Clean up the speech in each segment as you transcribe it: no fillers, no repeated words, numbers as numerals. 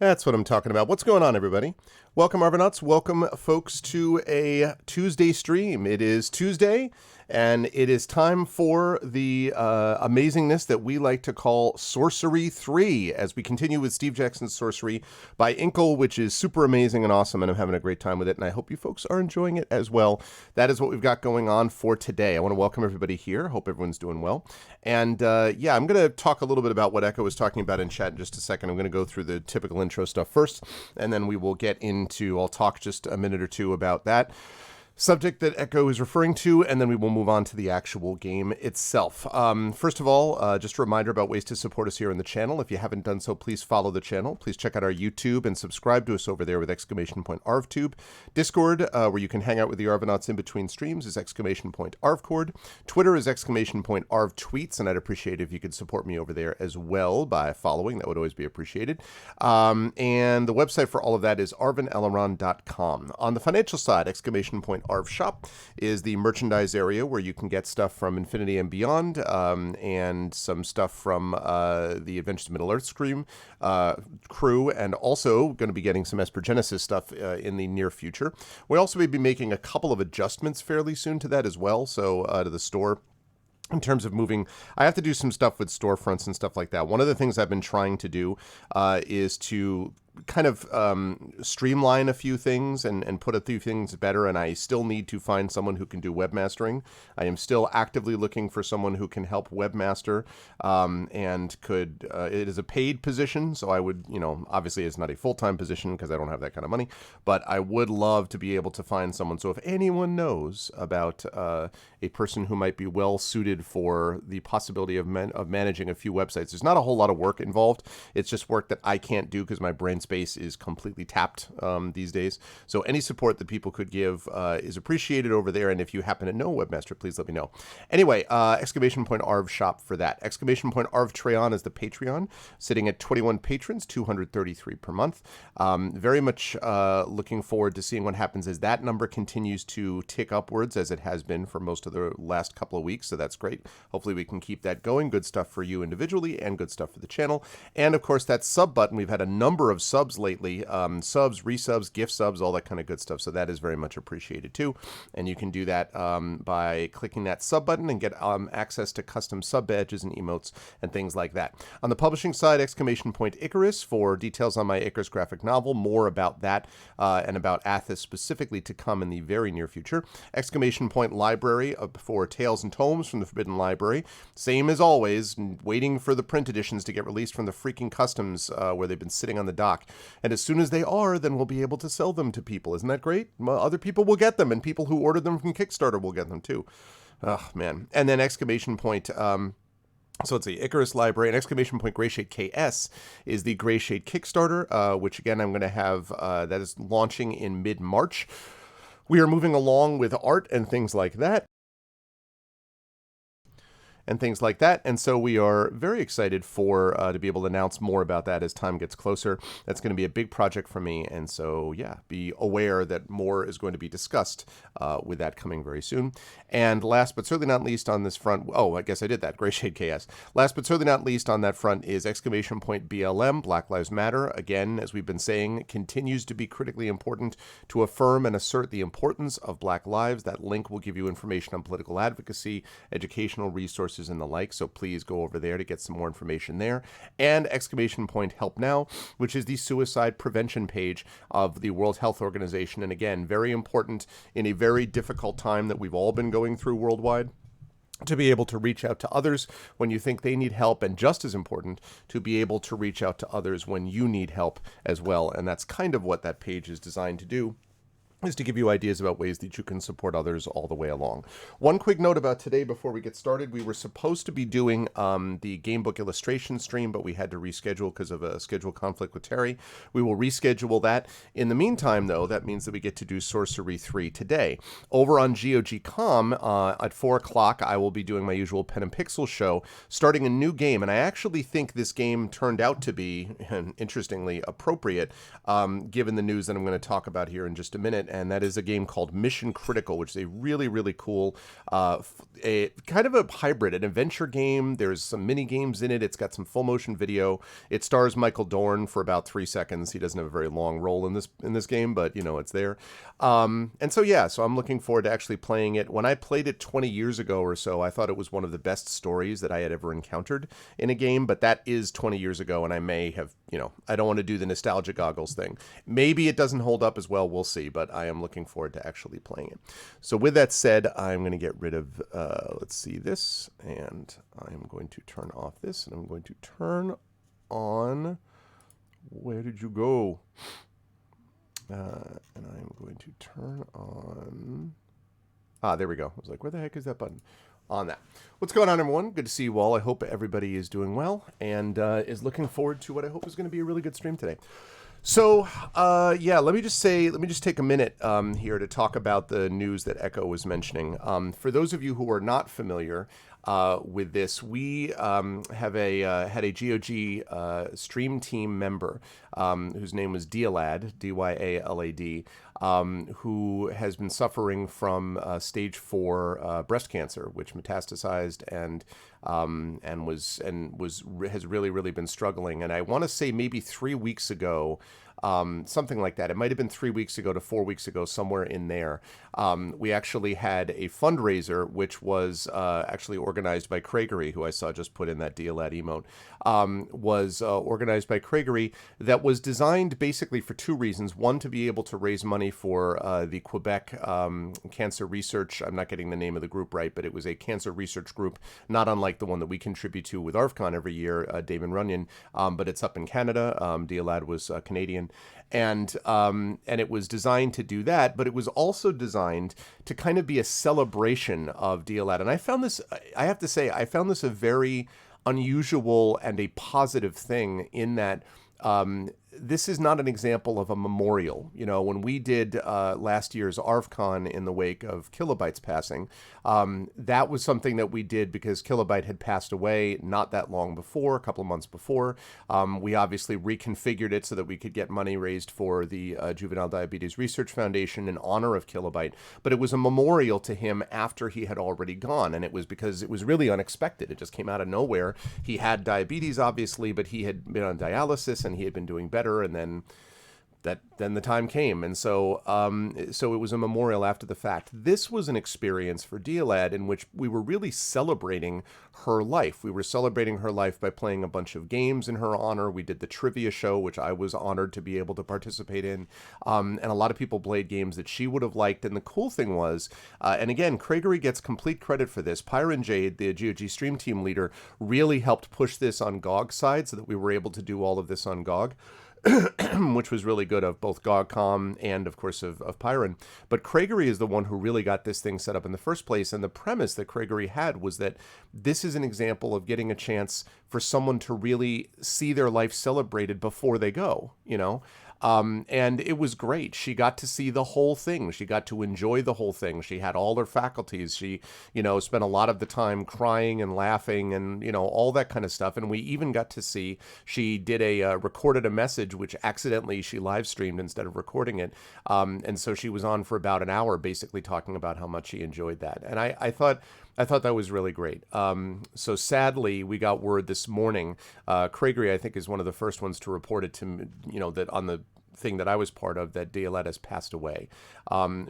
That's what I'm talking about. What's going on, everybody? Welcome, Arvanauts. Welcome, folks, to a Tuesday stream. It is Tuesday, and it is time for the amazingness that we like to call Sorcery 3, as we continue with Steve Jackson's Sorcery by Inkle, which is super amazing and awesome, and I'm having a great time with it, and I hope you folks are enjoying it as well. That is what we've got going on for today. I want to welcome everybody here. Hope everyone's doing well. And yeah, I'm going to talk a little bit about what Echo was talking about in chat in just a second. I'm going to go through the typical intro stuff first, and then we will get into, I'll talk just a minute or two about that subject that Echo is referring to, and then we will move on to the actual game itself. First of all, just a reminder about ways to support us here in the channel. If you haven't done so, please follow the channel. Please check out our YouTube and subscribe to us over there with !ArvTube. Discord, where you can hang out with the Arvanauts in between streams, is !ArvCord. Twitter is !ArvTweets, and I'd appreciate it if you could support me over there as well by following. That would always be appreciated. And the website for all of that is arvaneleron.com. On the financial side, !Arv Shop is the merchandise area where you can get stuff from Infinity and Beyond, and some stuff from the Adventures of Middle-earth crew, and also going to be getting some Esper Genesis stuff in the near future. We'll also be making a couple of adjustments fairly soon to that as well, so to the store. In terms of moving, I have to do some stuff with storefronts and stuff like that. One of the things I've been trying to do is to kind of streamline a few things and put a few things better, and I still need to find someone who can do webmastering. I am still actively looking for someone who can help webmaster, and could, it is a paid position, so I would, obviously it's not a full-time position because I don't have that kind of money, but I would love to be able to find someone. So if anyone knows about a person who might be well suited for the possibility of managing a few websites, there's not a whole lot of work involved. It's just work that I can't do because my brain space is completely tapped these days. So any support that people could give is appreciated over there. And if you happen to know a webmaster, please let me know. Anyway, !Arv Shop for that. !Arv Treon is the Patreon, sitting at 21 patrons, 233 per month. Very much looking forward to seeing what happens as that number continues to tick upwards, as it has been for most of the last couple of weeks. So that's great. Hopefully we can keep that going. Good stuff for you individually and good stuff for the channel. And of course, that sub button, we've had a number of subs lately, subs, resubs, gift subs, all that kind of good stuff. So that is very much appreciated too. And you can do that by clicking that sub button and get access to custom sub badges and emotes and things like that. On the publishing side, !Icarus for details on my Icarus graphic novel, more about that and about Athos specifically to come in the very near future. !Library for Tales and Tomes from the Forbidden Library. Same as always, waiting for the print editions to get released from the freaking customs where they've been sitting on the dock. And as soon as they are, then we'll be able to sell them to people. Isn't that great? Well, other people will get them, and people who ordered them from Kickstarter will get them too. Oh, man. And then so let's see, Icarus Library and !Grayshade KS is the Grayshade Kickstarter, which again I'm going to have, that is launching in mid-March. We are moving along with art and things like that. And so we are very excited for to be able to announce more about that as time gets closer. That's going to be a big project for me, and so yeah, be aware that more is going to be discussed with that coming very soon. And last but certainly not least on this front, oh, I guess I did that, Grayshade KS. Last but certainly not least on that front is !BLM, Black Lives Matter. Again, as we've been saying, continues to be critically important to affirm and assert the importance of Black lives. That link will give you information on political advocacy, educational resources, and the like, so please go over there to get some more information there. And !Help Now, which is the suicide prevention page of the World Health Organization, and again, very important in a very difficult time that we've all been going through worldwide, to be able to reach out to others when you think they need help, and just as important, to be able to reach out to others when you need help as well. And that's kind of what that page is designed to do, is to give you ideas about ways that you can support others all the way along. One quick note about today before we get started. We were supposed to be doing the gamebook illustration stream, but we had to reschedule because of a schedule conflict with Terry. We will reschedule that. In the meantime, though, that means that we get to do Sorcery 3 today. Over on GOG.com at 4 o'clock, I will be doing my usual Pen and Pixel show, starting a new game. And I actually think this game turned out to be, interestingly, appropriate, given the news that I'm going to talk about here in just a minute. and that is a game called Mission Critical, which is a really, really cool, a kind of a hybrid, an adventure game. There's some mini games in it. It's got some full motion video. It stars Michael Dorn for about 3 seconds. He doesn't have a very long role in this game, but it's there. And so I'm looking forward to actually playing it. When I played it 20 years ago or so, I thought it was one of the best stories that I had ever encountered in a game, but that is 20 years ago, and I may have, I don't want to do the nostalgia goggles thing. Maybe it doesn't hold up as well, we'll see, but I am looking forward to actually playing it. So with that said, I'm going to get rid of, let's see, this, and I'm going to turn off this, and I'm going to turn on, where did you go? And I'm going to turn on, there we go. I was like, where the heck is that button? On that. What's going on, everyone? Good to see you all. I hope everybody is doing well and is looking forward to what I hope is going to be a really good stream today. So, let me just take a minute here to talk about the news that Echo was mentioning. For those of you who are not familiar with this, we had a GOG stream team member whose name was Dyalad, Dyalad, who has been suffering from stage 4 breast cancer, which metastasized and has really been struggling. And I want to say maybe 3 weeks ago, something like that. It might have been 3 weeks ago to 4 weeks ago, somewhere in there. We actually had a fundraiser, which was actually organized by Craigery, who I saw just put in that Dyalad emote, was organized by Craigery, that was designed basically for 2 reasons. One, to be able to raise money for the Quebec cancer research. I'm not getting the name of the group right, but it was a cancer research group, not unlike the one that we contribute to with ARFCon every year, Damon Runyon, but it's up in Canada. Dyalad was Canadian. And it was designed to do that, but it was also designed to kind of be a celebration of Dyalad. And I found this, I have to say, I found this a very unusual and a positive thing in that this is not an example of a memorial. When we did last year's ARFCon in the wake of Kilobyte's passing, that was something that we did because Kilobyte had passed away not that long before, a couple of months before. We obviously reconfigured it so that we could get money raised for the Juvenile Diabetes Research Foundation in honor of Kilobyte. But it was a memorial to him after he had already gone, and it was because it was really unexpected. It just came out of nowhere. He had diabetes, obviously, but he had been on dialysis and he had been doing better. And then the time came, and so it was a memorial after the fact. This was an experience for Dyalad in which we were really celebrating her life. We were celebrating her life by playing a bunch of games in her honor. We did the trivia show, which I was honored to be able to participate in, and a lot of people played games that she would have liked. And the cool thing was, and again, Craigery gets complete credit for this. Pyron Jade, the GOG stream team leader, really helped push this on GOG's side so that we were able to do all of this on GOG. Which was really good of both GOGCOM and, of course, of Pyron. But Craigery is the one who really got this thing set up in the first place. And the premise that Craigery had was that this is an example of getting a chance for someone to really see their life celebrated before they go, And it was great. She got to see the whole thing. She got to enjoy the whole thing. She had all her faculties. She, spent a lot of the time crying and laughing and, all that kind of stuff. And we even got to see, she did recorded a message, which accidentally she live streamed instead of recording it. And so she was on for about an hour, basically talking about how much she enjoyed that. And I thought that was really great. So sadly, we got word this morning. Craigery, I think, is one of the first ones to report it to me, that on the thing that I was part of, that Dyalad has passed away.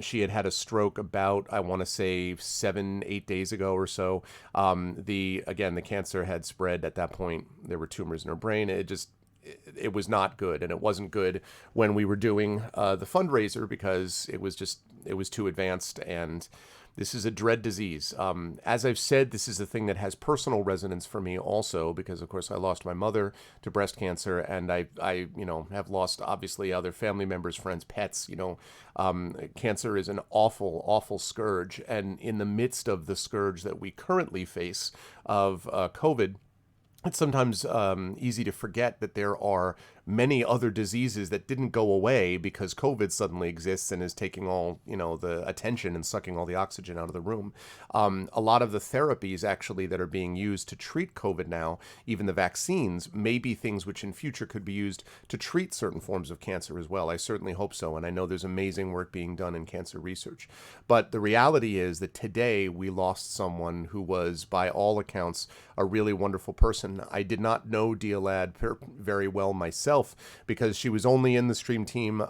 She had a stroke about, I want to say, 7-8 days ago or so. The cancer had spread at that point. There were tumors in her brain. It was not good, and it wasn't good when we were doing the fundraiser because it was too advanced, and this is a dread disease. As I've said, this is a thing that has personal resonance for me also because, of course, I lost my mother to breast cancer, and I have lost, obviously, other family members, friends, pets. Cancer is an awful, awful scourge, and in the midst of the scourge that we currently face of COVID, it's sometimes easy to forget that there are many other diseases that didn't go away because COVID suddenly exists and is taking all, the attention and sucking all the oxygen out of the room. A lot of the therapies actually that are being used to treat COVID now, even the vaccines, may be things which in future could be used to treat certain forms of cancer as well. I certainly hope so. And I know there's amazing work being done in cancer research. But the reality is that today we lost someone who was, by all accounts, a really wonderful person. I did not know Dialad very well myself because she was only in the stream team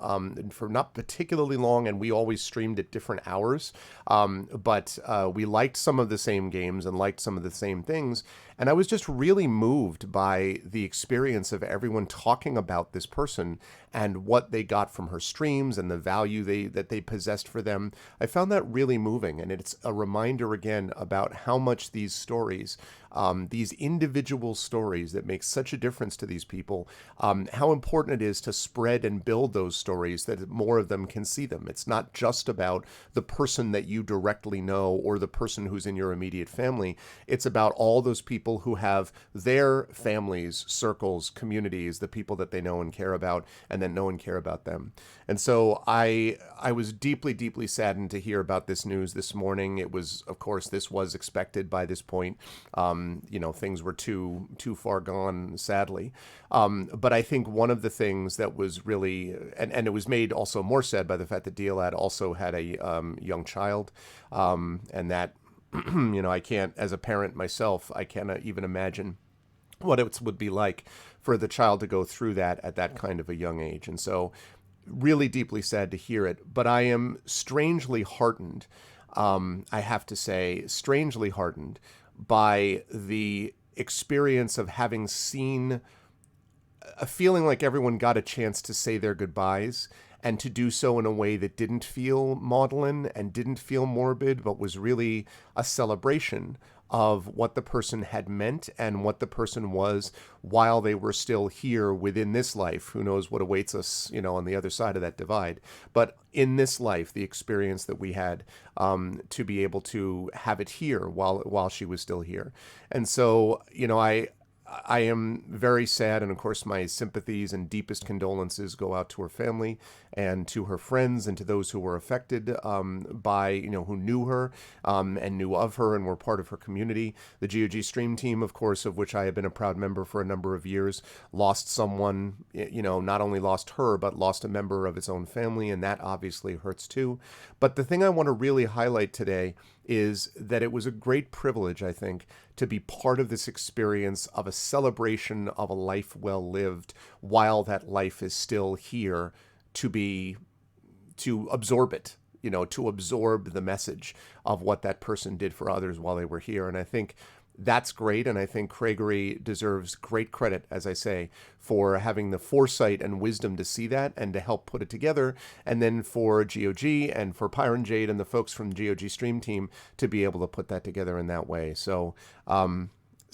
for not particularly long, and we always streamed at different hours. But we liked some of the same games and liked some of the same things. And I was just really moved by the experience of everyone talking about this person and what they got from her streams and the value that they possessed for them. I found that really moving, and it's a reminder again about how much these stories, these individual stories that make such a difference to these people, how important it is to spread and build those stories that more of them can see them. It's not just about the person that you directly know or the person who's in your immediate family. It's about all those people who have their families, circles, communities, the people that they know and care about, and that know and care about them. And so I was deeply, deeply saddened to hear about this news this morning. It was, of course, this was expected by this point. Things were too far gone, sadly. But I think one of the things that was really, and it was made also more sad by the fact that Dialad also had a young child, and that, I can't, as a parent myself, I cannot even imagine what it would be like for the child to go through that at that kind of a young age. And so really deeply sad to hear it, but I am strangely heartened, I have to say, strangely heartened by the experience of having seen a feeling like everyone got a chance to say their goodbyes and to do so in a way that didn't feel maudlin and didn't feel morbid, but was really a celebration of what the person had meant and what the person was while they were still here within this life. Who knows what awaits us, on the other side of that divide. But in this life, the experience that we had, to be able to have it here while she was still here. And so, I am very sad, and of course my sympathies and deepest condolences go out to her family and to her friends and to those who were affected by, who knew her and knew of her and were part of her community. The GOG stream team, of course, of which I have been a proud member for a number of years, lost someone, not only lost her, but lost a member of its own family, and that obviously hurts too. But the thing I want to really highlight today is that it was a great privilege, I think, to be part of this experience of a celebration of a life well lived while that life is still here to absorb it, to absorb the message of what that person did for others while they were here. And I think that's great. And I think Craigery deserves great credit, as I say, for having the foresight and wisdom to see that and to help put it together. And then for GOG and for Pyron Jade and the folks from the GOG stream team to be able to put that together in that way. So,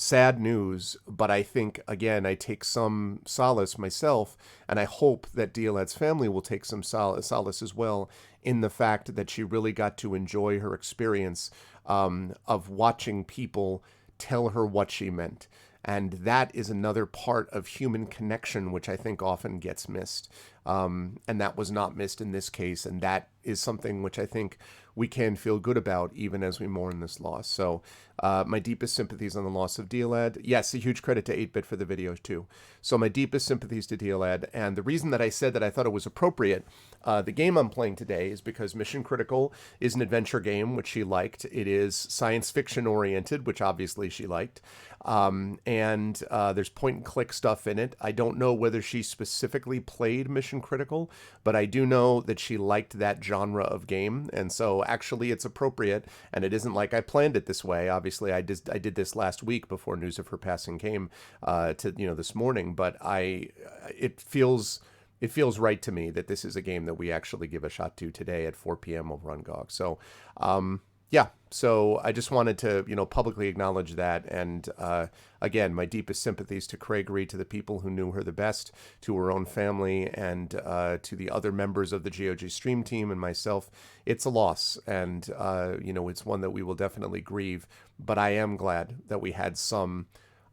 sad news, but I think, again, I take some solace myself, and I hope that Dialad's family will take some solace as well in the fact that she really got to enjoy her experience of watching people tell her what she meant. And that is another part of human connection, which I think often gets missed. And that was not missed in this case. And that is something which I think we can feel good about even as we mourn this loss. So my deepest sympathies on the loss of Dialad. Yes, a huge credit to 8-Bit for the video too. So my deepest sympathies to Dialad. And the reason that I said that I thought it was appropriate, the game I'm playing today is because Mission Critical is an adventure game, which she liked. It is science fiction oriented, which obviously she liked. And there's point and click stuff in it. I don't know whether she specifically played Mission Critical, but I do know that she liked that genre of game. And so actually it's appropriate, and it isn't like I planned it this way. Obviously I did this last week before news of her passing came to this morning, but it feels right to me that this is a game that we actually give a shot to today at 4 p.m. over on GOG. So yeah, so I just wanted to, publicly acknowledge that. And again, my deepest sympathies to Craigery, to the people who knew her the best, to her own family, and to the other members of the GOG stream team and myself. It's a loss, and, it's one that we will definitely grieve. But I am glad that we had some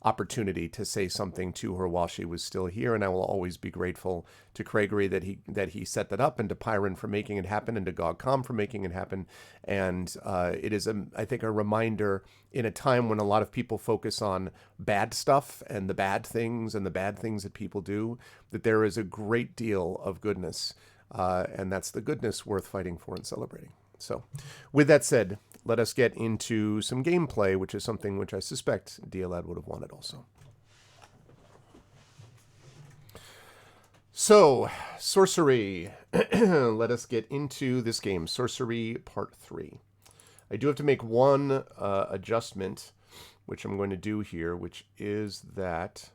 opportunity to say something to her while she was still here, and I will always be grateful to Craigery that he set that up, and to Pyron for making it happen, and to GogCom for making it happen. And it is, I think, a reminder in a time when a lot of people focus on bad stuff and the bad things that people do, that there is a great deal of goodness, and that's the goodness worth fighting for and celebrating. So, with that said, let us get into some gameplay, which is something which I suspect DLAD would have wanted also. So, Sorcery. Let us get into this game, Sorcery Part 3. I do have to make one adjustment, which I'm going to do here, which is that...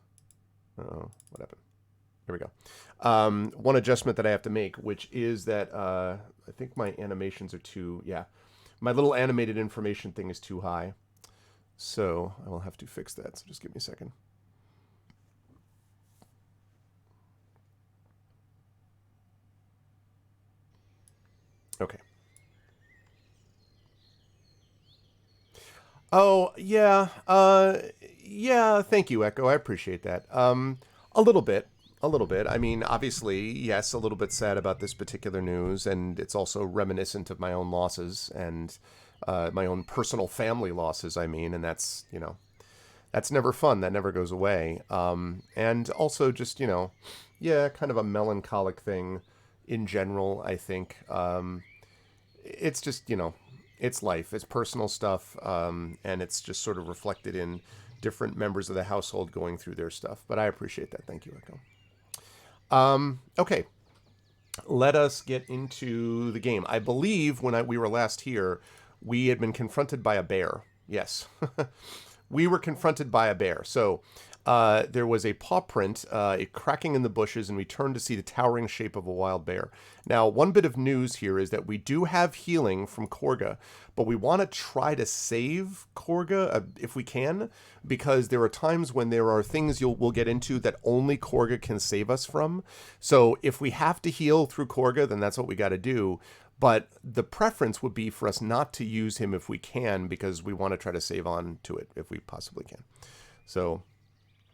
Uh-oh, what happened? Here we go. One adjustment that I have to make, which is that I think my animations are too... Yeah, my little animated information thing is too high. So I will have to fix that. So just give me a second. Okay. Oh, yeah. Yeah, thank you, Echo. I appreciate that. A little bit. A little bit. I mean, obviously, yes, a little bit sad about this particular news, and it's also reminiscent of my own losses and my own personal family losses, I mean, and that's, you know, that's never fun. That never goes away. And also just, you know, yeah, kind of a melancholic thing in general, I think. It's just, you know, it's life. It's personal stuff, and it's just sort of reflected in different members of the household going through their stuff. But I appreciate that. Thank you, Echo. Okay, let us get into the game. I believe when we were last here, we had been confronted by a bear. Yes, we were confronted by a bear. So there was a paw print, a cracking in the bushes, and we turned to see the towering shape of a wild bear. Now, one bit of news here is that we do have healing from Korga, but we want to try to save Korga if we can, because there are times when there are things we'll get into that only Korga can save us from. So if we have to heal through Korga, then that's what we got to do. But the preference would be for us not to use him if we can, because we want to try to save on to it if we possibly can. So...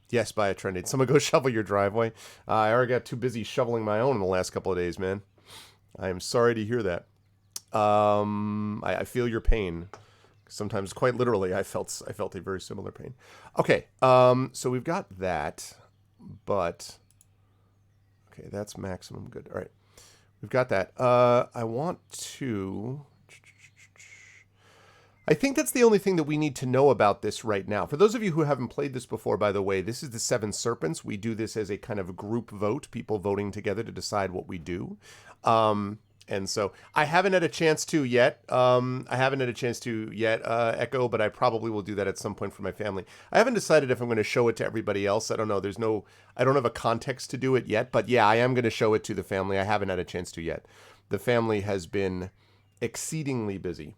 yes, buy a Trendy. Someone go shovel your driveway. I already got too busy shoveling my own in the last couple of days, man. I am sorry to hear that. I feel your pain. Sometimes, quite literally, I felt a very similar pain. Okay, so we've got that, but okay, that's maximum good. All right, we've got that. I want to. I think that's the only thing that we need to know about this right now. For those of you who haven't played this before, by the way, this is the Seven Serpents. We do this as a kind of group vote, people voting together to decide what we do. And so I haven't had a chance to yet. Echo, but I probably will do that at some point for my family. I haven't decided if I'm going to show it to everybody else. I don't know. I don't have a context to do it yet. But yeah, I am going to show it to the family. I haven't had a chance to yet. The family has been exceedingly busy.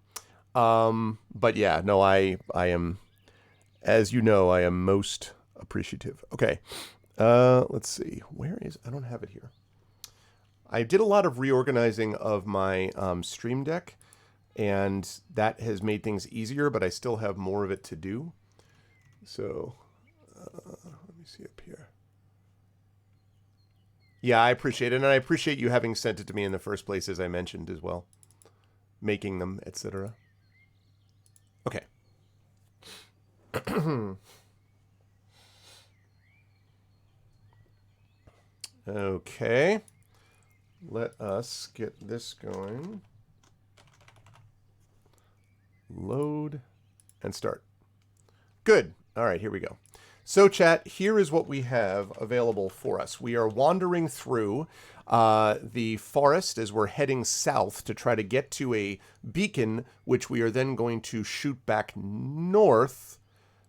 But yeah, no, I am, as you know, I am most appreciative. Okay. Let's see. I don't have it here. I did a lot of reorganizing of my Stream Deck, and that has made things easier, but I still have more of it to do. So, let me see up here. Yeah, I appreciate it, and I appreciate you having sent it to me in the first place, as I mentioned as well. Making them, etc. Okay. Okay. Let us get this going. Load and start. Good. All right, here we go. So, chat, here is what we have available for us. We are wandering through the forest as we're heading south to try to get to a beacon, which we are then going to shoot back north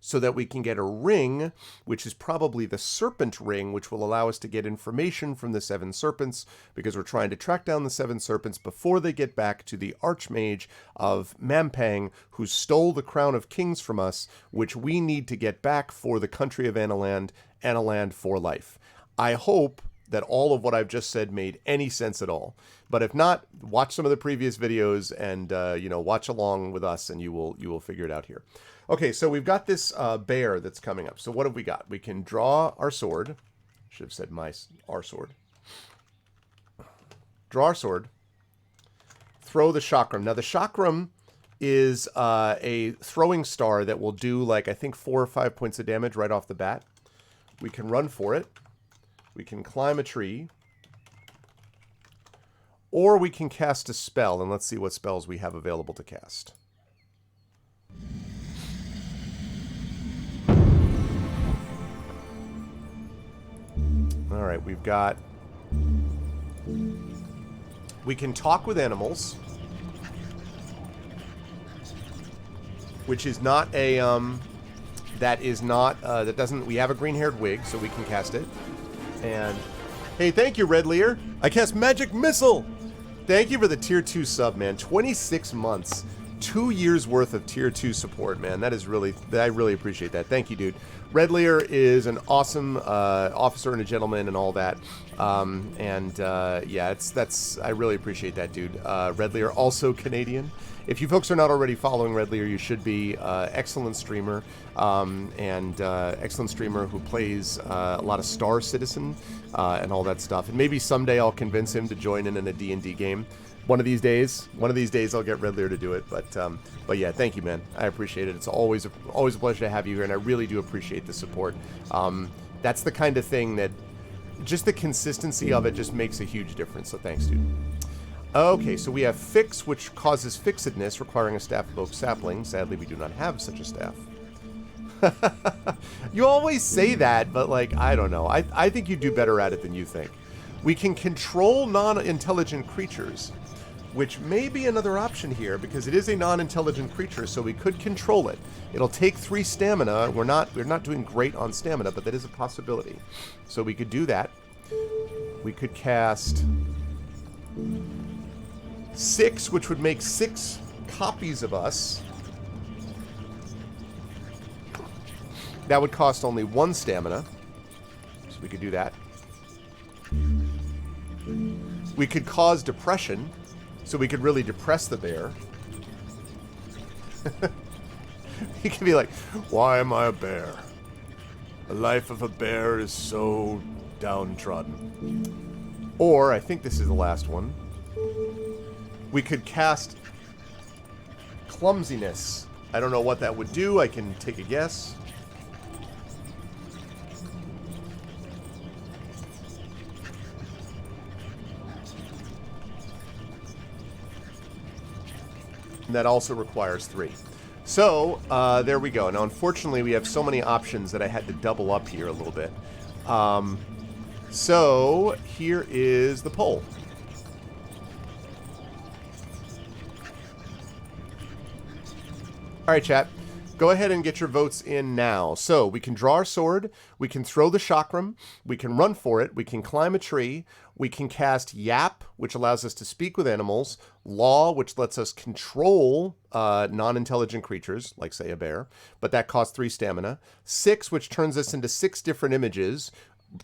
so that we can get a ring, which is probably the Serpent ring, which will allow us to get information from the Seven Serpents, because we're trying to track down the Seven Serpents before they get back to the Archmage of Mampang, who stole the Crown of Kings from us, which we need to get back for the country of Analand for life. I hope that all of what I've just said made any sense at all. But if not, watch some of the previous videos and watch along with us, and you will figure it out here. Okay, so we've got this bear that's coming up. So what have we got? We can draw our sword. Should have said our sword. Draw our sword. Throw the chakram. Now the chakram is a throwing star that will do like I think 4 or 5 points of damage right off the bat. We can run for it. We can climb a tree. Or we can cast a spell, and let's see what spells we have available to cast. All right, we've got... We can talk with animals, which is not a, that doesn't, we have a green-haired wig, so we can cast it. And, hey, thank you, Red Lear. I cast Magic Missile. Thank you for the Tier 2 sub, man. 26 months. 2 years worth of Tier 2 support, man. That is really, I really appreciate that. Thank you, dude. Red Lear is an awesome officer and a gentleman and all that. Yeah, I really appreciate that, dude. Red Lear, also Canadian. If you folks are not already following Red Lear, you should be. Excellent streamer, excellent streamer who plays a lot of Star Citizen and all that stuff. And maybe someday I'll convince him to join in a D&D game. One of these days I'll get Red Lear to do it. But yeah, thank you, man. I appreciate it. It's always a pleasure to have you here, and I really do appreciate the support. That's the kind of thing that just the consistency of it just makes a huge difference. So thanks, dude. Okay, so we have Fix, which causes fixedness, requiring a staff of oak sapling. Sadly, we do not have such a staff. You always say that, but, like, I don't know. I think you do better at it than you think. We can control non-intelligent creatures, which may be another option here, because it is a non-intelligent creature, so we could control it. It'll take 3 stamina. We're not doing great on stamina, but that is a possibility. So we could do that. We could cast 6, which would make 6 copies of us. That would cost only 1 stamina. So we could do that. We could cause depression. So we could really depress the bear. He could be like, why am I a bear? The life of a bear is so downtrodden. Or, I think this is the last one. We could cast clumsiness. I don't know what that would do. I can take a guess. And that also requires 3. So, there we go. Now, unfortunately, we have so many options that I had to double up here a little bit. So, here is the poll. Alright, chat. Go ahead and get your votes in now. So, we can draw our sword, we can throw the chakram, we can run for it, we can climb a tree, we can cast Yap, which allows us to speak with animals, Law, which lets us control non-intelligent creatures, like, say, a bear, but that costs 3 stamina, 6, which turns us into 6 different images,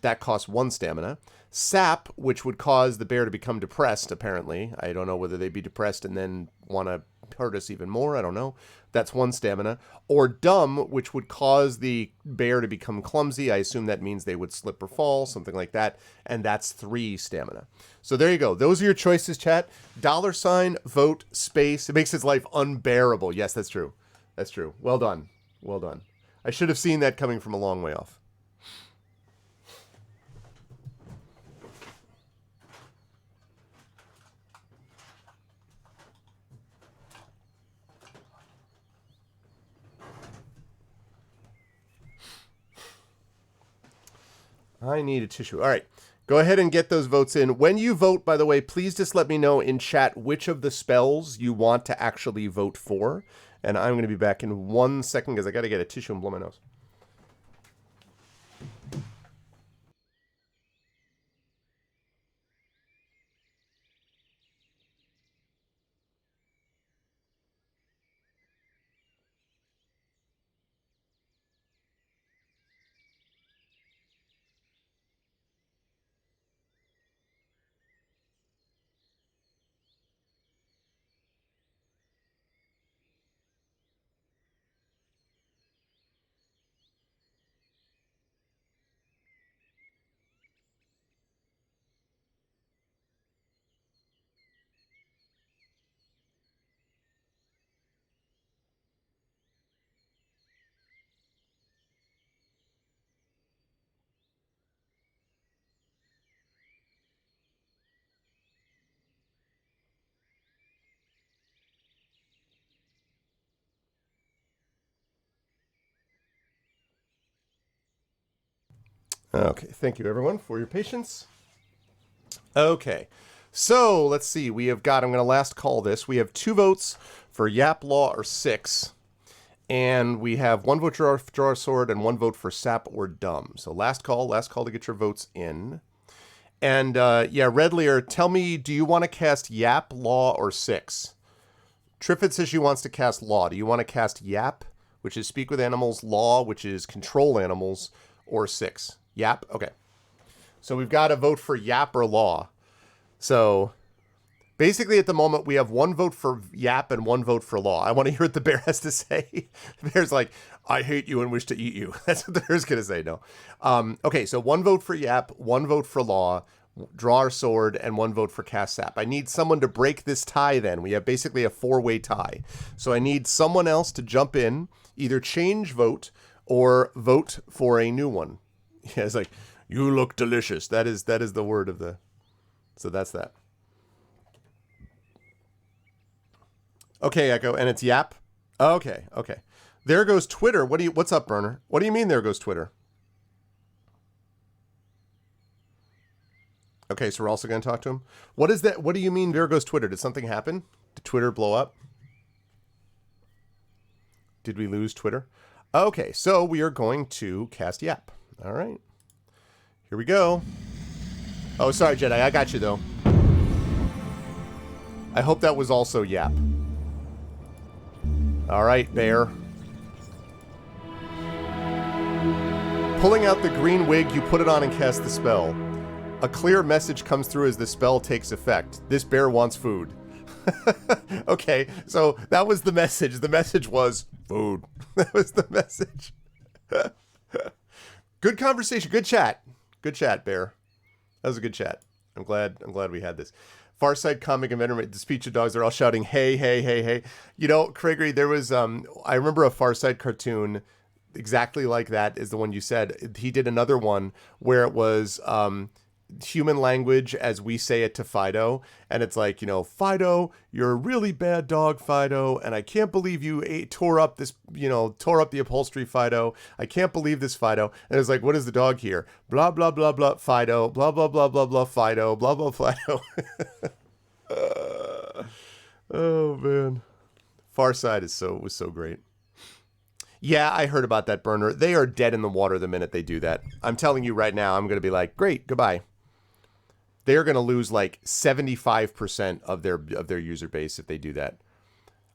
that costs 1 stamina, Sap, which would cause the bear to become depressed, apparently. I don't know whether they'd be depressed and then want to hurt us even more, I don't know. That's 1 stamina. Or Dumb, which would cause the bear to become clumsy. I assume that means they would slip or fall, something like that. And that's 3 stamina. So there you go. Those are your choices, chat. $, vote, space. It makes his life unbearable. Yes, that's true. That's true. Well done. Well done. I should have seen that coming from a long way off. I need a tissue. All right. Go ahead and get those votes in. When you vote, by the way, please just let me know in chat which of the spells you want to actually vote for. And I'm going to be back in 1 second because I got to get a tissue and blow my nose. Okay, thank you everyone for your patience. Okay, so let's see. We have got, I'm going to last call this. We have 2 votes for Yap, Law, or 6. And we have 1 vote draw a sword and 1 vote for Sap or Dumb. So last call to get your votes in. And yeah, Redlear, tell me, do you want to cast Yap, Law, or 6? Triffid says she wants to cast Law. Do you want to cast Yap, which is Speak with Animals, Law, which is Control Animals, or 6? Yap? Okay. So we've got to vote for Yap or Law. So basically at the moment we have 1 vote for Yap and 1 vote for Law. I want to hear what the bear has to say. The bear's like, I hate you and wish to eat you. That's what the bear's going to say, no. Okay, so 1 vote for Yap, 1 vote for Law, draw our sword, and 1 vote for cast Sap. I need someone to break this tie then. We have basically a 4-way tie. So I need someone else to jump in, either change vote or vote for a new one. Yeah, it's like, you look delicious. That is the word of the... So that's that. Okay, Echo, and it's Yap? Okay. There goes Twitter. What's up, Burner? What do you mean there goes Twitter? Okay, so we're also going to talk to him. What is that? What do you mean there goes Twitter? Did something happen? Did Twitter blow up? Did we lose Twitter? Okay, so we are going to cast Yap. All right. Here we go. Oh, sorry, Jedi. I got you, though. I hope that was also Yap. All right, bear. Pulling out the green wig, you put it on and cast the spell. A clear message comes through as the spell takes effect. This bear wants food. Okay, so that was the message. The message was food. That was the message. Good conversation. Good chat. Good chat, bear. That was a good chat. I'm glad we had this. Farside Comic Inventor, the speech of dogs, they're all shouting, hey, hey, hey, hey. You know, Craigery, there was, I remember a Farside cartoon exactly like that is the one you said. He did another one where it was human language as we say it to Fido. And it's like, you know, Fido, you're a really bad dog, Fido. And I can't believe you tore up the upholstery, Fido. I can't believe this, Fido. And it's like, what is the dog here? Blah, blah, blah, blah, Fido. Blah, blah, blah, blah, blah, Fido. Blah, blah, Fido. Oh, man. Far Side was so great. Yeah, I heard about that, Burner. They are dead in the water the minute they do that. I'm telling you right now, I'm going to be like, great, goodbye. They're going to lose like 75% of their user base if they do that.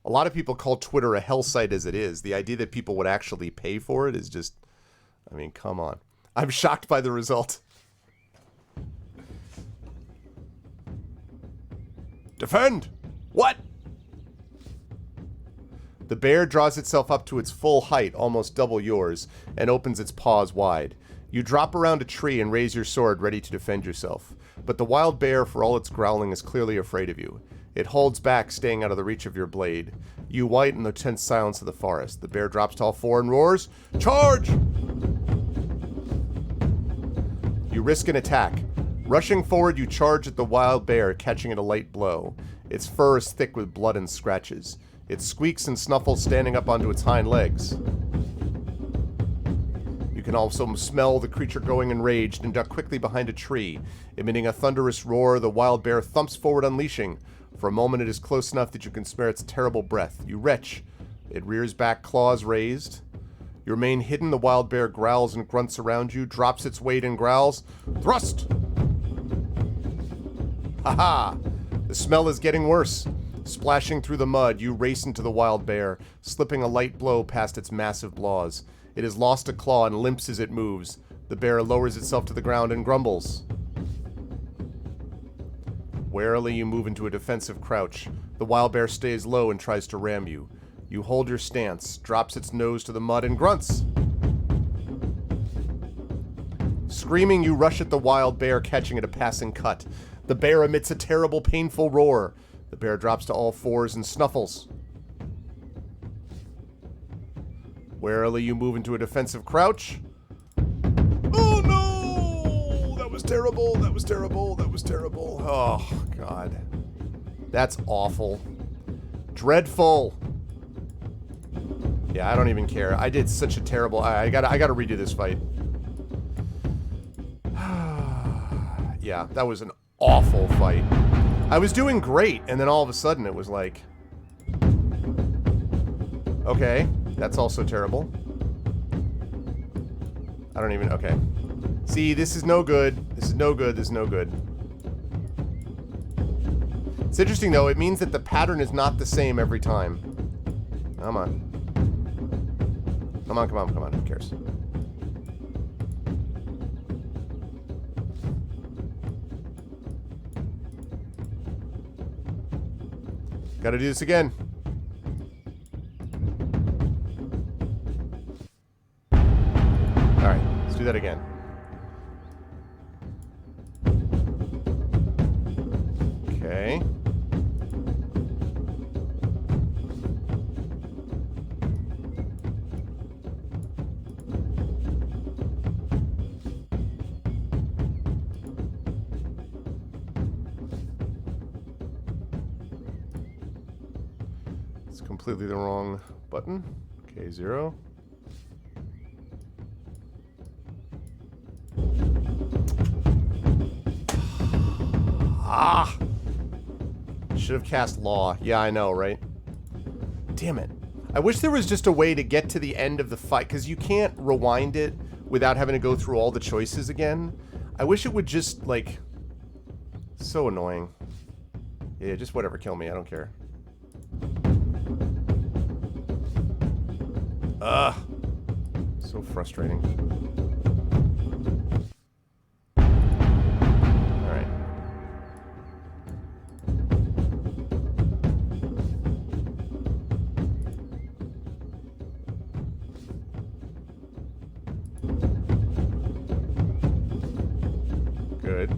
A lot of people call Twitter a hell site as it is. The idea that people would actually pay for it is just, I mean, come on. I'm shocked by the result. Defend! What? The bear draws itself up to its full height, almost double yours, and opens its paws wide. You drop around a tree and raise your sword, ready to defend yourself. But the wild bear, for all its growling, is clearly afraid of you. It holds back, staying out of the reach of your blade. You white in the tense silence of the forest. The bear drops to all 4 and roars, "Charge!" You risk an attack. Rushing forward, you charge at the wild bear, catching it a light blow. Its fur is thick with blood and scratches. It squeaks and snuffles, standing up onto its hind legs. You can also smell the creature growing enraged and duck quickly behind a tree. Emitting a thunderous roar, the wild bear thumps forward, unleashing. For a moment it is close enough that you can smell its terrible breath. You retch. It rears back, claws raised. You remain hidden. The wild bear growls and grunts around you, drops its weight and growls. Thrust! Ha-ha! The smell is getting worse. Splashing through the mud, you race into the wild bear, slipping a light blow past its massive claws. It has lost a claw and limps as it moves. The bear lowers itself to the ground and grumbles. Warily, you move into a defensive crouch. The wild bear stays low and tries to ram you. You hold your stance, drops its nose to the mud, and grunts. Screaming, you rush at the wild bear, catching at a passing cut. The bear emits a terrible, painful roar. The bear drops to all 4s and snuffles. Warily, you move into a defensive crouch. Oh no! That was terrible, that was terrible, that was terrible. Oh, God. That's awful. Dreadful. Yeah, I don't even care. I did such a terrible... I gotta redo this fight. Yeah, that was an awful fight. I was doing great, and then all of a sudden it was like... Okay, that's also terrible. I don't even... Okay. See, this is no good. This is no good. This is no good. It's interesting, though. It means that the pattern is not the same every time. Come on. Come on, come on, come on. Who cares? Gotta do this again. Alright, let's do that again. Okay. It's completely the wrong button. Okay, 0. Ah! Should have cast Law. Yeah, I know, right? Damn it. I wish there was just a way to get to the end of the fight, because you can't rewind it without having to go through all the choices again. I wish it would just, like... So annoying. Yeah, just whatever, kill me, I don't care. Ugh. So frustrating. Alright. Good.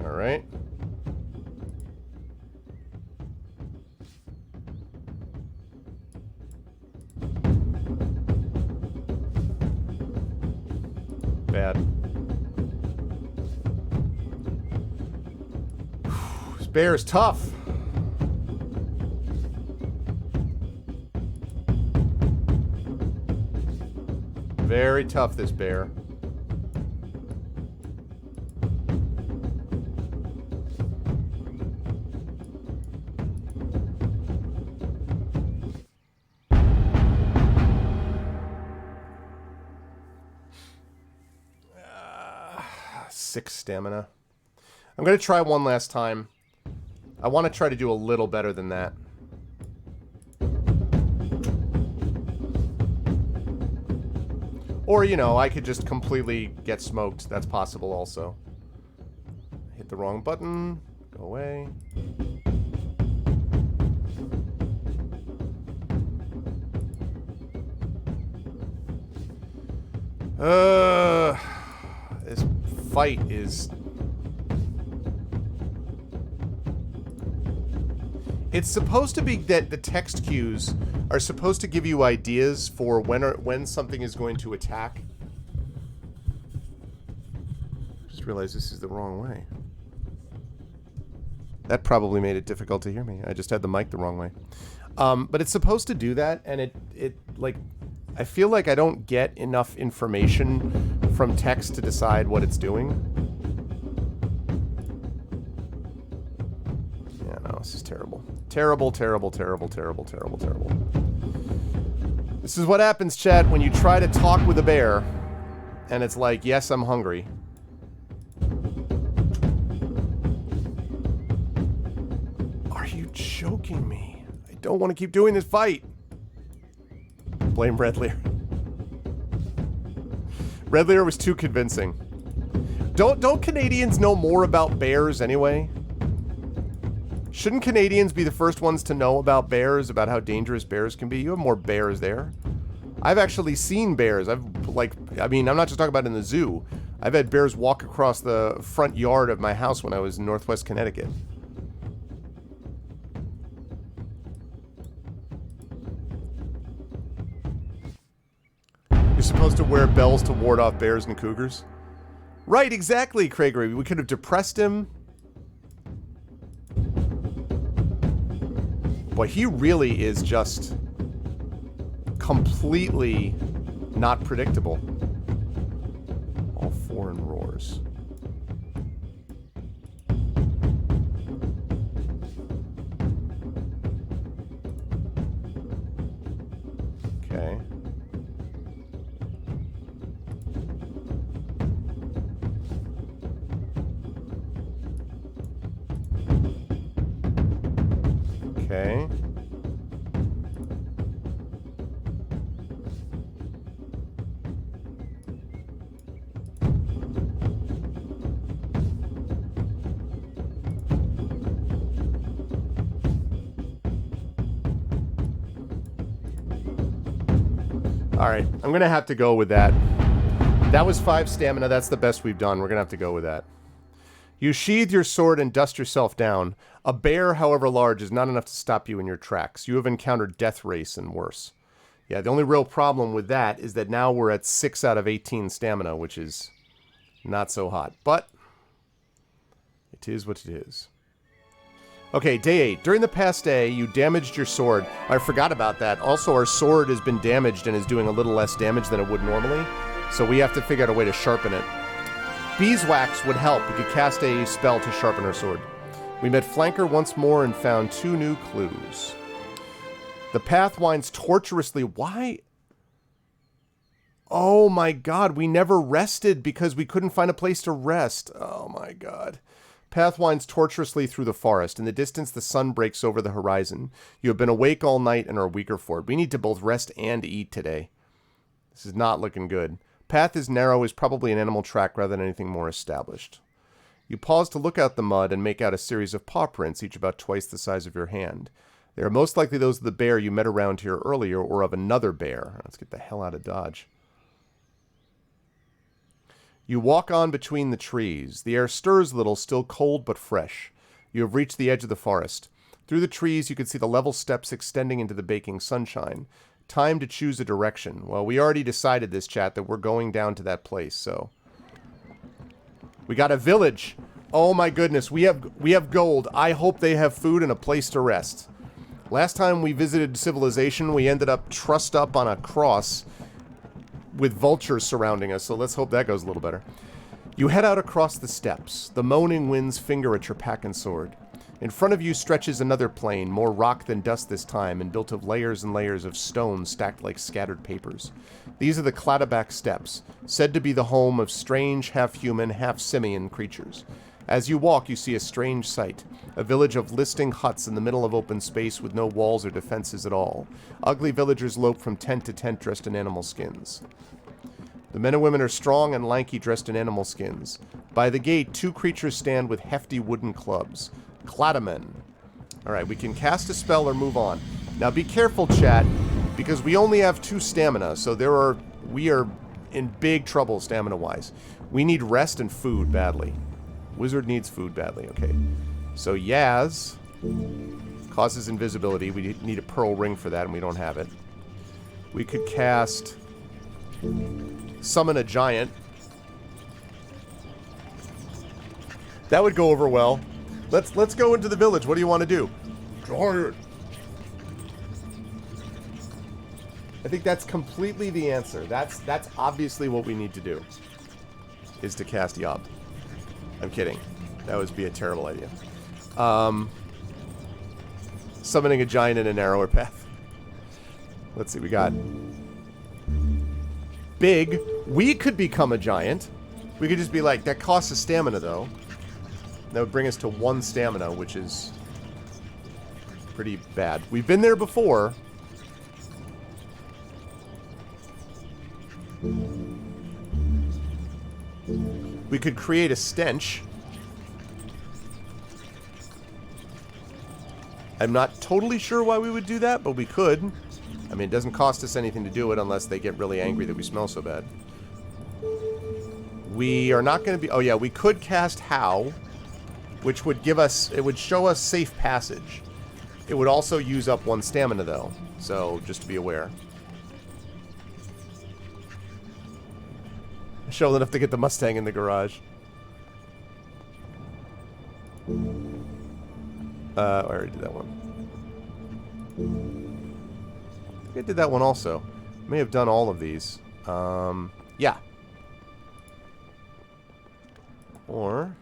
Alright. Bad. This bear is tough. Very tough, this bear. Six stamina. I'm going to try one last time. I want to try to do a little better than that. Or, you know, I could just completely get smoked. That's possible also. Hit the wrong button. Go away. This fight is... It's supposed to be that the text cues are supposed to give you ideas for when something is going to attack. Just realized this is the wrong way. That probably made it difficult to hear me. I just had the mic the wrong way. But it's supposed to do that, and it like... I feel like I don't get enough information from text to decide what it's doing. Yeah, no, this is terrible. Terrible, terrible, terrible, terrible, terrible, terrible. This is what happens, chat, when you try to talk with a bear, and it's like, yes, I'm hungry. Are you joking me? I don't want to keep doing this fight. Blame Red Lear. Red Lear was too convincing. Don't Canadians know more about bears anyway? Shouldn't Canadians be the first ones to know about bears, about how dangerous bears can be? You have more bears there. I've actually seen bears. I mean, I'm not just talking about in the zoo. I've had bears walk across the front yard of my house when I was in Northwest Connecticut. You're supposed to wear bells to ward off bears and cougars? Right, exactly, Craigery. We could have depressed him. Boy, he really is just completely not predictable. All foreign roars. Okay. Okay. Alright, I'm going to have to go with that. That was 5 stamina. That's the best we've done. We're going to have to go with that. You sheathe your sword and dust yourself down. A bear, however large, is not enough to stop you in your tracks. You have encountered death race and worse. Yeah, the only real problem with that is that now we're at 6 out of 18 stamina, which is not so hot. But it is what it is. Okay, day 8. During the past day, you damaged your sword. I forgot about that. Also, our sword has been damaged and is doing a little less damage than it would normally. So we have to figure out a way to sharpen it. Beeswax would help. We could cast a spell to sharpen our sword. We met Flanker once more and found 2 new clues. The path winds tortuously. Why? Oh my god, we never rested because we couldn't find a place to rest. Oh my god. Path winds tortuously through the forest. In the distance, the sun breaks over the horizon. You have been awake all night and are weaker for it. We need to both rest and eat today. This is not looking good. Path is narrow, is probably an animal track rather than anything more established. You pause to look out the mud and make out a series of paw prints, each about twice the size of your hand. They are most likely those of the bear you met around here earlier, or of another bear. Let's get the hell out of Dodge. You walk on between the trees. The air stirs a little, still cold but fresh. You have reached the edge of the forest. Through the trees, you can see the level steps extending into the baking sunshine. Time to choose a direction. Well, we already decided this, chat, that we're going down to that place, so... We got a village. Oh my goodness, we have gold. I hope they have food and a place to rest. Last time we visited civilization, we ended up trussed up on a cross with vultures surrounding us, so let's hope that goes a little better. You head out across the steppes. The moaning winds finger at your pack and sword. In front of you stretches another plain, more rock than dust this time, and built of layers and layers of stone stacked like scattered papers. These are the Claddaback Steppes, said to be the home of strange, half-human, half-simian creatures. As you walk, you see a strange sight. A village of listing huts in the middle of open space with no walls or defenses at all. Ugly villagers lope from tent to tent dressed in animal skins. The men and women are strong and lanky, dressed in animal skins. By the gate, 2 creatures stand with hefty wooden clubs. Claddamen. Alright, we can cast a spell or move on. Now be careful, chat, because we only have 2 stamina, so we are in big trouble stamina-wise. We need rest and food badly. Wizard needs food badly, okay. So Yaz causes invisibility. We need a pearl ring for that, and we don't have it. We could cast Summon a Giant. That would go over well. Let's go into the village. What do you want to do? Giant. I think that's completely the answer. That's obviously what we need to do. Is to cast Yob. I'm kidding. That would be a terrible idea. Summoning a giant in a narrower path. Let's see, we got big. We could become a giant. We could just be like, that costs a stamina though. That would bring us to 1 stamina, which is pretty bad. We've been there before. We could create a stench. I'm not totally sure why we would do that, but we could. I mean, it doesn't cost us anything to do it unless they get really angry that we smell so bad. We are not going to be... Oh, yeah, we could cast How, which would give us... It would show us safe passage. It would also use up 1 stamina, though. So, just to be aware. Show enough to get the Mustang in the garage. I already did that one. I think I did that one also. May have done all of these. Yeah. Or...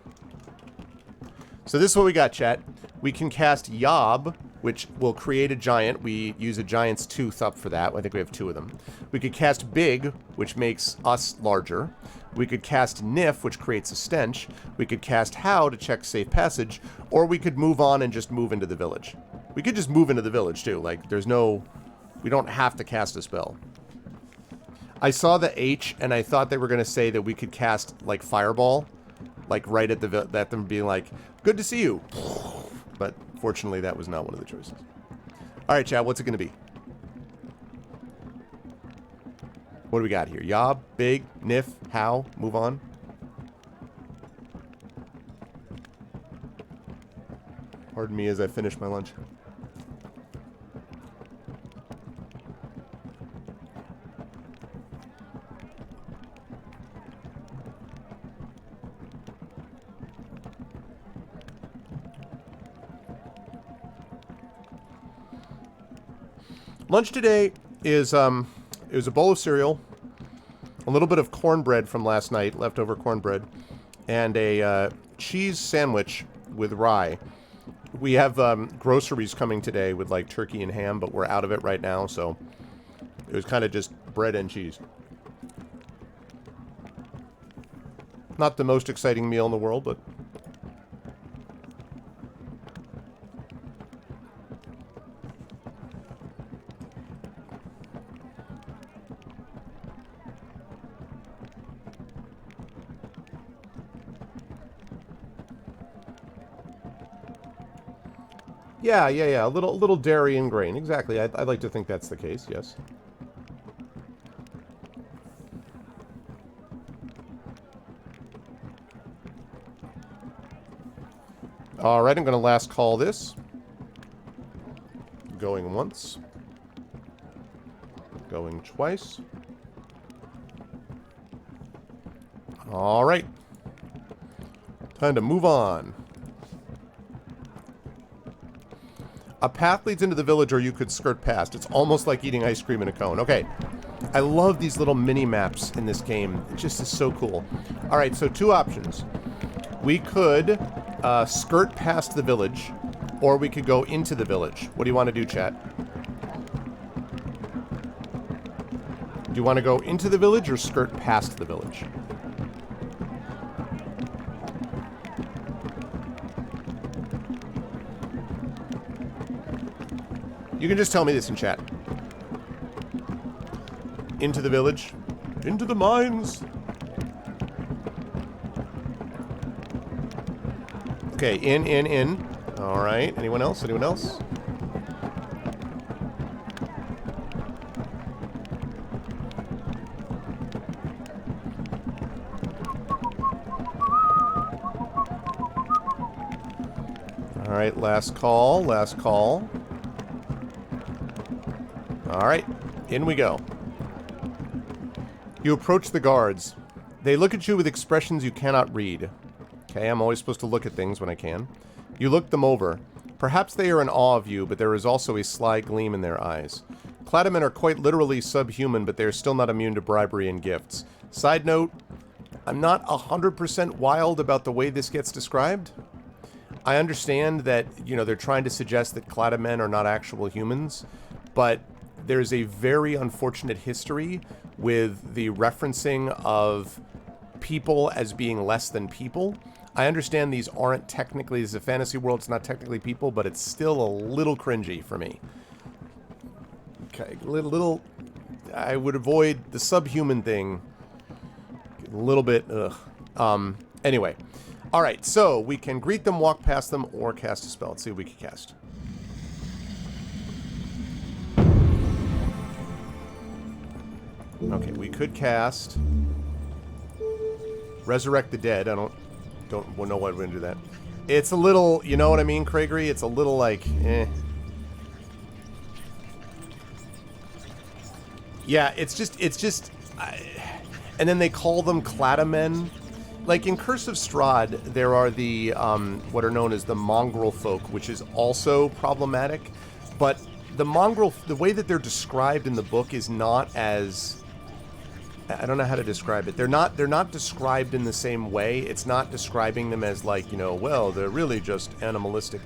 So this is what we got, chat. We can cast Yob, which will create a giant. We use a giant's tooth up for that. I think we have 2 of them. We could cast Big, which makes us larger. We could cast Nif, which creates a stench. We could cast How to check safe passage. Or we could move on and just move into the village. We could just move into the village, too. Like, there's no... We don't have to cast a spell. I saw the H, and I thought they were going to say that we could cast, like, Fireball. Like, right at them being like, good to see you. But, fortunately, that was not one of the choices. Alright, chat, what's it going to be? What do we got here? Yob, Big, Nif, How, move on. Pardon me as I finish my lunch. Lunch today is, it was a bowl of cereal, a little bit of cornbread from last night, leftover cornbread, and a cheese sandwich with rye. We have groceries coming today with, like, turkey and ham, but we're out of it right now, so it was kind of just bread and cheese. Not the most exciting meal in the world, but... Yeah. A little dairy and grain. Exactly. I'd like to think that's the case, yes. Alright, I'm going to last call this. Going once. Going twice. Alright. Time to move on. A path leads into the village, or you could skirt past. It's almost like eating ice cream in a cone. Okay. I love these little mini-maps in this game. It just is so cool. Alright, so 2 options. We could skirt past the village, or we could go into the village. What do you want to do, chat? Do you want to go into the village or skirt past the village? You can just tell me this in chat. Into the village. Into the mines. Okay, in. Alright, anyone else? Anyone else? Alright, last call, last call. Alright, in we go. You approach the guards. They look at you with expressions you cannot read. Okay, I'm always supposed to look at things when I can. You look them over. Perhaps they are in awe of you, but there is also a sly gleam in their eyes. Cladamen are quite literally subhuman, but they are still not immune to bribery and gifts. Side note, I'm not 100% wild about the way this gets described. I understand that, you know, they're trying to suggest that Cladamen are not actual humans, but there's a very unfortunate history with the referencing of people as being less than people. I understand these aren't technically, this is a fantasy world, it's not technically people, but it's still a little cringy for me. Okay, little I would avoid the subhuman thing. A little bit, ugh. Anyway. Alright, so we can greet them, walk past them, or cast a spell. Let's see what we can cast. Okay, we could cast Resurrect the Dead. I don't know why we're going to do that. It's a little, you know what I mean, Craigery? It's a little like, eh. Yeah, it's just, and then they call them Cladamen. Like in Curse of Strahd, there are the, what are known as the mongrel folk, which is also problematic. But the mongrel, the way that they're described in the book is not as, I don't know how to describe it. They're not described in the same way. It's not describing them as like, you know, well, they're really just animalistic.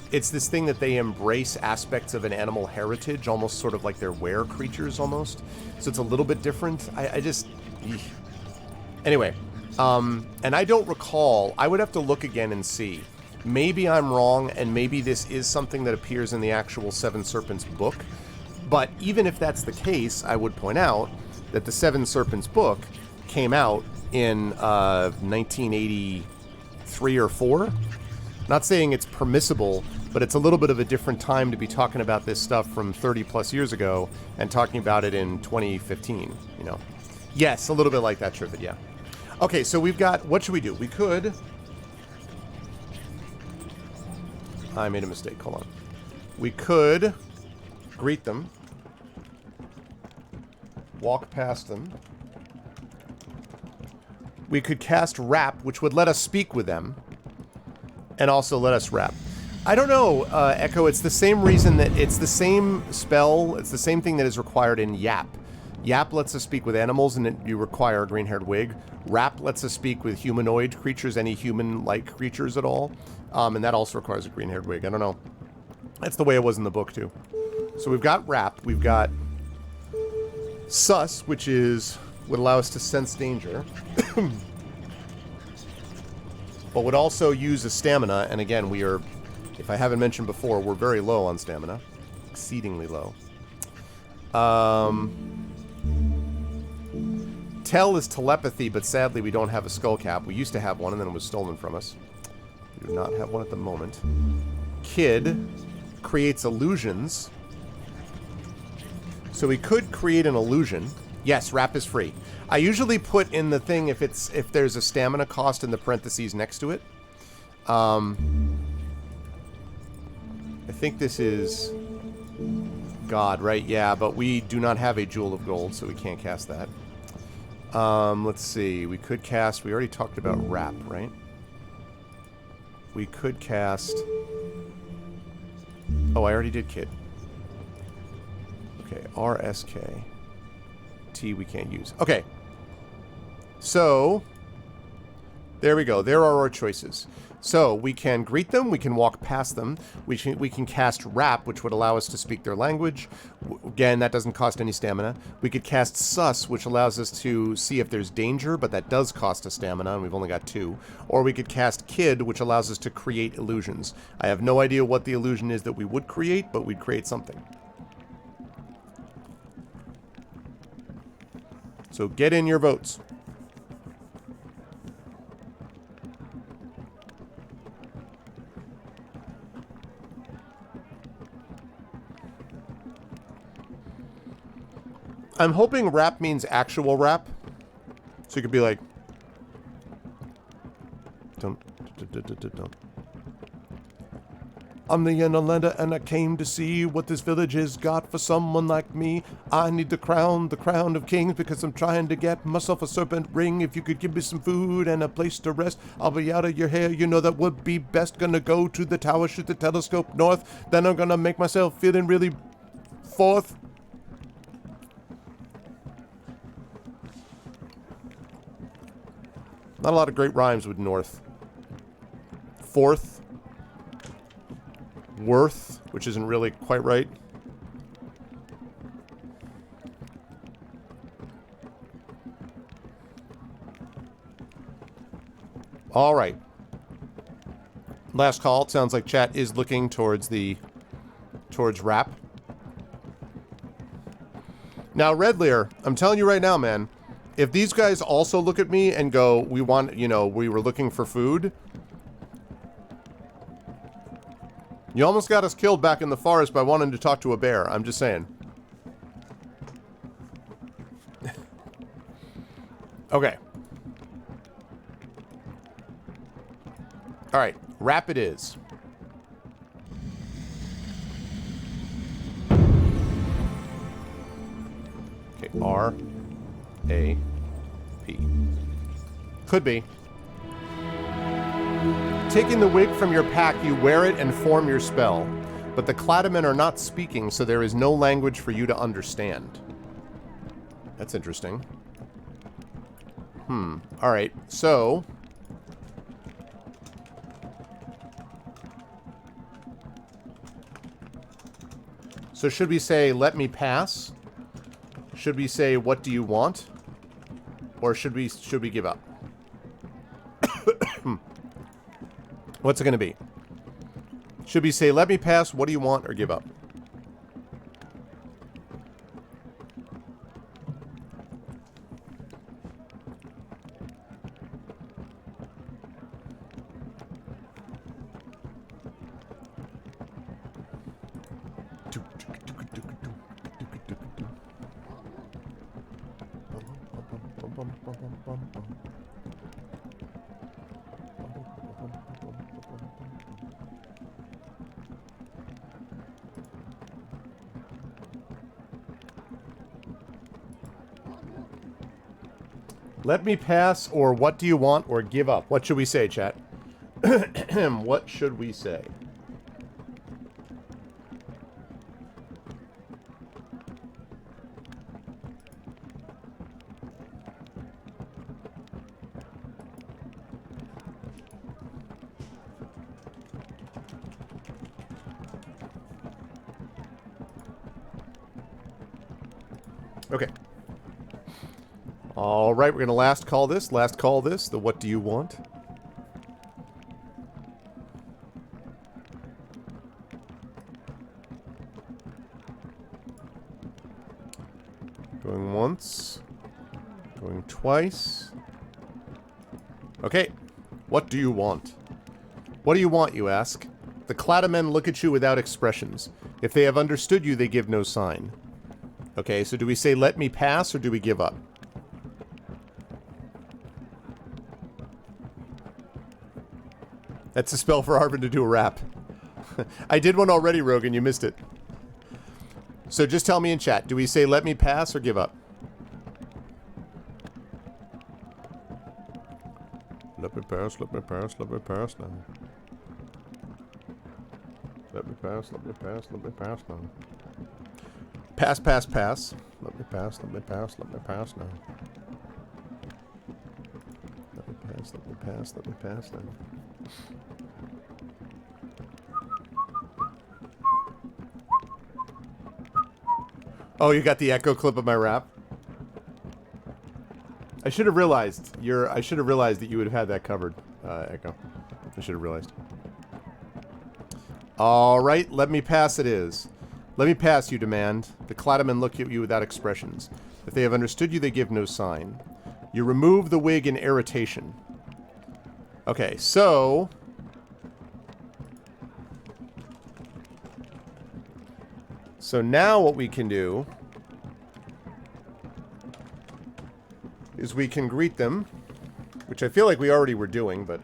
It's this thing that they embrace aspects of an animal heritage, almost sort of like they're were creatures almost. So it's a little bit different. I just... Anyway, and I don't recall. I would have to look again and see. Maybe I'm wrong, and maybe this is something that appears in the actual Seven Serpents book. But even if that's the case, I would point out that the Seven Serpents book came out in 1983 or 4. Not saying it's permissible, but it's a little bit of a different time to be talking about this stuff from 30 plus years ago and talking about it in 2015, you know. Yes, a little bit like that, Trivet, yeah. Okay, so we've got, what should we do? We could... I made a mistake, hold on. We could greet them. Walk past them. We could cast Rap, which would let us speak with them. And also let us rap. I don't know, Echo, it's the same reason that it's the same spell, it's the same thing that is required in Yap. Yap lets us speak with animals and you require a green-haired wig. Rap lets us speak with humanoid creatures, any human-like creatures at all. And that also requires a green-haired wig. I don't know. That's the way it was in the book, too. So we've got Rap, we've got Sus, which would allow us to sense danger. But would also use a stamina, and again, we are, if I haven't mentioned before, we're very low on stamina. Exceedingly low. Tell is telepathy, but sadly we don't have a skull cap. We used to have one, and then it was stolen from us. We do not have one at the moment. Kid creates illusions. So we could create an illusion. Yes, Rap is free. I usually put in the thing if there's a stamina cost in the parentheses next to it. I think this is God, right? Yeah, but we do not have a Jewel of Gold, so we can't cast that. Let's see. We could cast... We already talked about Rap, right? We could cast... Oh, I already did Kid. Okay, RSK. T we can't use. Okay. So, there we go. There are our choices. So, we can greet them. We can walk past them. We can cast Rap, which would allow us to speak their language. Again, that doesn't cost any stamina. We could cast Sus, which allows us to see if there's danger, but that does cost us stamina, and we've only got 2. Or we could cast Kid, which allows us to create illusions. I have no idea what the illusion is that we would create, but we'd create something. So get in your votes. I'm hoping Rap means actual rap. So you could be like... Don't. I'm the Inlander, and I came to see what this village has got for someone like me. I need the crown of kings, because I'm trying to get myself a serpent ring. If you could give me some food and a place to rest, I'll be out of your hair. You know that would be best. Gonna go to the tower, shoot the telescope north. Then I'm gonna make myself feeling really forth. Not a lot of great rhymes with north. Fourth. Worth, which isn't really quite right. All right. Last call. It sounds like chat is looking towards Rap. Now, Red Lear, I'm telling you right now, man, if these guys also look at me and go, we want, you know, we were looking for food... You almost got us killed back in the forest by wanting to talk to a bear. I'm just saying. Okay. Alright. Rap it is. Okay. R-A-P. Could be. Taking the wig from your pack, you wear it and form your spell. But the Cladamen are not speaking, so there is no language for you to understand. That's interesting. Alright, so... So should we say, let me pass? Should we say, what do you want? Or should we give up? What's it going to be? Should we say, let me pass, what do you want, or give up? Let me pass, or what do you want, or give up? What should we say, chat? What should we say? Okay. All right, we're going to last call this, the what do you want? Going once, going twice. Okay, what do you want? What do you want, you ask? The Cladamen look at you without expressions. If they have understood you, they give no sign. Okay, so do we say let me pass, or do we give up? That's a spell for Arvin to do a rap. I did one already, Rogan. You missed it. So just tell me in chat. Do we say let me pass or give up? Let me pass, let me pass, let me pass now. Let me pass, let me pass, let me pass now. Pass, pass, pass. Let me pass, let me pass, let me pass now. Let me pass, let me pass, let me pass now. Oh, you got the echo clip of my rap? I should have realized that you would have had that covered, Echo. I should have realized. All right, let me pass it is. Let me pass, you demand. The Cladamen look at you without expressions. If they have understood you, they give no sign. You remove the wig in irritation. Okay, so... So now what we can do is we can greet them, which I feel like we already were doing, but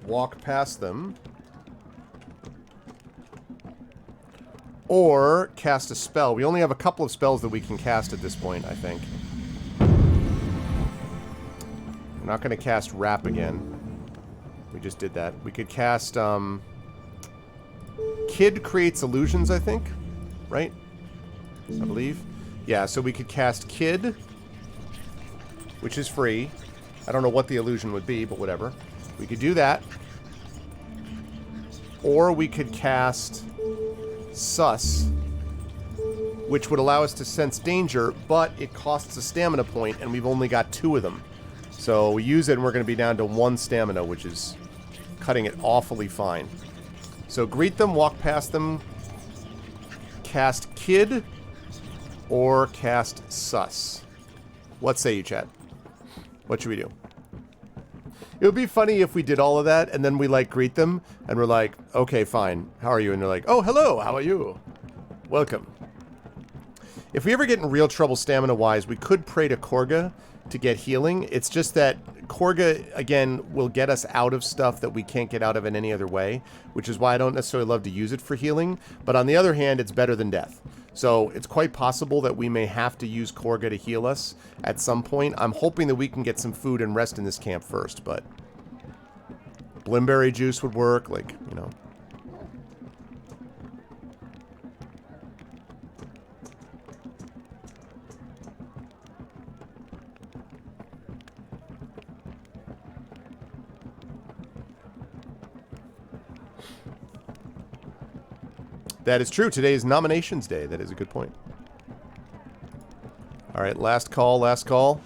walk past them. Or cast a spell. We only have a couple of spells that we can cast at this point, I think. We're not going to cast Wrap again. We just did that. We could cast, Kid creates illusions, I think. Right? I believe. Yeah, so we could cast Kid, which is free. I don't know what the illusion would be, but whatever. We could do that. Or we could cast Sus, which would allow us to sense danger, but it costs a stamina point, and we've only got 2 of them. So we use it, and we're going to be down to 1 stamina, which is cutting it awfully fine. So greet them, walk past them, cast Kid, or cast Sus. What say you, chat? What should we do? It would be funny if we did all of that, and then we, like, greet them, and we're like, okay, fine, how are you? And they're like, oh, hello, how are you? Welcome. If we ever get in real trouble stamina-wise, we could pray to Korga to get healing. It's just that Korga, again, will get us out of stuff that we can't get out of in any other way, which is why I don't necessarily love to use it for healing. But on the other hand, it's better than death. So it's quite possible that we may have to use Korga to heal us at some point. I'm hoping that we can get some food and rest in this camp first, but Blimberry juice would work, like, you know. That is true. Today is nominations day. That is a good point. All right, last call, last call.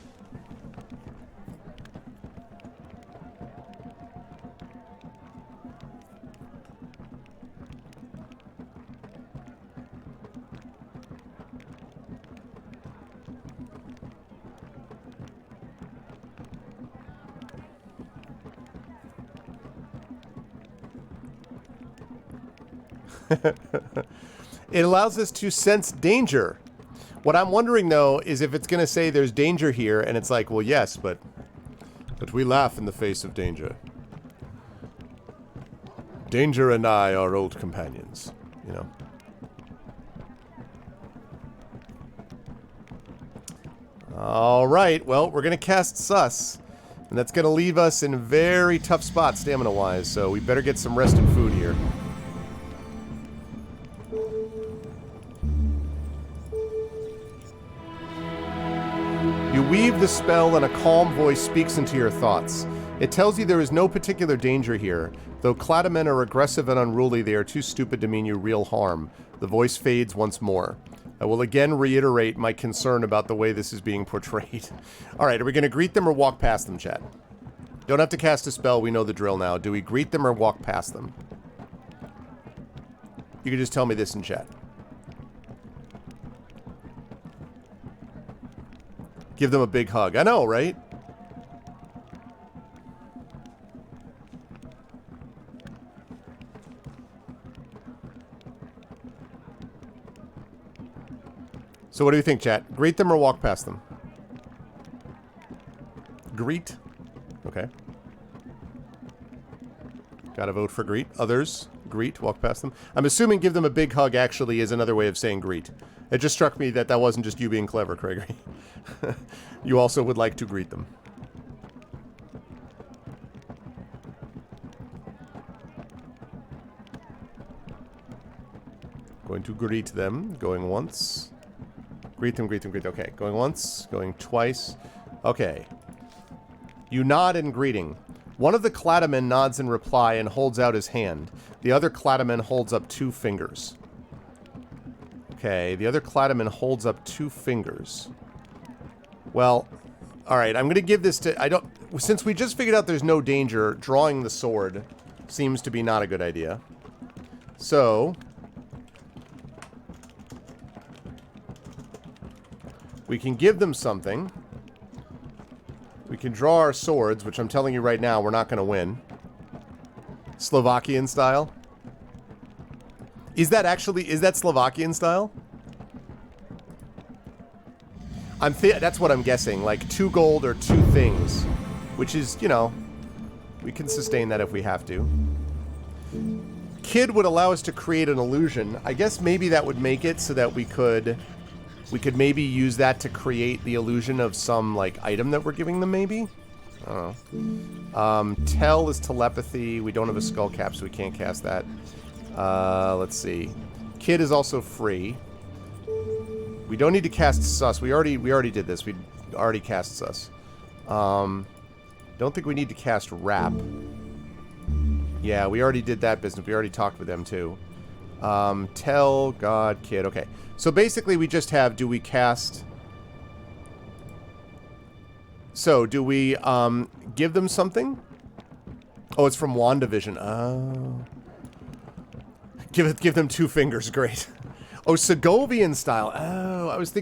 It allows us to sense danger. What I'm wondering, though, is if it's going to say there's danger here, and it's like, well, yes, but we laugh in the face of danger. Danger and I are old companions, you know. All right, well, we're going to cast Sus, and that's going to leave us in a very tough spot stamina-wise, so we better get some rest and food here. You weave the spell and a calm voice speaks into your thoughts. It tells you there is no particular danger here. Though Cladamen are aggressive and unruly, they are too stupid to mean you real harm. The voice fades once more. I will again reiterate my concern about the way this is being portrayed. Alright, are we going to greet them or walk past them, chat? Don't have to cast a spell, we know the drill now. Do we greet them or walk past them? You can just tell me this in chat. Give them a big hug. I know, right? So what do you think, chat? Greet them or walk past them? Greet. Okay. Gotta vote for greet. Others, greet, walk past them. I'm assuming give them a big hug actually is another way of saying greet. It just struck me that that wasn't just you being clever, Gregory. You also would like to greet them. Going to greet them. Going once. Greet them, greet them, greet them. Okay, going once. Going twice. Okay. You nod in greeting. One of the Cladamen nods in reply and holds out his hand. The other Cladamen holds up 2 fingers. Okay, the other Cladamen holds up 2 fingers. Well, alright, I'm gonna give this to... Since we just figured out there's no danger, drawing the sword seems to be not a good idea. So... we can give them something. We can draw our swords, which I'm telling you right now, we're not gonna win. Slovakian style. Is that Slovakian style? That's what I'm guessing. Like 2 gold or 2 things. Which is, you know, we can sustain that if we have to. Kid would allow us to create an illusion. I guess maybe that would make it so that we could maybe use that to create the illusion of some, like, item that we're giving them, maybe? I don't know. Tell is telepathy. We don't have a skull cap, so we can't cast that. Let's see. Kid is also free. We don't need to cast Sus. We already did this. We already cast Sus. Don't think we need to cast Wrap. Yeah, we already did that business. We already talked with them, too. Tell, God, Kid. Okay. So basically, we just have, do we cast... So, do we, give them something? Oh, it's from WandaVision. Oh... Give them 2 fingers, great. Oh, Segovian style. Oh, I was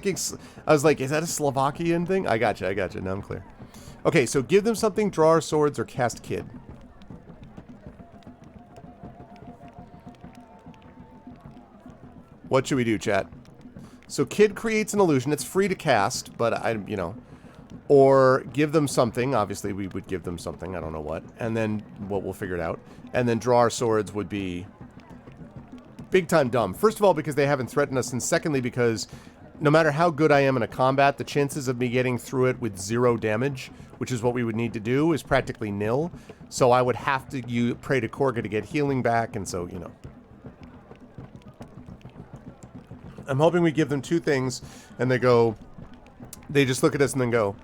like, is that a Slovakian thing? I gotcha, now I'm clear. Okay, so give them something, draw our swords, or cast Kid. What should we do, chat? So Kid creates an illusion, it's free to cast, but you know. Or give them something, obviously we would give them something, I don't know what. And then, well, we'll figure it out. And then draw our swords would be... big time dumb. First of all, because they haven't threatened us, and secondly, because no matter how good I am in a combat, the chances of me getting through it with 0 damage, which is what we would need to do, is practically nil. So I would have to pray to Korga to get healing back, and so, you know. I'm hoping we give them 2 things, and they just look at us and then go,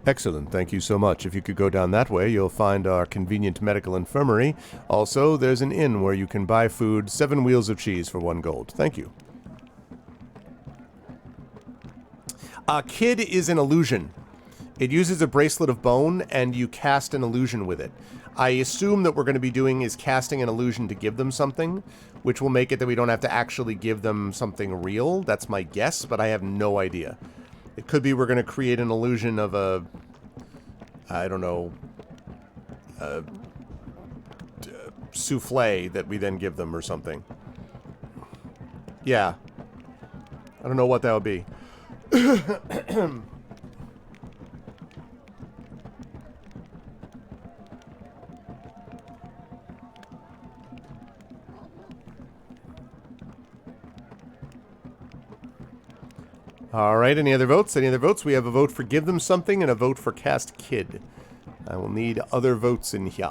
Excellent, thank you so much. If you could go down that way, you'll find our convenient medical infirmary. Also, there's an inn where you can buy food, 7 wheels of cheese for 1 gold. Thank you. Kid is an illusion. It uses a bracelet of bone, and you cast an illusion with it. I assume that we're going to be doing is casting an illusion to give them something, which will make it that we don't have to actually give them something real. That's my guess, but I have no idea. It could be we're going to create an illusion of a, I don't know, a souffle that we then give them or something. Yeah. I don't know what that would be. All right, any other votes? Any other votes? We have a vote for give them something and a vote for cast kid. I will need other votes in here.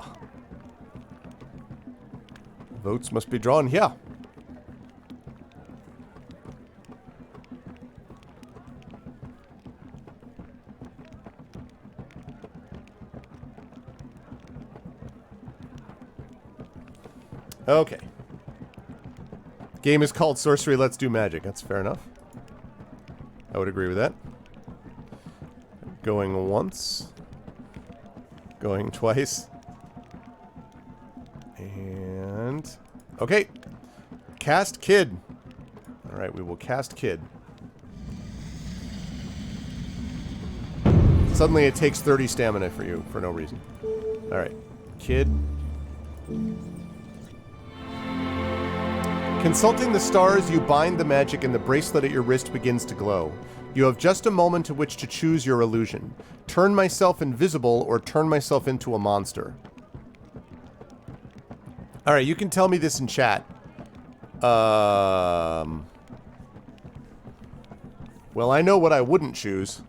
Votes must be drawn here. Okay. Game is called Sorcery, Let's Do Magic. That's fair enough. I would agree with that. Going once. Going twice. And... okay. Cast Kid. Alright, we will cast Kid. Suddenly it takes 30 stamina for you, for no reason. Alright. Kid. Consulting the stars, you bind the magic and the bracelet at your wrist begins to glow. You have just a moment to which to choose your illusion. Turn myself invisible or turn myself into a monster. Alright, you can tell me this in chat. Well, I know what I wouldn't choose.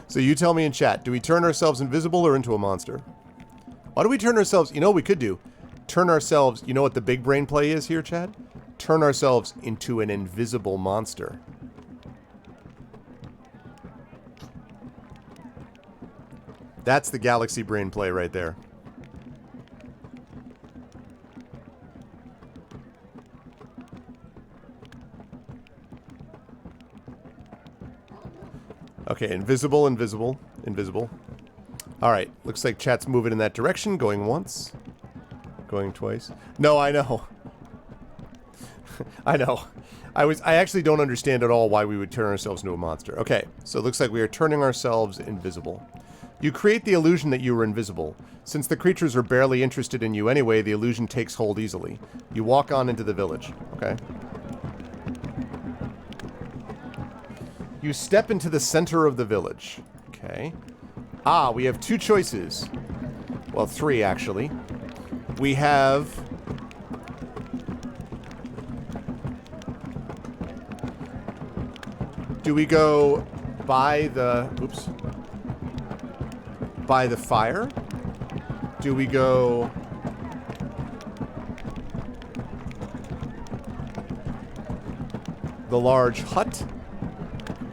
So you tell me in chat. Do we turn ourselves invisible or into a monster? Why do we turn ourselves... you know what we could do? Turn ourselves... you know what the big brain play is here, Chad? Turn ourselves into an invisible monster. That's the galaxy brain play right there. Okay, invisible, invisible, invisible. Alright, looks like chat's moving in that direction. Going once. Going twice. No, I know. I know. I actually don't understand at all why we would turn ourselves into a monster. Okay, so it looks like we are turning ourselves invisible. You create the illusion that you are invisible. Since the creatures are barely interested in you anyway, the illusion takes hold easily. You walk on into the village. Okay. You step into the center of the village. Okay. Ah, we have 2 choices. Well, 3 actually. We have... do we go by the... oops. By the fire? Do we go... the large hut?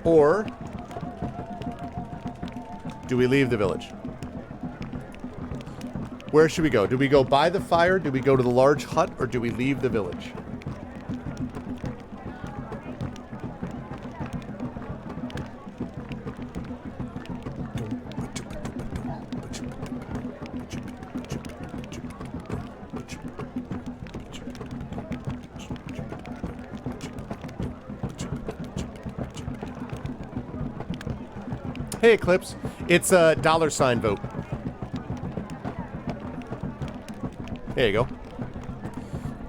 Or... do we leave the village? Where should we go? Do we go by the fire? Do we go to the large hut? Or do we leave the village? Hey, Eclipse. It's a $sign vote. There you go.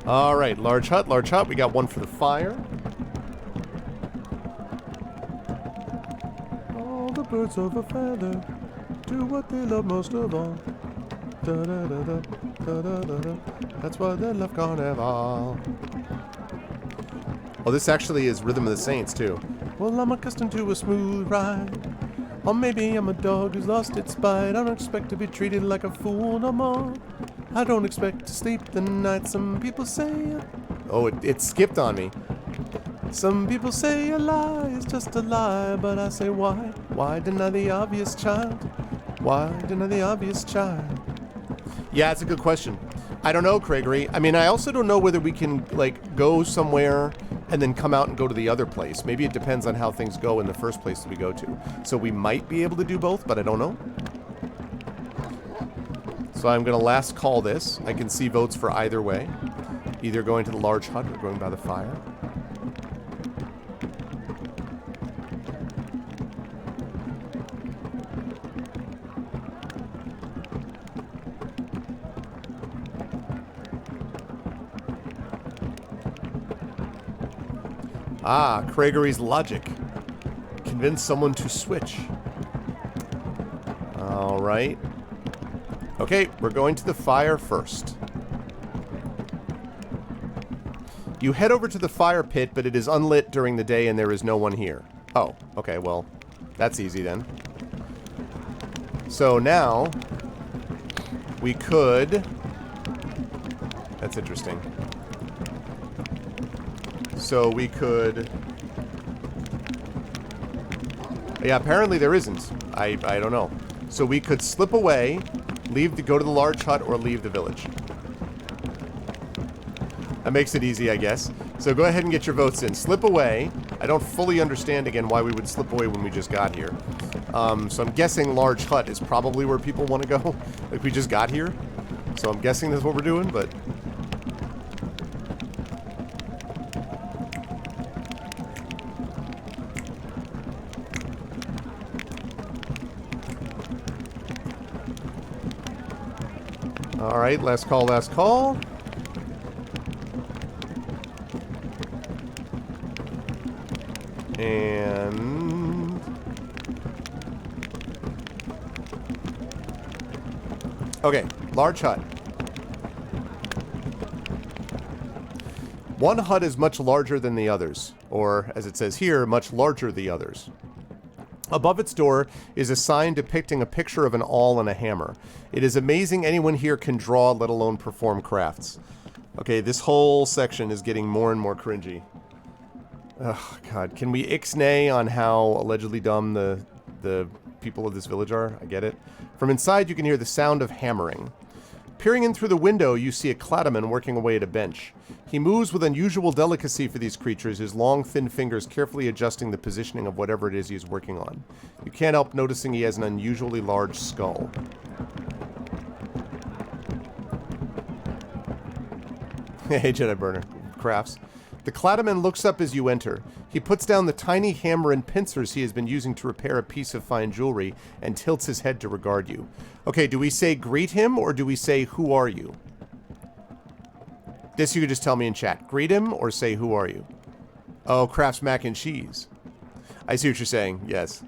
Alright, large hut, large hut. We got one for the fire. All the birds of a feather do what they love most of all. Da da da da da da da da. That's why they love Carnival. Oh, this actually is Rhythm of the Saints, too. Well, I'm accustomed to a smooth ride. Or maybe I'm a dog who's lost its bite. I don't expect to be treated like a fool no more. I don't expect to sleep the night. Some people say... oh, it skipped on me. Some people say a lie is just a lie, but I say why? Why deny the obvious, child? Why deny the obvious, child? Yeah, it's a good question. I don't know, Craigery. I mean, I also don't know whether we can, like, go somewhere and then come out and go to the other place. Maybe it depends on how things go in the first place that we go to. So we might be able to do both, but I don't know. So I'm going to last call this. I can see votes for either way. Either going to the large hut or going by the fire. Ah, Craigery's logic. Convince someone to switch. All right. Okay, we're going to the fire first. You head over to the fire pit, but it is unlit during the day and there is no one here. Oh, okay, well, that's easy then. So now, we could... That's interesting. So we could... Yeah, apparently there isn't. I don't know. So we could slip away, go to the large hut, or leave the village. That makes it easy, I guess. So go ahead and get your votes in. Slip away. I don't fully understand, again, why we would slip away when we just got here. So I'm guessing large hut is probably where people want to go. Like, we just got here. So I'm guessing that's what we're doing, but... Alright, last call, last call. And... Okay, large hut. One hut is much larger than the others, or, as it says here, much larger than the others. Above its door is a sign depicting a picture of an awl and a hammer. It is amazing anyone here can draw, let alone perform crafts. Okay, this whole section is getting more and more cringy. Oh, God. Can we ixnay on how allegedly dumb the people of this village are? I get it. From inside, you can hear the sound of hammering. Peering in through the window, you see a clattaman working away at a bench. He moves with unusual delicacy for these creatures, his long, thin fingers carefully adjusting the positioning of whatever it is he is working on. You can't help noticing he has an unusually large skull. Hey, Jedi Burner. Crafts. The clattaman looks up as you enter. He puts down the tiny hammer and pincers he has been using to repair a piece of fine jewelry and tilts his head to regard you. Okay, do we say greet him or do we say who are you? This you could just tell me in chat. Greet him or say who are you? Oh, Crafts mac and cheese. I see what you're saying, yes.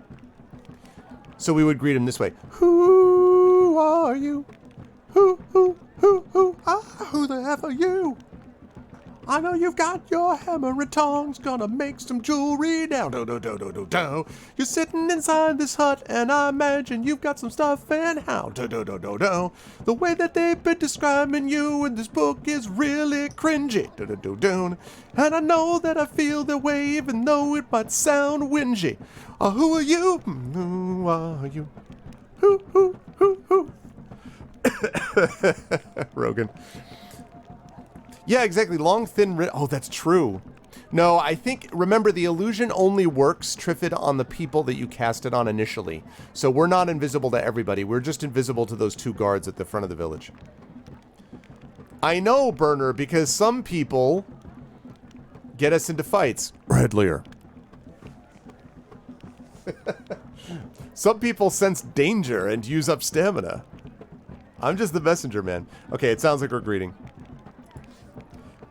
So we would greet him this way. Who are you? Who the F are you? I know you've got your hammer and tongs, gonna make some jewelry now. You're sitting inside this hut, and I imagine you've got some stuff and how. The way that they've been describing you in this book is really cringy. And I know that I feel their way, even though it might sound whingy. Who are you? Who are you? Who? Rogan. Yeah, exactly. Long, thin... Oh, that's true. No, I think... Remember, the illusion only works, Triffid, on the people that you cast it on initially. So we're not invisible to everybody. We're just invisible to those two guards at the front of the village. I know, Burner, because some people get us into fights. Red Lear. Some people sense danger and use up stamina. I'm just the messenger, man. Okay, it sounds like we're greeting.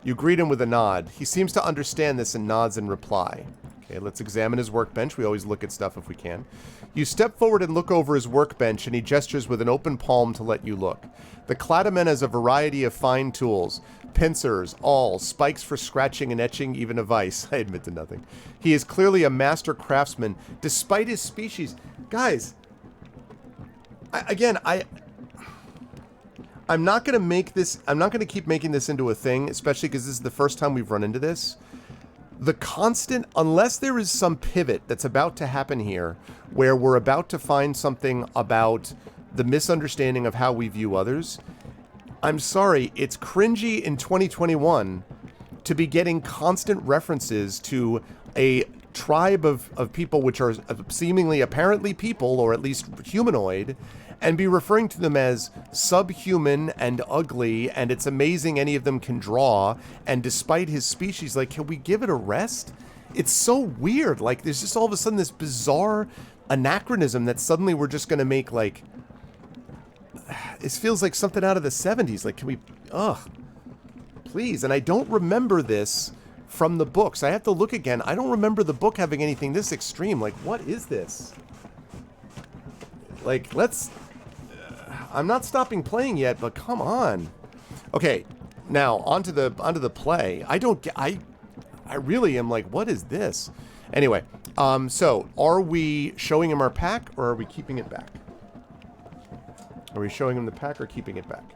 You greet him with a nod. He seems to understand this and nods in reply. Okay, let's examine his workbench. We always look at stuff if we can. You step forward and look over his workbench, and he gestures with an open palm to let you look. The clattaman has a variety of fine tools. Pincers, awls, spikes for scratching and etching, even a vice. I admit to nothing. He is clearly a master craftsman, despite his species. Guys, I'm not going to make this... I'm not going to keep making this into a thing, especially because this is the first time we've run into this. The constant... Unless there is some pivot that's about to happen here, where we're about to find something about the misunderstanding of how we view others. I'm sorry, it's cringy in 2021 to be getting constant references to a tribe of people which are seemingly apparently people, or at least humanoid, and be referring to them as subhuman and ugly, and it's amazing any of them can draw, and despite his species, like, can we give it a rest? It's so weird. Like, there's just all of a sudden this bizarre anachronism that suddenly we're just going to make, like, it feels like something out of the 70s. Like, can we, please. And I don't remember this from the books. I have to look again. I don't remember the book having anything this extreme. Like, what is this? Like, let's, I'm not stopping playing yet, but come on. Okay, now onto the play. I really am like, what is this? Anyway, so are we showing him our pack, or are we keeping it back? Are we showing him the pack or keeping it back?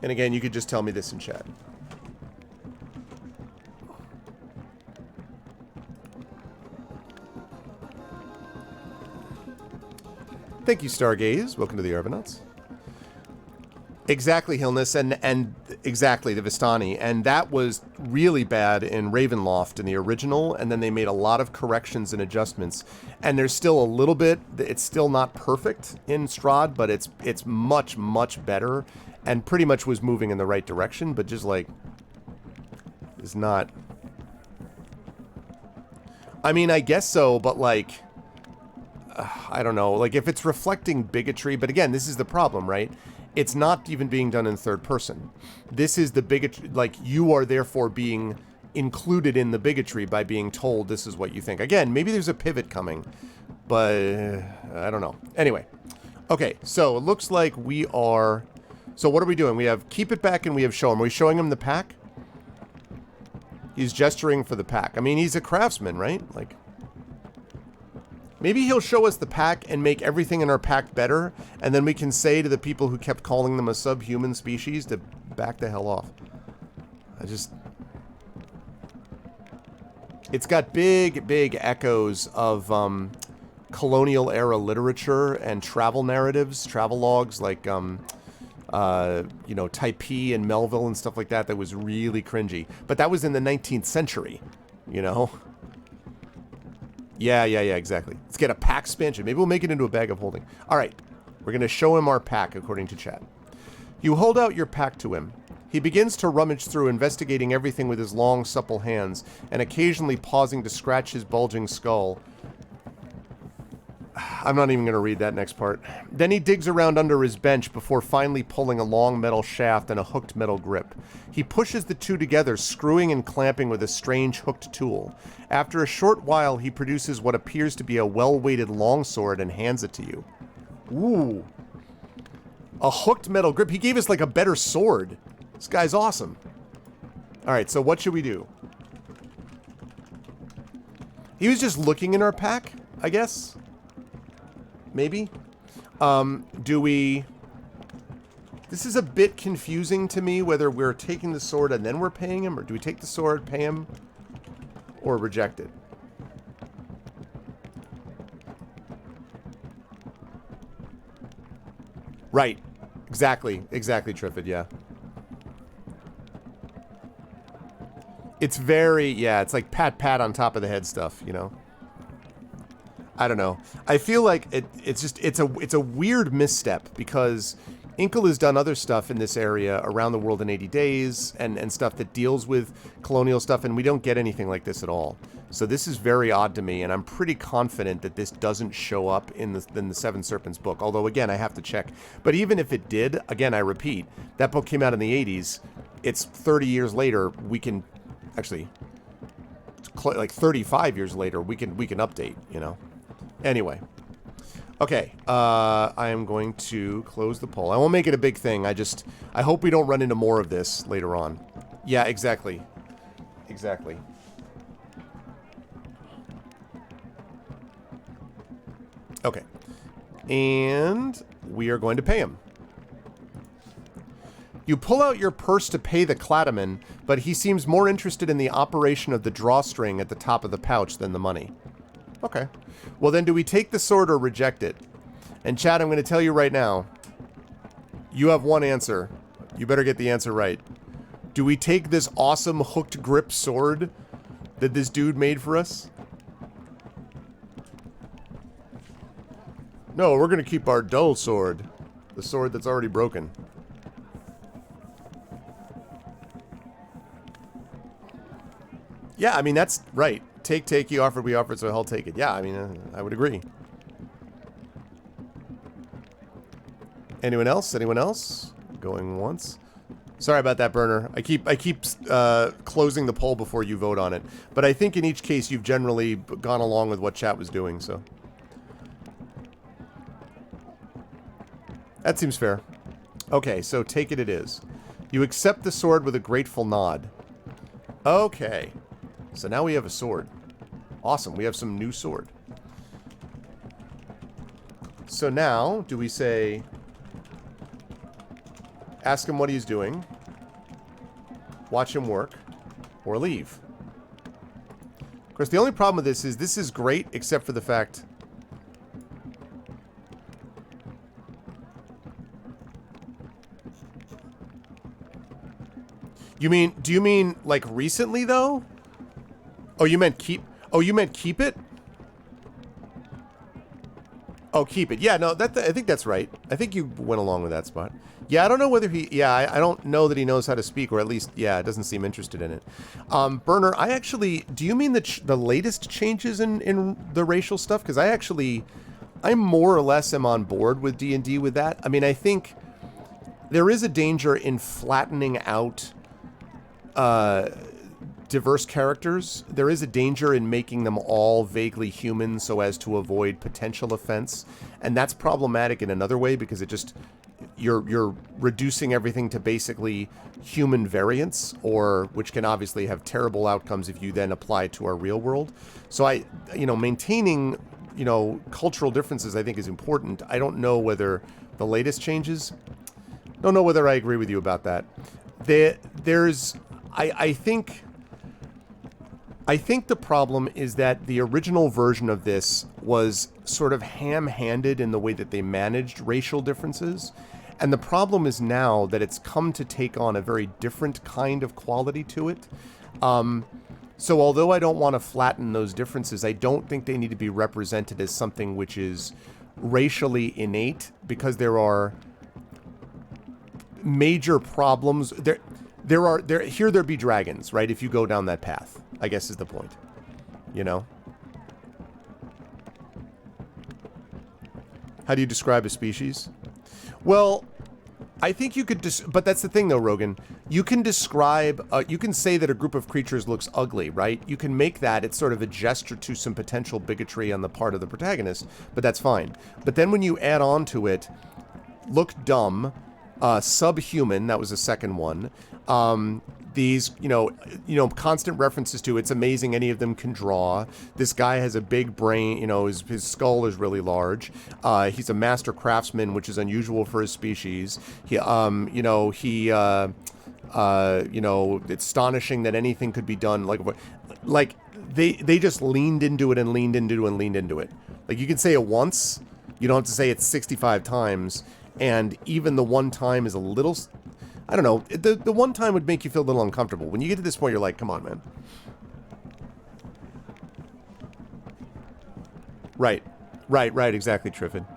And again, you could just tell me this in chat. Thank you, Stargaze. Welcome to the Arvanauts. Exactly, Hillness, and exactly, the Vistani. And that was really bad in Ravenloft in the original, and then they made a lot of corrections and adjustments. And there's still a little bit, it's still not perfect in Strahd, but it's much, much better, and pretty much was moving in the right direction, but just like, is not... I mean, I guess so, but like, I don't know, like if it's reflecting bigotry, but again, this is the problem, right? It's not even being done in third person. This is the bigotry, like you are therefore being included in the bigotry by being told this is what you think. Again, maybe there's a pivot coming, but I don't know. Anyway, okay, so it looks like we are, so what are we doing? We have keep it back and we have show him. Are we showing him the pack? He's gesturing for the pack. I mean, he's a craftsman, right? Like, maybe he'll show us the pack and make everything in our pack better, and then we can say to the people who kept calling them a subhuman species to back the hell off. It's got big, big echoes of colonial era literature and travel narratives, travel logs, like, you know, Taipei and Melville and stuff like that, that was really cringy. But that was in the 19th century, you know? Yeah, exactly. Let's get a pack expansion. Maybe we'll make it into a bag of holding. All right, we're going to show him our pack, according to chat. You hold out your pack to him. He begins to rummage through, investigating everything with his long, supple hands, and occasionally pausing to scratch his bulging skull. I'm not even going to read that next part. Then he digs around under his bench before finally pulling a long metal shaft and a hooked metal grip. He pushes the two together, screwing and clamping with a strange hooked tool. After a short while, he produces what appears to be a well-weighted longsword and hands it to you. Ooh. A hooked metal grip. He gave us like a better sword. This guy's awesome. Alright, so what should we do? He was just looking in our pack, I guess. Maybe? Do we... This is a bit confusing to me, whether we're taking the sword and then we're paying him, or do we take the sword, pay him, or reject it? Right. Exactly, Triffid, yeah. It's very, yeah, it's like pat on top of the head stuff, you know? I don't know. I feel like it's a weird misstep, because Inkle has done other stuff in this area around the world in 80 days and stuff that deals with colonial stuff, and we don't get anything like this at all. So this is very odd to me, and I'm pretty confident that this doesn't show up in the Seven Serpents book. Although, again, I have to check. But even if it did, again, I repeat, that book came out in the 80s. It's 30 years later. We can actually, like 35 years later, we can update, you know. Anyway. Okay, I am going to close the poll. I won't make it a big thing. I hope we don't run into more of this later on. Yeah, exactly. Exactly. Okay. And we are going to pay him. You pull out your purse to pay the Clattaman, but he seems more interested in the operation of the drawstring at the top of the pouch than the money. Okay. Well, then do we take the sword or reject it? And Chad, I'm going to tell you right now, you have one answer. You better get the answer right. Do we take this awesome hooked grip sword that this dude made for us? No, we're going to keep our dull sword. The sword that's already broken. Yeah, I mean, that's right. Take, he offered, we offered, so I'll take it. Yeah, I mean, I would agree. Anyone else? Anyone else? Going once? Sorry about that, Burner. I keep closing the poll before you vote on it. But I think in each case, you've generally gone along with what chat was doing, so. That seems fair. Okay, so take it is. You accept the sword with a grateful nod. Okay. So now we have a sword. Awesome, we have some new sword. So now, do we say... Ask him what he's doing. Watch him work. Or leave. Of course, the only problem with this is great, except for the fact... Do you mean, like, recently, though? Oh, you meant keep... Oh, you meant keep it? Oh, keep it. Yeah, no, I think that's right. I think you went along with that spot. Yeah, I don't know whether he... Yeah, I don't know that he knows how to speak, or at least, yeah, it doesn't seem interested in it. Burner, I actually... Do you mean the latest changes in the racial stuff? Because I more or less am on board with D&D with that. I mean, I think there is a danger in flattening out... diverse characters. There is a danger in making them all vaguely human so as to avoid potential offense, and that's problematic in another way because it just you're reducing everything to basically human variants, or which can obviously have terrible outcomes if you then apply it to our real world. So maintaining cultural differences I think is important. I don't know whether the latest changes. Don't know whether I agree with you about that. I think the problem is that the original version of this was sort of ham-handed in the way that they managed racial differences. And the problem is now that it's come to take on a very different kind of quality to it. So although I don't want to flatten those differences, I don't think they need to be represented as something which is racially innate, because there are major problems. There be dragons, right? If you go down that path, I guess is the point. How do you describe a species? Well, I think you could but that's the thing though, Rogan. You can describe, you can say that a group of creatures looks ugly, right? You can make that, it's sort of a gesture to some potential bigotry on the part of the protagonist, but that's fine. But then when you add on to it, look dumb, subhuman, that was the second one. These, constant references to it's amazing any of them can draw. This guy has a big brain, his skull is really large. He's a master craftsman, which is unusual for his species. It's astonishing that anything could be done. Like they just leaned into it and leaned into it and leaned into it. Like you can say it once, you don't have to say it 65 times. And even the one time is a little... I don't know. The one time would make you feel a little uncomfortable. When you get to this point, you're like, come on, man. Right. Exactly, Triffid.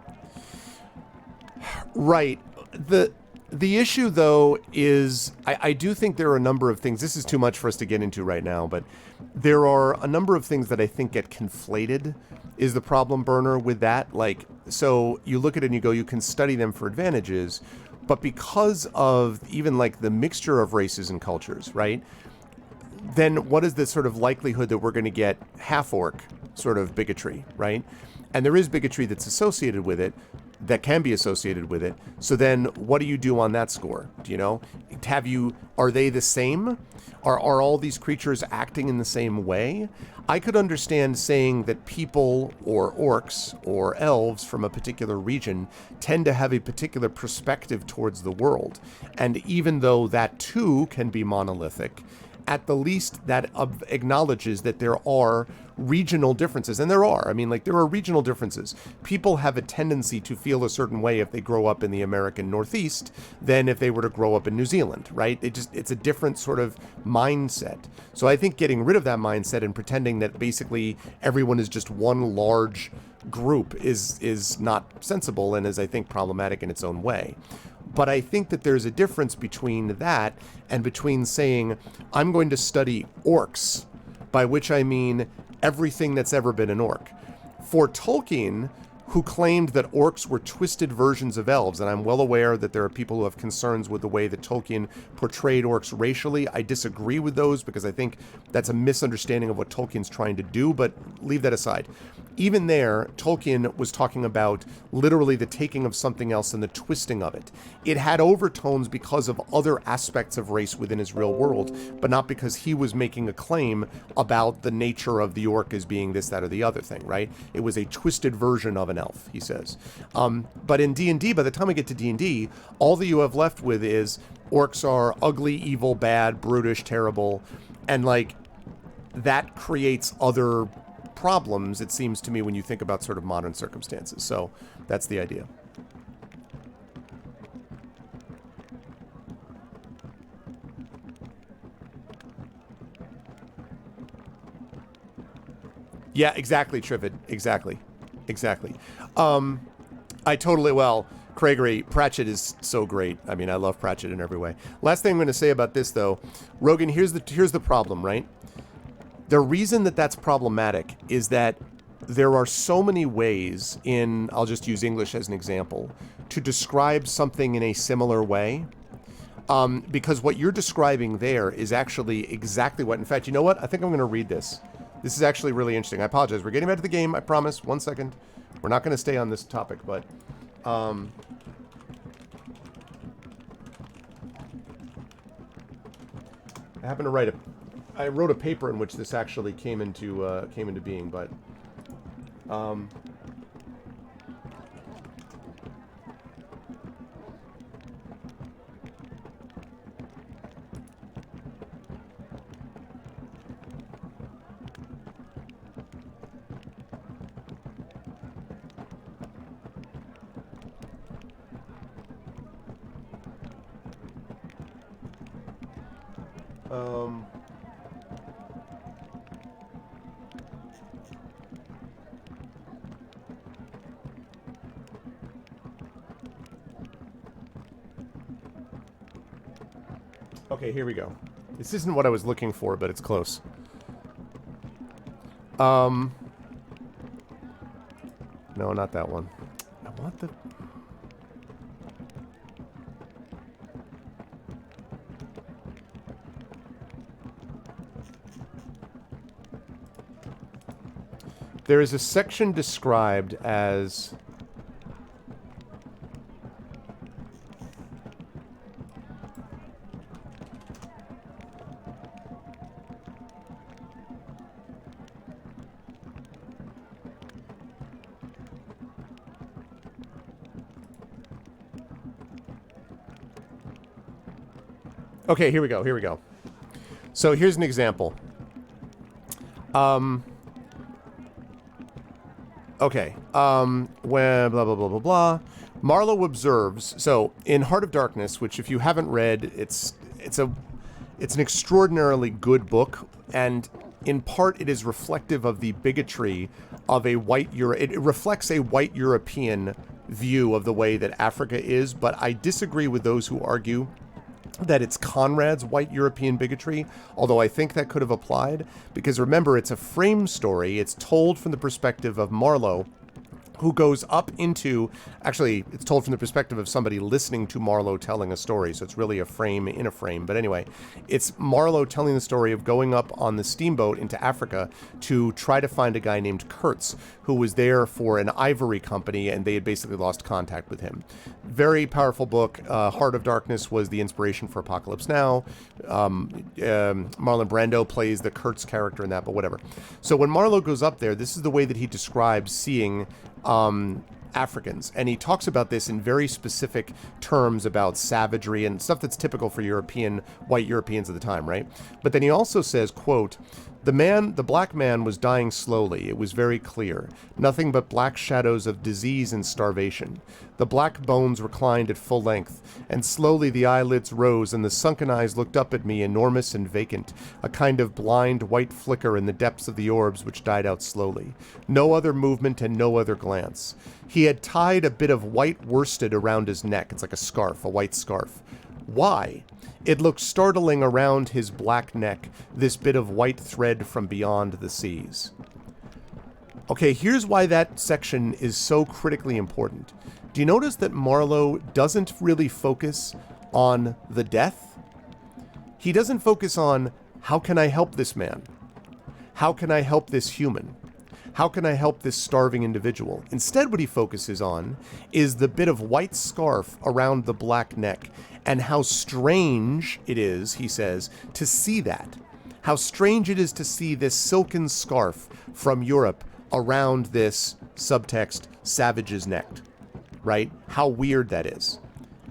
Right. The issue, though, is... I do think there are a number of things... This is too much for us to get into right now, but there are a number of things that I think get conflated, is the problem, Burner, with that. Like, so you look at it and you go, you can study them for advantages... But because of even like the mixture of races and cultures, right? Then what is the sort of likelihood that we're going to get half-orc sort of bigotry, right? And there is bigotry that's associated with it. that can be associated with it. So then what do you do on that score? Do you know? Are they the same? Are all these creatures acting in the same way? I could understand saying that people or orcs or elves from a particular region tend to have a particular perspective towards the world. And even though that too can be monolithic, at the least that acknowledges that there are regional differences. And there are. I mean, like, there are regional differences. People have a tendency to feel a certain way if they grow up in the American Northeast than if they were to grow up in New Zealand, right? It's a different sort of mindset. So I think getting rid of that mindset and pretending that basically everyone is just one large group is not sensible and is, I think, problematic in its own way. But I think that there's a difference between that and between saying, I'm going to study orcs, by which I mean everything that's ever been an orc. For Tolkien, who claimed that orcs were twisted versions of elves, and I'm well aware that there are people who have concerns with the way that Tolkien portrayed orcs racially. I disagree with those because I think that's a misunderstanding of what Tolkien's trying to do, but leave that aside. Even there, Tolkien was talking about literally the taking of something else and the twisting of it. It had overtones because of other aspects of race within his real world, but not because he was making a claim about the nature of the orc as being this, that, or the other thing, right? It was a twisted version of an elf, he says. But in D&D, by the time we get to D&D, all that you have left with is orcs are ugly, evil, bad, brutish, terrible, and like that creates other problems, it seems to me, when you think about sort of modern circumstances. So that's the idea. Yeah, exactly, Trivid. Exactly. I totally, Craigery, Pratchett is so great. I mean, I love Pratchett in every way. Last thing I'm going to say about this, though, Rogan, here's the problem, right? The reason that that's problematic is that there are so many ways I'll just use English as an example, to describe something in a similar way. Because what you're describing there is actually exactly what, in fact, you know what? I think I'm going to read this. This is actually really interesting. I apologize. We're getting back to the game. I promise. 1 second. We're not going to stay on this topic, but I happen to I wrote a paper in which this actually came into being, but okay, here we go. This isn't what I was looking for, but it's close. No, not that one. I want the... There is a section described as... Okay, here we go. So here's an example. Okay. When blah, blah, blah, blah, blah. Marlowe observes, so in Heart of Darkness, which if you haven't read, it's an extraordinarily good book, and in part it is reflective of the bigotry of it reflects a white European view of the way that Africa is, but I disagree with those who argue that it's Conrad's white European bigotry, although I think that could have applied, because remember, it's a frame story. It's told from the perspective of Marlowe, who goes up into, actually, it's told from the perspective of somebody listening to Marlowe telling a story, so it's really a frame in a frame. But anyway, it's Marlowe telling the story of going up on the steamboat into Africa to try to find a guy named Kurtz, who was there for an ivory company, and they had basically lost contact with him. Very powerful book. Heart of Darkness was the inspiration for Apocalypse Now. Marlon Brando plays the Kurtz character in that, but whatever. So when Marlowe goes up there, this is the way that he describes seeing Africans, and he talks about this in very specific terms about savagery and stuff that's typical for white Europeans at the time, right? But then he also says, quote, the black man was dying slowly. It was very clear. Nothing but black shadows of disease and starvation. The black bones reclined at full length, and slowly the eyelids rose, and the sunken eyes looked up at me, enormous and vacant, a kind of blind white flicker in the depths of the orbs which died out slowly. No other movement and no other glance. He had tied a bit of white worsted around his neck. It's like a scarf, a white scarf. Why? It looked startling around his black neck, this bit of white thread from beyond the seas. Okay, here's why that section is so critically important. Do you notice that Marlowe doesn't really focus on the death? He doesn't focus on, how can I help this man? How can I help this human? How can I help this starving individual? Instead, what he focuses on is the bit of white scarf around the black neck, and how strange it is, he says, to see that. How strange it is to see this silken scarf from Europe around this subtext, savage's neck, right? How weird that is.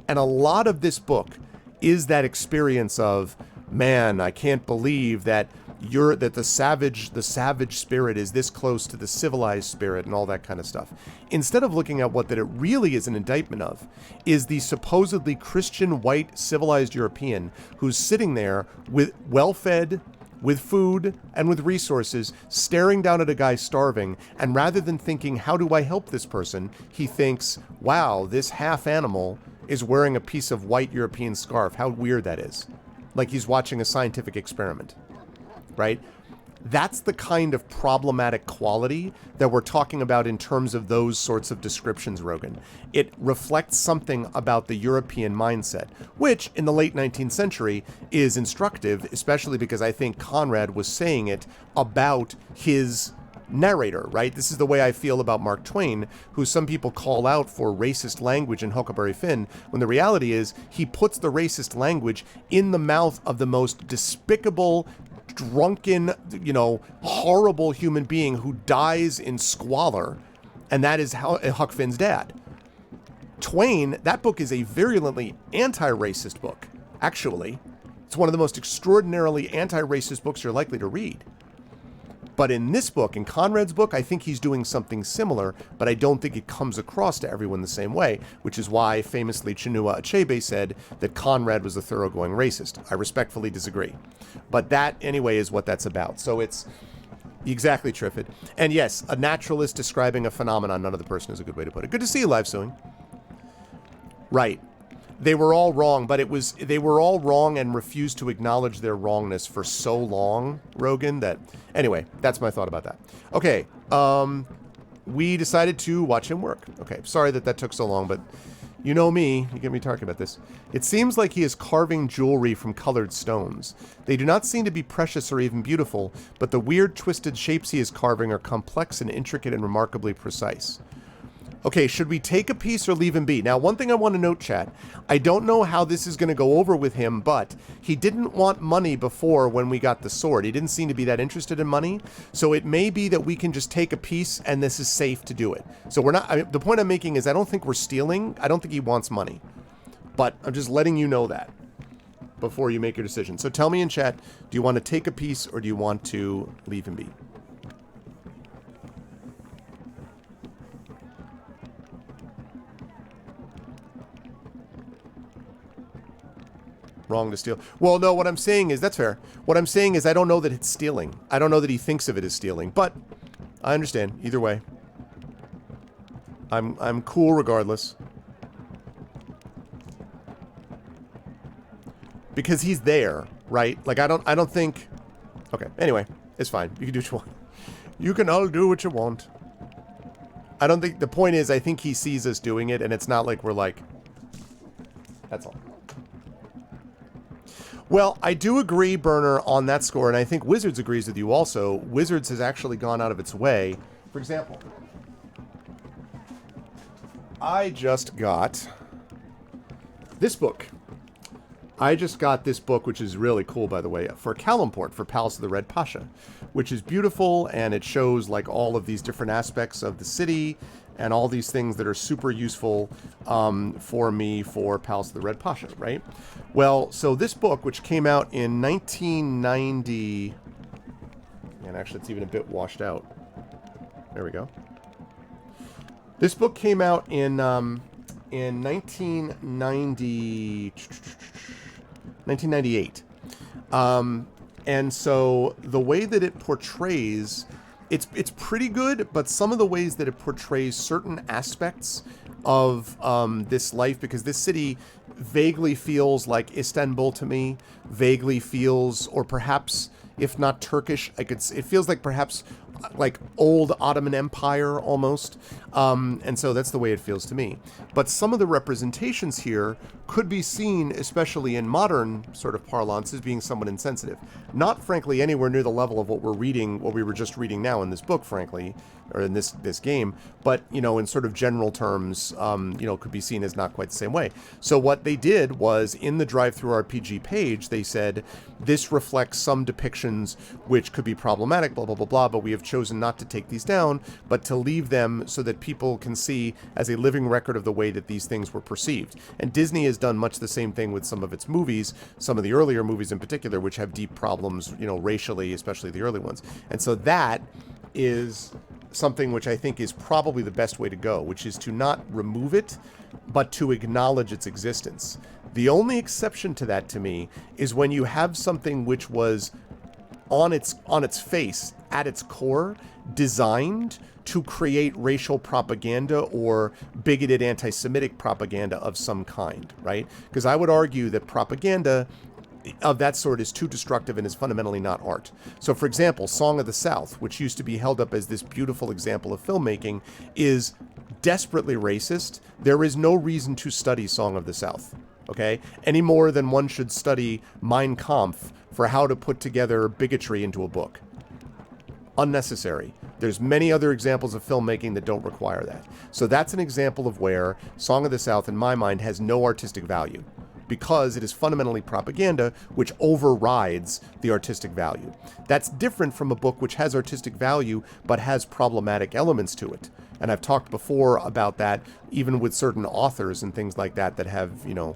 And a lot of this book is that experience of, man, I can't believe that the savage spirit is this close to the civilized spirit and all that kind of stuff. Instead of looking at what that it really is an indictment of, is the supposedly Christian, white, civilized European who's sitting there with well-fed, with food, and with resources, staring down at a guy starving, and rather than thinking, how do I help this person, he thinks, wow, this half animal is wearing a piece of white European scarf. How weird that is. Like he's watching a scientific experiment. Right? That's the kind of problematic quality that we're talking about in terms of those sorts of descriptions, Rogan. It reflects something about the European mindset, which in the late 19th century is instructive, especially because I think Conrad was saying it about his narrator, right? This is the way I feel about Mark Twain, who some people call out for racist language in Huckleberry Finn, when the reality is he puts the racist language in the mouth of the most despicable, drunken, horrible human being who dies in squalor, and that is Huck Finn's dad. Twain, that book is a virulently anti-racist book, actually. It's one of the most extraordinarily anti-racist books you're likely to read. But in this book, in Conrad's book, I think he's doing something similar, but I don't think it comes across to everyone the same way, which is why, famously, Chinua Achebe said that Conrad was a thoroughgoing racist. I respectfully disagree. But that, anyway, is what that's about. So it's exactly Triffid. And yes, a naturalist describing a phenomenon, not another person, is a good way to put it. Good to see you, Live Suing. Right. They were all wrong, but they were all wrong and refused to acknowledge their wrongness for so long, Rogan, that... Anyway, that's my thought about that. Okay, we decided to watch him work. Okay, sorry that took so long, but you know me, you get me talking about this. It seems like he is carving jewelry from colored stones. They do not seem to be precious or even beautiful, but the weird twisted shapes he is carving are complex and intricate and remarkably precise. Okay, should we take a piece or leave him be? Now, one thing I want to note, chat, I don't know how this is going to go over with him, but he didn't want money before when we got the sword. He didn't seem to be that interested in money, so it may be that we can just take a piece and this is safe to do it. So we're not, the point I'm making is I don't think we're stealing. I don't think he wants money, but I'm just letting you know that before you make your decision. So tell me in chat, do you want to take a piece or do you want to leave him be? Wrong to steal. Well, no, what I'm saying is, that's fair. What I'm saying is I don't know that it's stealing. I don't know that he thinks of it as stealing, but I understand. Either way. I'm cool regardless. Because he's there, right? Like, I don't think... Okay, anyway, it's fine. You can do what you want. You can all do what you want. I don't think, the point is, I think he sees us doing it, and it's not like we're like, that's all. Well, I do agree, Burner, on that score, and I think Wizards agrees with you also. Wizards has actually gone out of its way. For example, I just got this book. I just got this book, which is really cool, by the way, for Kalimport, for Palace of the Red Pasha, which is beautiful, and it shows like all of these different aspects of the city and all these things that are super useful for me for Palace of the Red Pasha, right? Well, so this book, which came out in 1990, and actually it's even a bit washed out. There we go. This book came out in 1998. And so the way that it portrays, it's pretty good, but some of the ways that it portrays certain aspects of this life, because this city vaguely feels like Istanbul to me, vaguely feels, or perhaps, if not Turkish, it feels like perhaps like old Ottoman Empire almost. And so that's the way it feels to me. But some of the representations here could be seen, especially in modern sort of parlance, as being somewhat insensitive. Not, frankly, anywhere near the level of what we're reading, what we were just reading now in this book, frankly, or in this game, but, you know, in sort of general terms, you know, could be seen as not quite the same way. So what they did was, in the Drive-Thru RPG page, they said, this reflects some depictions which could be problematic, blah, blah, blah, blah, but we have chosen not to take these down, but to leave them so that people can see as a living record of the way that these things were perceived. And Disney has done much the same thing with some of its movies, some of the earlier movies in particular, which have deep problems, you know, racially, especially the early ones. And so that is something which I think is probably the best way to go, which is to not remove it, but to acknowledge its existence. The only exception to that, to me, is when you have something which was on its face, at its core, designed to create racial propaganda or bigoted anti-Semitic propaganda of some kind, right? Because I would argue that propaganda of that sort is too destructive and is fundamentally not art. So, for example, Song of the South, which used to be held up as this beautiful example of filmmaking, is desperately racist. There is no reason to study Song of the South, okay? Any more than one should study Mein Kampf for how to put together bigotry into a book. Unnecessary. There's many other examples of filmmaking that don't require that. So that's an example of where Song of the South, in my mind, has no artistic value, because it is fundamentally propaganda which overrides the artistic value. That's different from a book which has artistic value but has problematic elements to it. And I've talked before about that, even with certain authors and things like that that have, you know,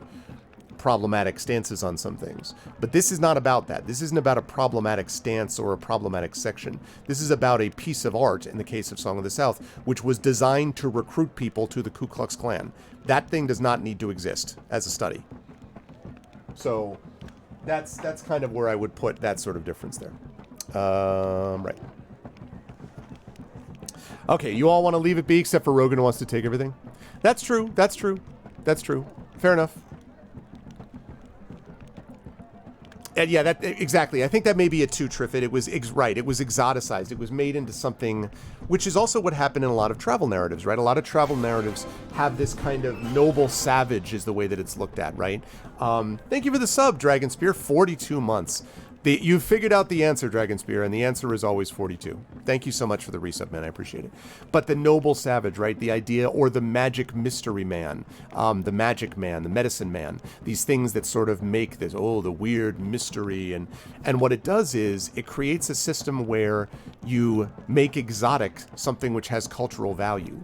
problematic stances on some things. But this is not about that. This isn't about a problematic stance or a problematic section. This is about a piece of art, in the case of Song of the South, which was designed to recruit people to the Ku Klux Klan. That thing does not need to exist as a study. So that's kind of where I would put that sort of difference there. Right. Okay, you all want to leave it be except for Rogan, who wants to take everything? That's true. That's true. That's true. Fair enough. And yeah, that exactly. I think that may be it too, Triffid. It was right. It was exoticized. It was made into something, which is also what happened in a lot of travel narratives, right? A lot of travel narratives have this kind of noble savage, is the way that it's looked at, right? Thank you for the sub, Dragon Spear. 42 months. You've figured out the answer, Dragon Spear, and the answer is always 42. Thank you so much for the resub, man. I appreciate it. But the noble savage, right? The idea, or the magic mystery man, the magic man, the medicine man, these things that sort of make this, the weird mystery. And what it does is it creates a system where you make exotic something which has cultural value.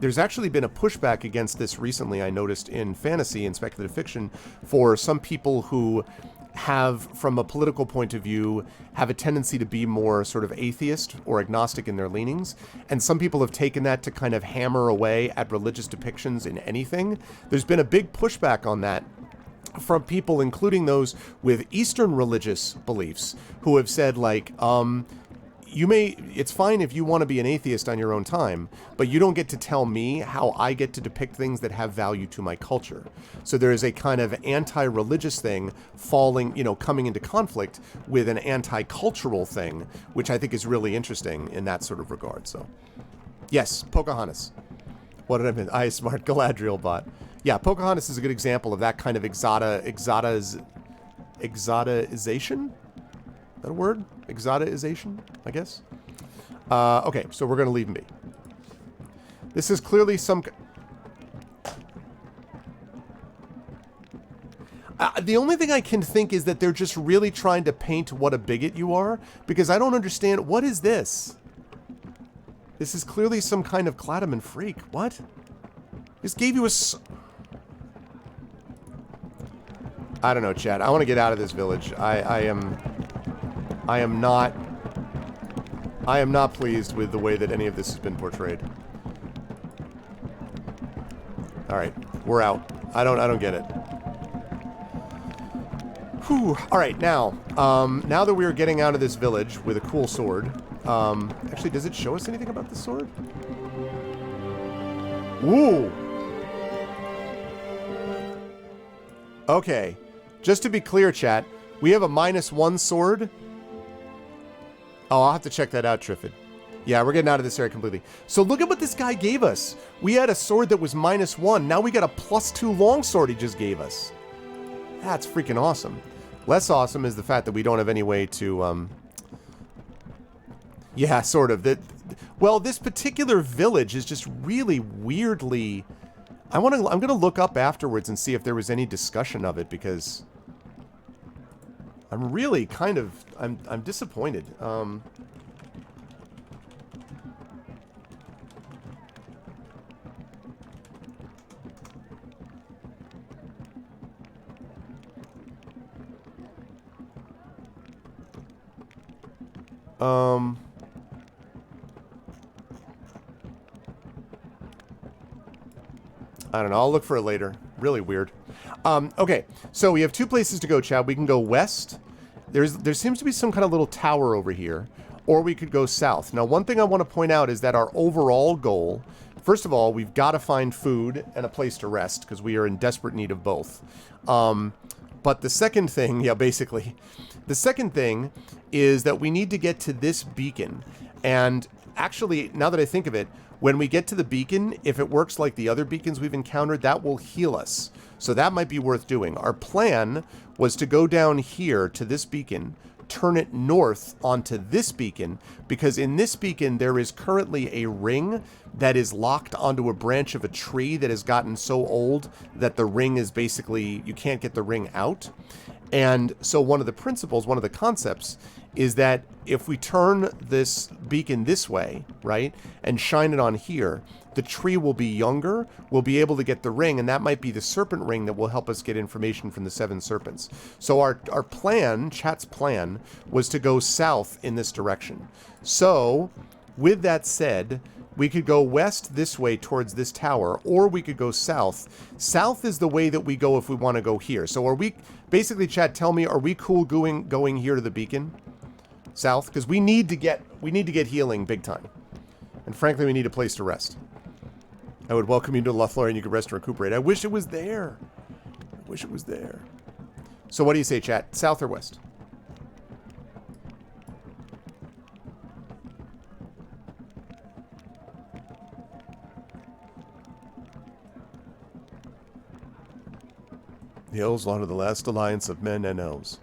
There's actually been a pushback against this recently, I noticed, in fantasy and speculative fiction, for some people who have, from a political point of view, have a tendency to be more sort of atheist or agnostic in their leanings. And some people have taken that to kind of hammer away at religious depictions in anything. There's been a big pushback on that from people, including those with Eastern religious beliefs, who have said, like, it's fine if you want to be an atheist on your own time, but you don't get to tell me how I get to depict things that have value to my culture. So there is a kind of anti-religious thing coming into conflict with an anti-cultural thing, which I think is really interesting in that sort of regard. So Yes, Pocahontas. What did I mean? I smart Galadriel bot. Yeah, Pocahontas is a good example of that kind of exoticization? Is that a word? Exoticization, I guess. Okay, so we're going to leave him be. This is clearly some... the only thing I can think is that they're just really trying to paint what a bigot you are, because I don't understand. What is this? This is clearly some kind of Cladaman freak. What? This gave you a... I don't know, chat. I want to get out of this village. I am not pleased with the way that any of this has been portrayed. All right, we're out. I don't get it. Whew. All right, now that we are getting out of this village with a cool sword. Actually, does it show us anything about the sword? Ooh. Okay. Just to be clear, chat, we have a -1 sword. Oh, I'll have to check that out, Triffid. Yeah, we're getting out of this area completely. So look at what this guy gave us. We had a sword that was -1. Now we got a +2 longsword he just gave us. That's freaking awesome. Less awesome is the fact that we don't have any way to, yeah, sort of. Well, this particular village is just really weirdly... I'm going to look up afterwards and see if there was any discussion of it, because I'm really kind of... I'm disappointed. I don't know. I'll look for it later. Really weird. Okay, so we have 2 places to go, Chad. We can go west. There seems to be some kind of little tower over here. Or we could go south. Now, one thing I want to point out is that our overall goal... First of all, we've got to find food and a place to rest, because we are in desperate need of both. But the second thing... Yeah, basically. The second thing is that we need to get to this beacon. And actually, now that I think of it... When we get to the beacon, if it works like the other beacons we've encountered, that will heal us. So that might be worth doing. Our plan was to go down here to this beacon, turn it north onto this beacon, because in this beacon there is currently a ring that is locked onto a branch of a tree that has gotten so old that the ring is basically, you can't get the ring out. And so one of the principles, one of the concepts, is that if we turn this beacon this way, right, and shine it on here, the tree will be younger, we'll be able to get the ring, and that might be the serpent ring that will help us get information from the 7 serpents. So our plan, chat's plan, was to go south in this direction. So, with that said, we could go west this way towards this tower, or we could go south. South is the way that we go if we want to go here. So are we, basically, chat, tell me, are we cool going here to the beacon? South? Because we need to get healing big time. And frankly, we need a place to rest. I would welcome you to Lothlorien, you could rest and recuperate. I wish it was there. I wish it was there. So what do you say, chat? South or west? The elves are the last alliance of men and elves.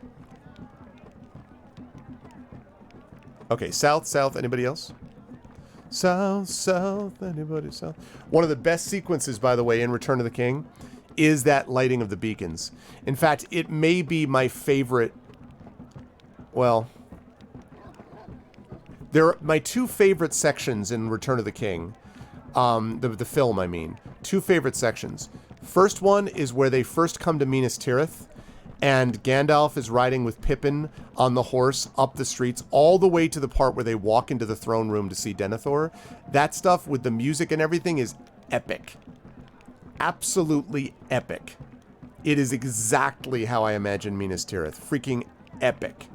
Okay, south, anybody else? South, anybody south? One of the best sequences, by the way, in Return of the King is that lighting of the beacons. In fact, it may be my favorite... Well... There are my 2 favorite sections in Return of the King. The film, I mean. 2 favorite sections. First one is where they first come to Minas Tirith, and Gandalf is riding with Pippin on the horse up the streets, all the way to the part where they walk into the throne room to see Denethor. That stuff with the music and everything is epic. Absolutely epic. It is exactly how I imagine Minas Tirith. Freaking epic.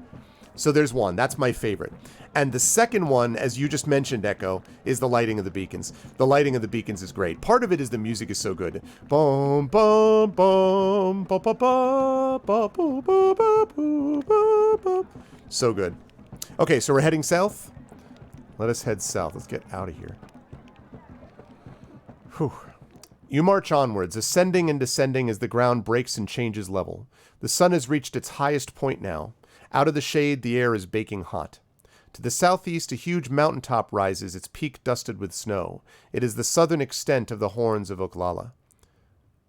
So there's one. That's my favorite. And the second one, as you just mentioned, Echo, is the lighting of the beacons. The lighting of the beacons is great. Part of it is the music is so good. Boom, boom, boom, ba ba ba ba ba ba ba ba ba. So good. Okay, so we're heading south. Let us head south. Let's get out of here. Whew. You march onwards, ascending and descending as the ground breaks and changes level. The sun has reached its highest point now. Out of the shade, the air is baking hot. To the southeast, a huge mountaintop rises, its peak dusted with snow. It is the southern extent of the horns of Oglala.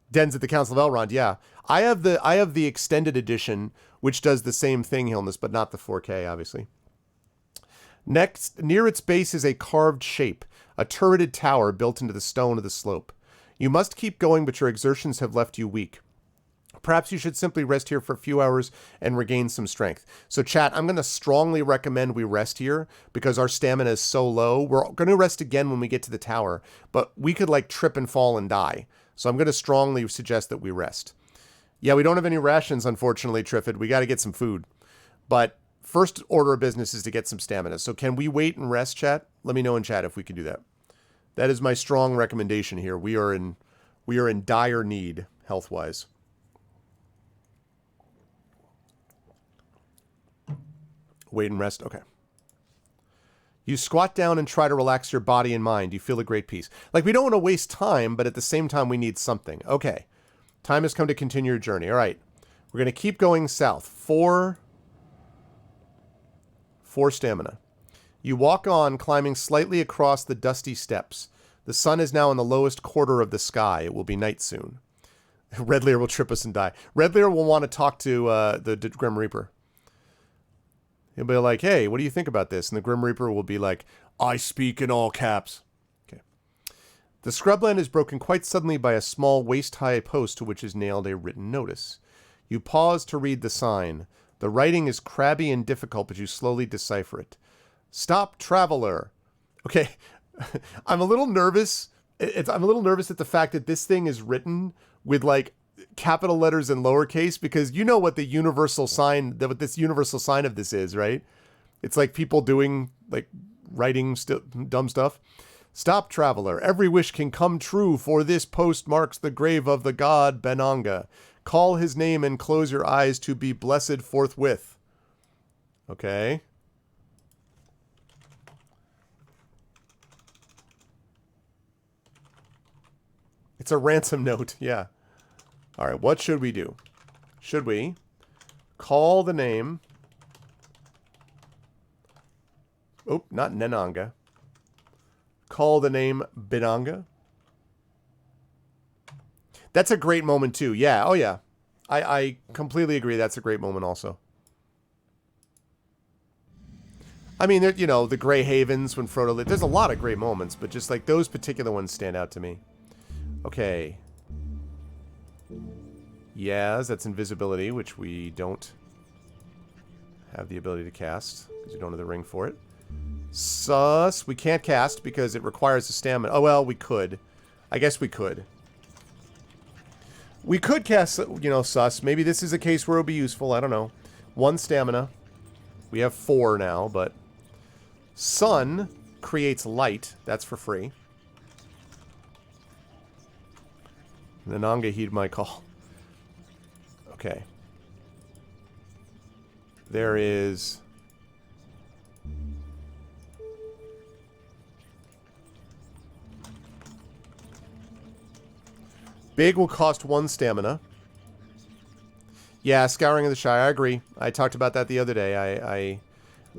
Dens at the Council of Elrond, yeah. I have the extended edition, which does the same thing, Hilness, but not the 4K, obviously. Next, near its base is a carved shape, a turreted tower built into the stone of the slope. You must keep going, but your exertions have left you weak. Perhaps you should simply rest here for a few hours and regain some strength. So chat, I'm going to strongly recommend we rest here because our stamina is so low. We're going to rest again when we get to the tower, but we could like trip and fall and die. So I'm going to strongly suggest that we rest. Yeah, we don't have any rations, unfortunately, Triffid. We got to get some food. But first order of business is to get some stamina. So can we wait and rest, chat? Let me know in chat if we can do that. That is my strong recommendation here. We are in dire need health-wise. Wait and rest. Okay. You squat down and try to relax your body and mind. You feel a great peace. Like, we don't want to waste time, but at the same time, we need something. Okay. Time has come to continue your journey. All right. We're going to keep going south. Four stamina. You walk on, climbing slightly across the dusty steps. The sun is now in the lowest quarter of the sky. It will be night soon. Red Lear will trip us and die. Red Lear will want to talk to the Grim Reaper. He'll be like, hey, what do you think about this? And the Grim Reaper will be like, I speak in all caps. Okay. The scrubland is broken quite suddenly by a small waist-high post to which is nailed a written notice. You pause to read the sign. The writing is crabby and difficult, but you slowly decipher it. Stop, traveler. Okay. I'm a little nervous. I'm a little nervous at the fact that this thing is written with like capital letters and lowercase, because you know what the universal sign, what this universal sign of this is, right? It's like people doing like writing dumb stuff. Stop, traveler. Every wish can come true, for this post marks the grave of the god Benanga. Call his name and close your eyes to be blessed forthwith. Okay. It's a ransom note, yeah. All right, what should we do? Should we call the name... Oh, not Nenanga. Call the name Benanga? That's a great moment, too. Yeah, oh yeah. I completely agree. That's a great moment also. I mean, you know, the Grey Havens when Frodo lived. There's a lot of great moments, but just like those particular ones stand out to me. Okay. Yes, that's invisibility, which we don't have the ability to cast because we don't have the ring for it. Sus, we can't cast because it requires a stamina. Oh, well, we could. I guess we could. We could cast, you know, Sus. Maybe this is a case where it'll be useful. I don't know. 1 stamina. We have 4 now, but... Sun creates light. That's for free. Nananga heed my call. Okay. There is... Big will cost 1 stamina. Yeah, Scouring of the Shire, I agree. I talked about that the other day.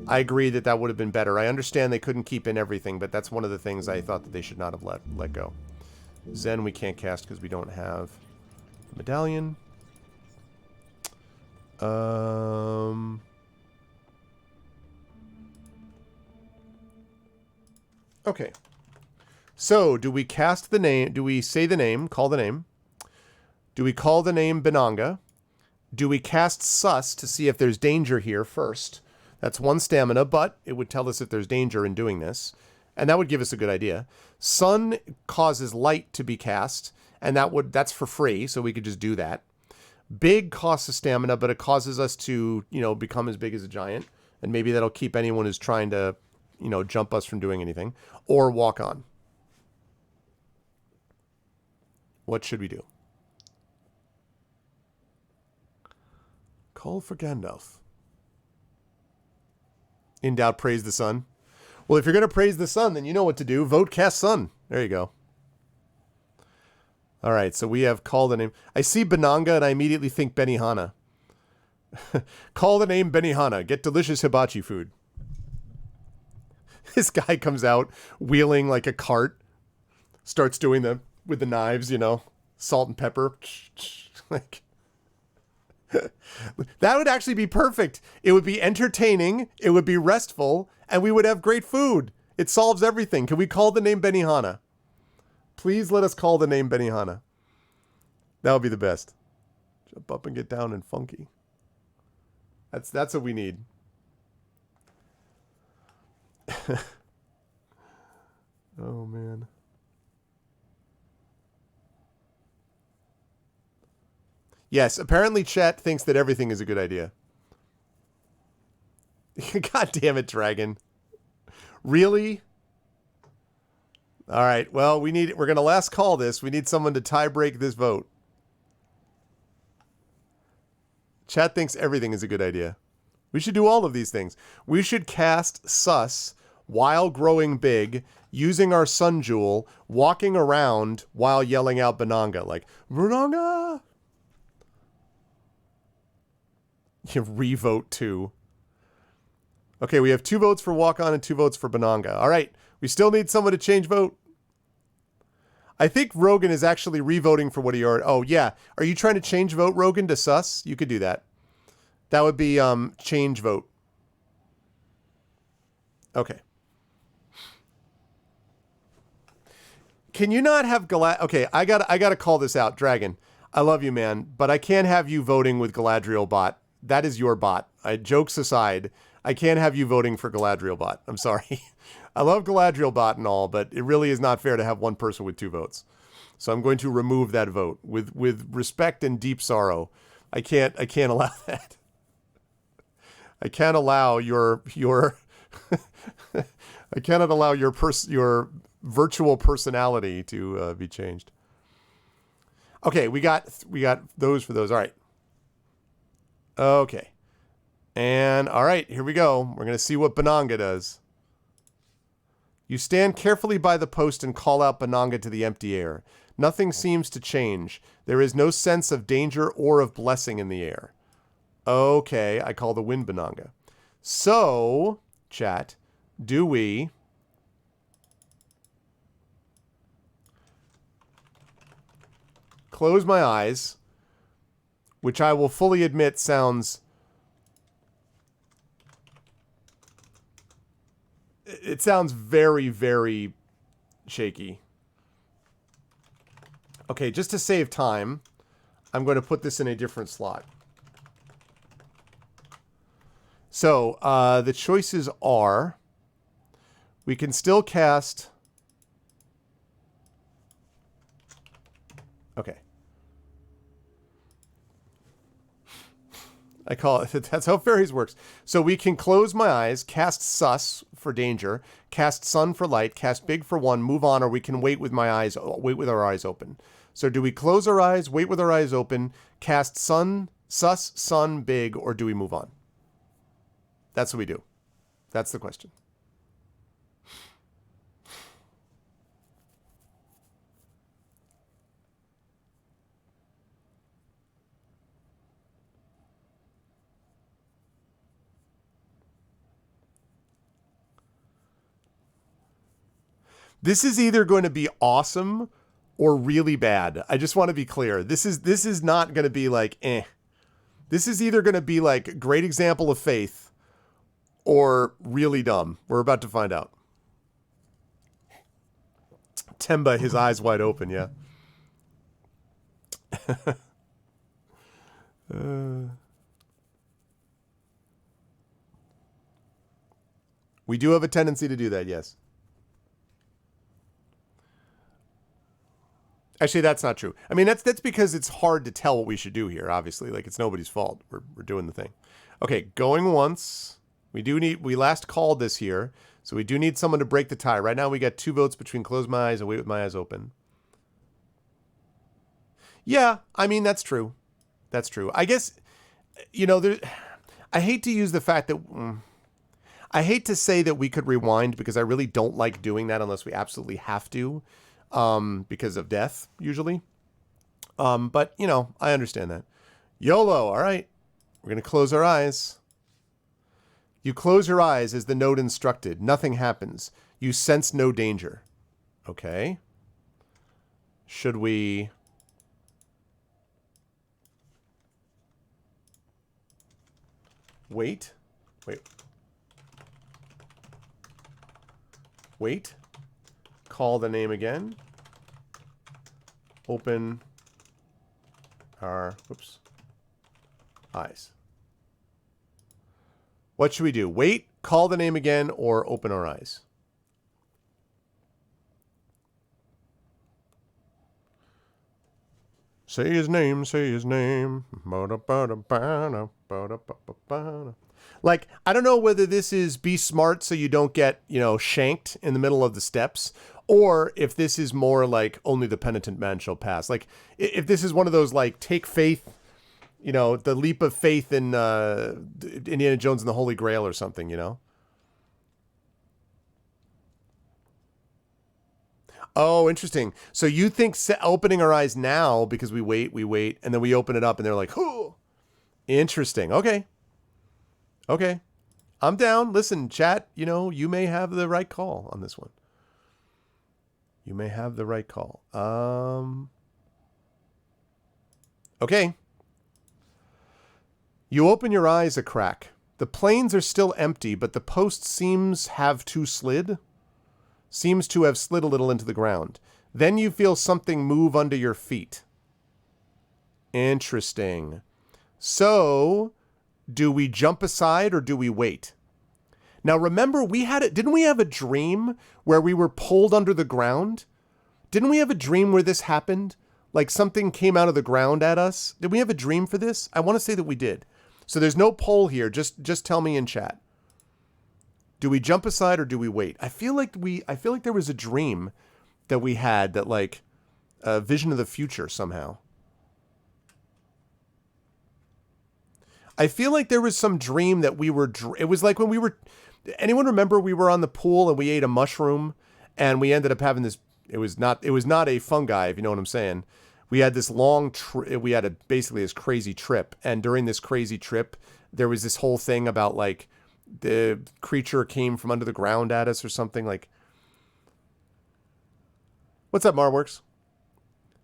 I agree that that would have been better. I understand they couldn't keep in everything, but that's one of the things I thought that they should not have let go. Zen we can't cast because we don't have the medallion. Okay. So, do we cast the name? Do we say the name? Call the name? Do we call the name Benanga? Do we cast Sus to see if there's danger here first? That's 1 stamina, but it would tell us if there's danger in doing this. And that would give us a good idea. Sun causes light to be cast, and that's for free, so we could just do that. Big costs a stamina, but it causes us to, you know, become as big as a giant. And maybe that'll keep anyone who's trying to, you know, jump us from doing anything. Or walk on. What should we do? Call for Gandalf. In doubt, praise the sun. Well, if you're going to praise the sun, then you know what to do. Vote cast sun. There you go. All right, so we have call the name. I see Benanga and I immediately think Benihana. Call the name Benihana. Get delicious hibachi food. This guy comes out wheeling like a cart. Starts doing them with the knives, you know. Salt and pepper. Like, that would actually be perfect. It would be entertaining. It would be restful. And we would have great food. It solves everything. Can we call the name Benihana? Please let us call the name Benihana. That would be the best. Jump up and get down and funky. That's what we need. Oh, man. Yes, apparently chat thinks that everything is a good idea. God damn it, Dragon. Really? All right, well, we're going to last call this. We need someone to tie break this vote. Chat thinks everything is a good idea. We should do all of these things. We should cast Sus while growing big, using our Sun Jewel, walking around while yelling out Benanga. Like, Benanga! You revote 2. Okay, we have 2 votes for Walk On and 2 votes for Benanga. All right, we still need someone to change vote. I think Rogan is actually revoting for what he already... Oh, yeah. Are you trying to change vote, Rogan, to Sus? You could do that. That would be change vote. Okay. Can you not have Okay, I gotta call this out, Dragon. I love you, man, but I can't have you voting with Galadriel bot. That is your bot. Jokes aside, I can't have you voting for Galadriel bot. I'm sorry. I love Galadriel bot and all, but it really is not fair to have one person with 2 votes. So I'm going to remove that vote with respect and deep sorrow. I can't allow that. I can't allow your I cannot allow your virtual personality to be changed. Okay, we got those for those. All right. Okay. And all right, here we go. We're going to see what Benanga does. You stand carefully by the post and call out Benanga to the empty air. Nothing seems to change. There is no sense of danger or of blessing in the air. Okay, I call the wind Benanga. So, chat, do we... close my eyes, which I will fully admit sounds... It sounds very, very shaky. Okay, just to save time, I'm going to put this in a different slot. So, the choices are... we can still cast... Okay. I call it, that's how fairies works. So we can close my eyes, cast Sus for danger, cast Sun for light, cast Big for 1, move on, or we can wait with our eyes open. So do we close our eyes, wait with our eyes open, cast Sun, Sus, Sun, Big, or do we move on? That's what we do. That's the question. This is either going to be awesome or really bad. I just want to be clear. This is not going to be like, eh. This is either going to be like great example of faith or really dumb. We're about to find out. Temba, his eyes wide open, yeah. We do have a tendency to do that, yes. Actually, that's not true. I mean, that's because it's hard to tell what we should do here, obviously. Like, it's nobody's fault. We're doing the thing. Okay, going once. We last called this here, so we do need someone to break the tie. Right now, we got 2 votes between close my eyes and wait with my eyes open. Yeah, I mean, that's true. That's true. I guess, you know, I hate to use the fact that... I hate to say that we could rewind because I really don't like doing that unless we absolutely have to. Because of death, usually. But, you know, I understand that. YOLO, all right. We're going to close our eyes. You close your eyes as the note instructed. Nothing happens. You sense no danger. Okay. Should we... Wait. Wait. Call the name again. Open our... Whoops. Eyes. What should we do? Wait, call the name again, or open our eyes? Say his name, say his name. Like, I don't know whether this is be smart so you don't get, you know, shanked in the middle of the steps, or if this is more like only the penitent man shall pass. Like, if this is one of those, like, take faith, you know, the leap of faith in Indiana Jones and the Holy Grail or something, you know? Oh, interesting. So you think opening our eyes now, because we wait, and then we open it up and they're like, "Whoo!" Interesting. Okay. Okay. I'm down. Listen, chat, you know, you may have the right call on this one. You may have the right call. Okay. You open your eyes a crack. The planes are still empty, but the post seems to have slid a little into the ground. Then you feel something move under your feet. Interesting. So, do we jump aside or do we wait? Now remember, didn't we have a dream where we were pulled under the ground? Didn't we have a dream where this happened? Like something came out of the ground at us? Did we have a dream for this? I want to say that we did. So there's no poll here. Just tell me in chat. Do we jump aside or do we wait? I feel like there was a dream that we had that, like, a vision of the future somehow. I feel like there was some dream that we were... It was like when we were... Anyone remember we were on the pool and we ate a mushroom and we ended up having this... It was not a fungi, if you know what I'm saying. We had this basically this crazy trip. And during this crazy trip, there was this whole thing about, like, the creature came from under the ground at us or something. Like, what's up, Marworks?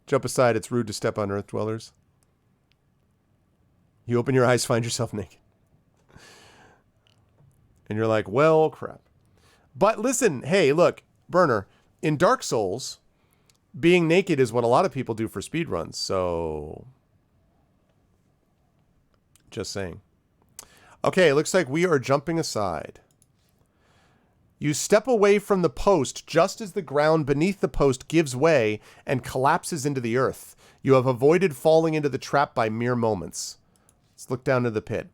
Jump aside. It's rude to step on earth dwellers. You open your eyes, find yourself naked. And you're like, well, crap. But listen, hey, look, Burner, in Dark Souls, being naked is what a lot of people do for speedruns. So, just saying. Okay, it looks like we are jumping aside. You step away from the post just as the ground beneath the post gives way and collapses into the earth. You have avoided falling into the trap by mere moments. Let's look down to the pit.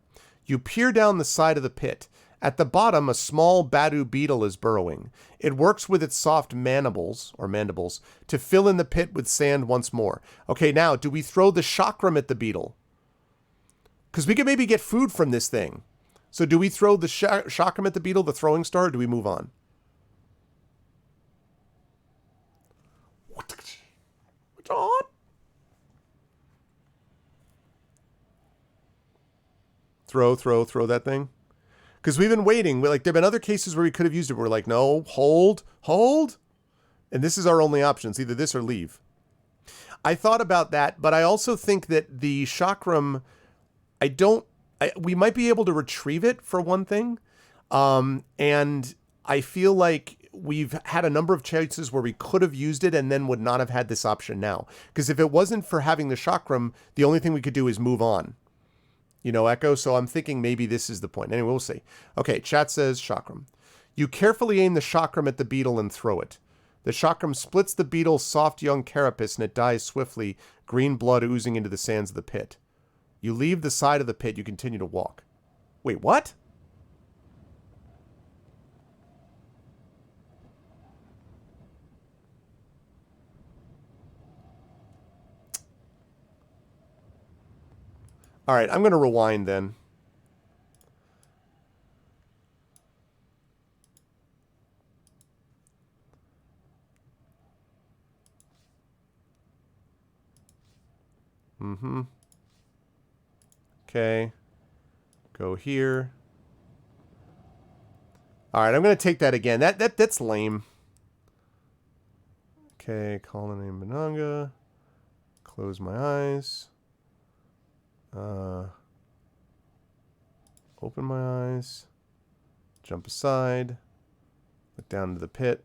You peer down the side of the pit. At the bottom, a small Badu beetle is burrowing. It works with its soft mandibles to fill in the pit with sand once more. Okay, now, do we throw the chakram at the beetle? Because we could maybe get food from this thing. So do we throw the chakram at the beetle, the throwing star, or do we move on? Throw that thing. Because we've been waiting. There have been other cases where we could have used it. We're like, no, hold. And this is our only option. It's either this or leave. I thought about that, but I also think that the chakram, we might be able to retrieve it for one thing. And I feel like we've had a number of chances where we could have used it and then would not have had this option now. Because if it wasn't for having the chakram, the only thing we could do is move on. You know, Echo? So I'm thinking maybe this is the point. Anyway, we'll see. Okay, chat says chakram. You carefully aim the chakram at the beetle and throw it. The chakram splits the beetle's soft young carapace and it dies swiftly, green blood oozing into the sands of the pit. You leave the side of the pit. You continue to walk. Wait, what? All right, I'm going to rewind then. Mm-hmm. Okay. Go here. All right, I'm going to take that again. That's lame. Okay, call the name Benanga. Close my eyes. Open my eyes. Jump aside. Look down into the pit.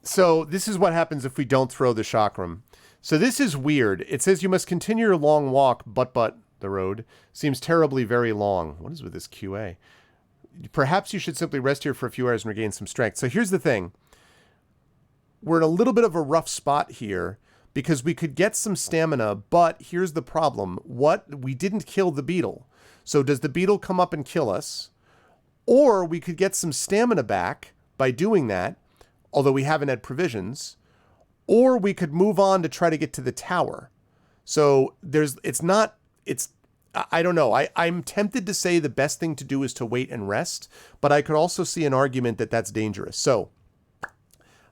So this is what happens if we don't throw the chakram. So this is weird. It says you must continue your long walk, but the road seems terribly very long. What is with this QA? Perhaps you should simply rest here for a few hours and regain some strength. So here's the thing. We're in a little bit of a rough spot here because we could get some stamina, but here's the problem. We didn't kill the beetle. So does the beetle come up and kill us? Or we could get some stamina back by doing that, although we haven't had provisions, or we could move on to try to get to the tower. So I don't know. I'm tempted to say the best thing to do is to wait and rest, but I could also see an argument that that's dangerous. So I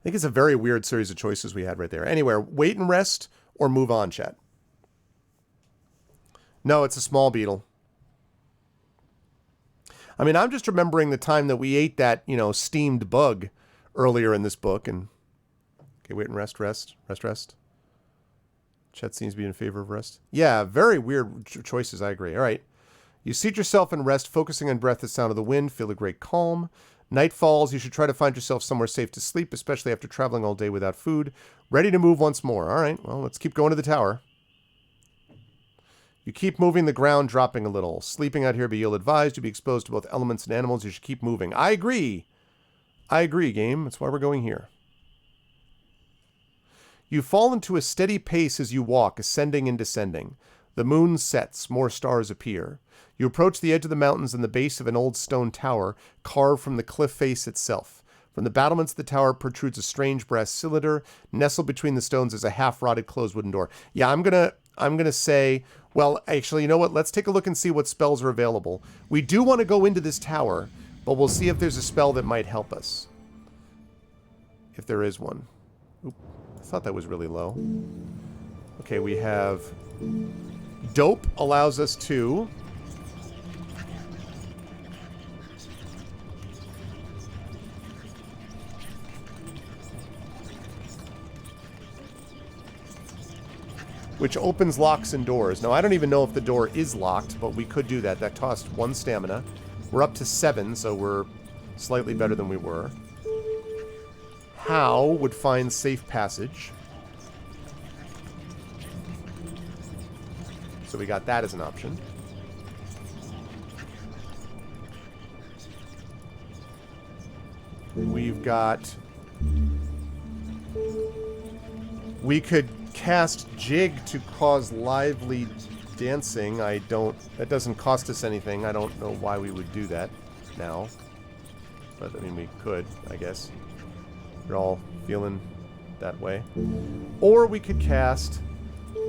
think it's a very weird series of choices we had right there. Anyway, wait and rest or move on, chat. No, it's a small beetle. I mean, I'm just remembering the time that we ate that, steamed bug earlier in this book. And okay, wait and rest. Chet seems to be in favor of rest. Yeah, very weird choices. I agree. All right. You seat yourself and rest, focusing on breath, the sound of the wind. Feel a great calm. Night falls. You should try to find yourself somewhere safe to sleep, especially after traveling all day without food. Ready to move once more. All right. Well, let's keep going to the tower. You keep moving, the ground dropping a little. Sleeping out here, be ill-advised. You'll be exposed to both elements and animals. You should keep moving. I agree. Game. That's why we're going here. You fall into a steady pace as you walk, ascending and descending. The moon sets, more stars appear. You approach the edge of the mountains and the base of an old stone tower, carved from the cliff face itself. From the battlements of the tower protrudes a strange brass cylinder. Nestled between the stones is a half-rotted closed wooden door. Yeah, I'm gonna say, well, actually, you know what? Let's take a look and see what spells are available. We do want to go into this tower, but we'll see if there's a spell that might help us. If there is one. Oop. I thought that was really low. Okay, we have... Dope allows us to... which opens locks and doors. Now, I don't even know if the door is locked, but we could do that. That costs 1 stamina. We're up to 7, so we're slightly better than we were. How would find safe passage. So we got that as an option. We've got... We could cast Jig to cause lively dancing. That doesn't cost us anything. I don't know why we would do that now. But, I mean, we could, I guess. You're all feeling that way. Or we could cast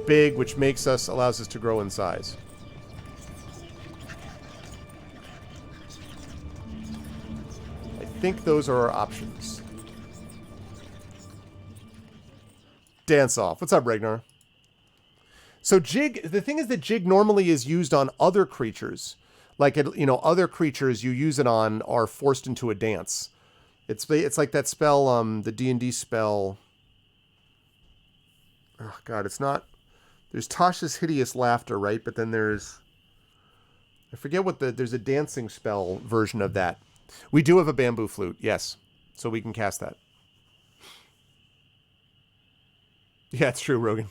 Big, which allows us to grow in size. I think those are our options. Dance off. What's up, Ragnar? So Jig, the thing is that Jig normally is used on other creatures. Like, other creatures you use it on are forced into a dance. It's like that spell, the D&D spell. Oh, God, it's not... There's Tasha's Hideous Laughter, right? But then there's... I forget there's a dancing spell version of that. We do have a bamboo flute, yes. So we can cast that. Yeah, it's true, Rogan.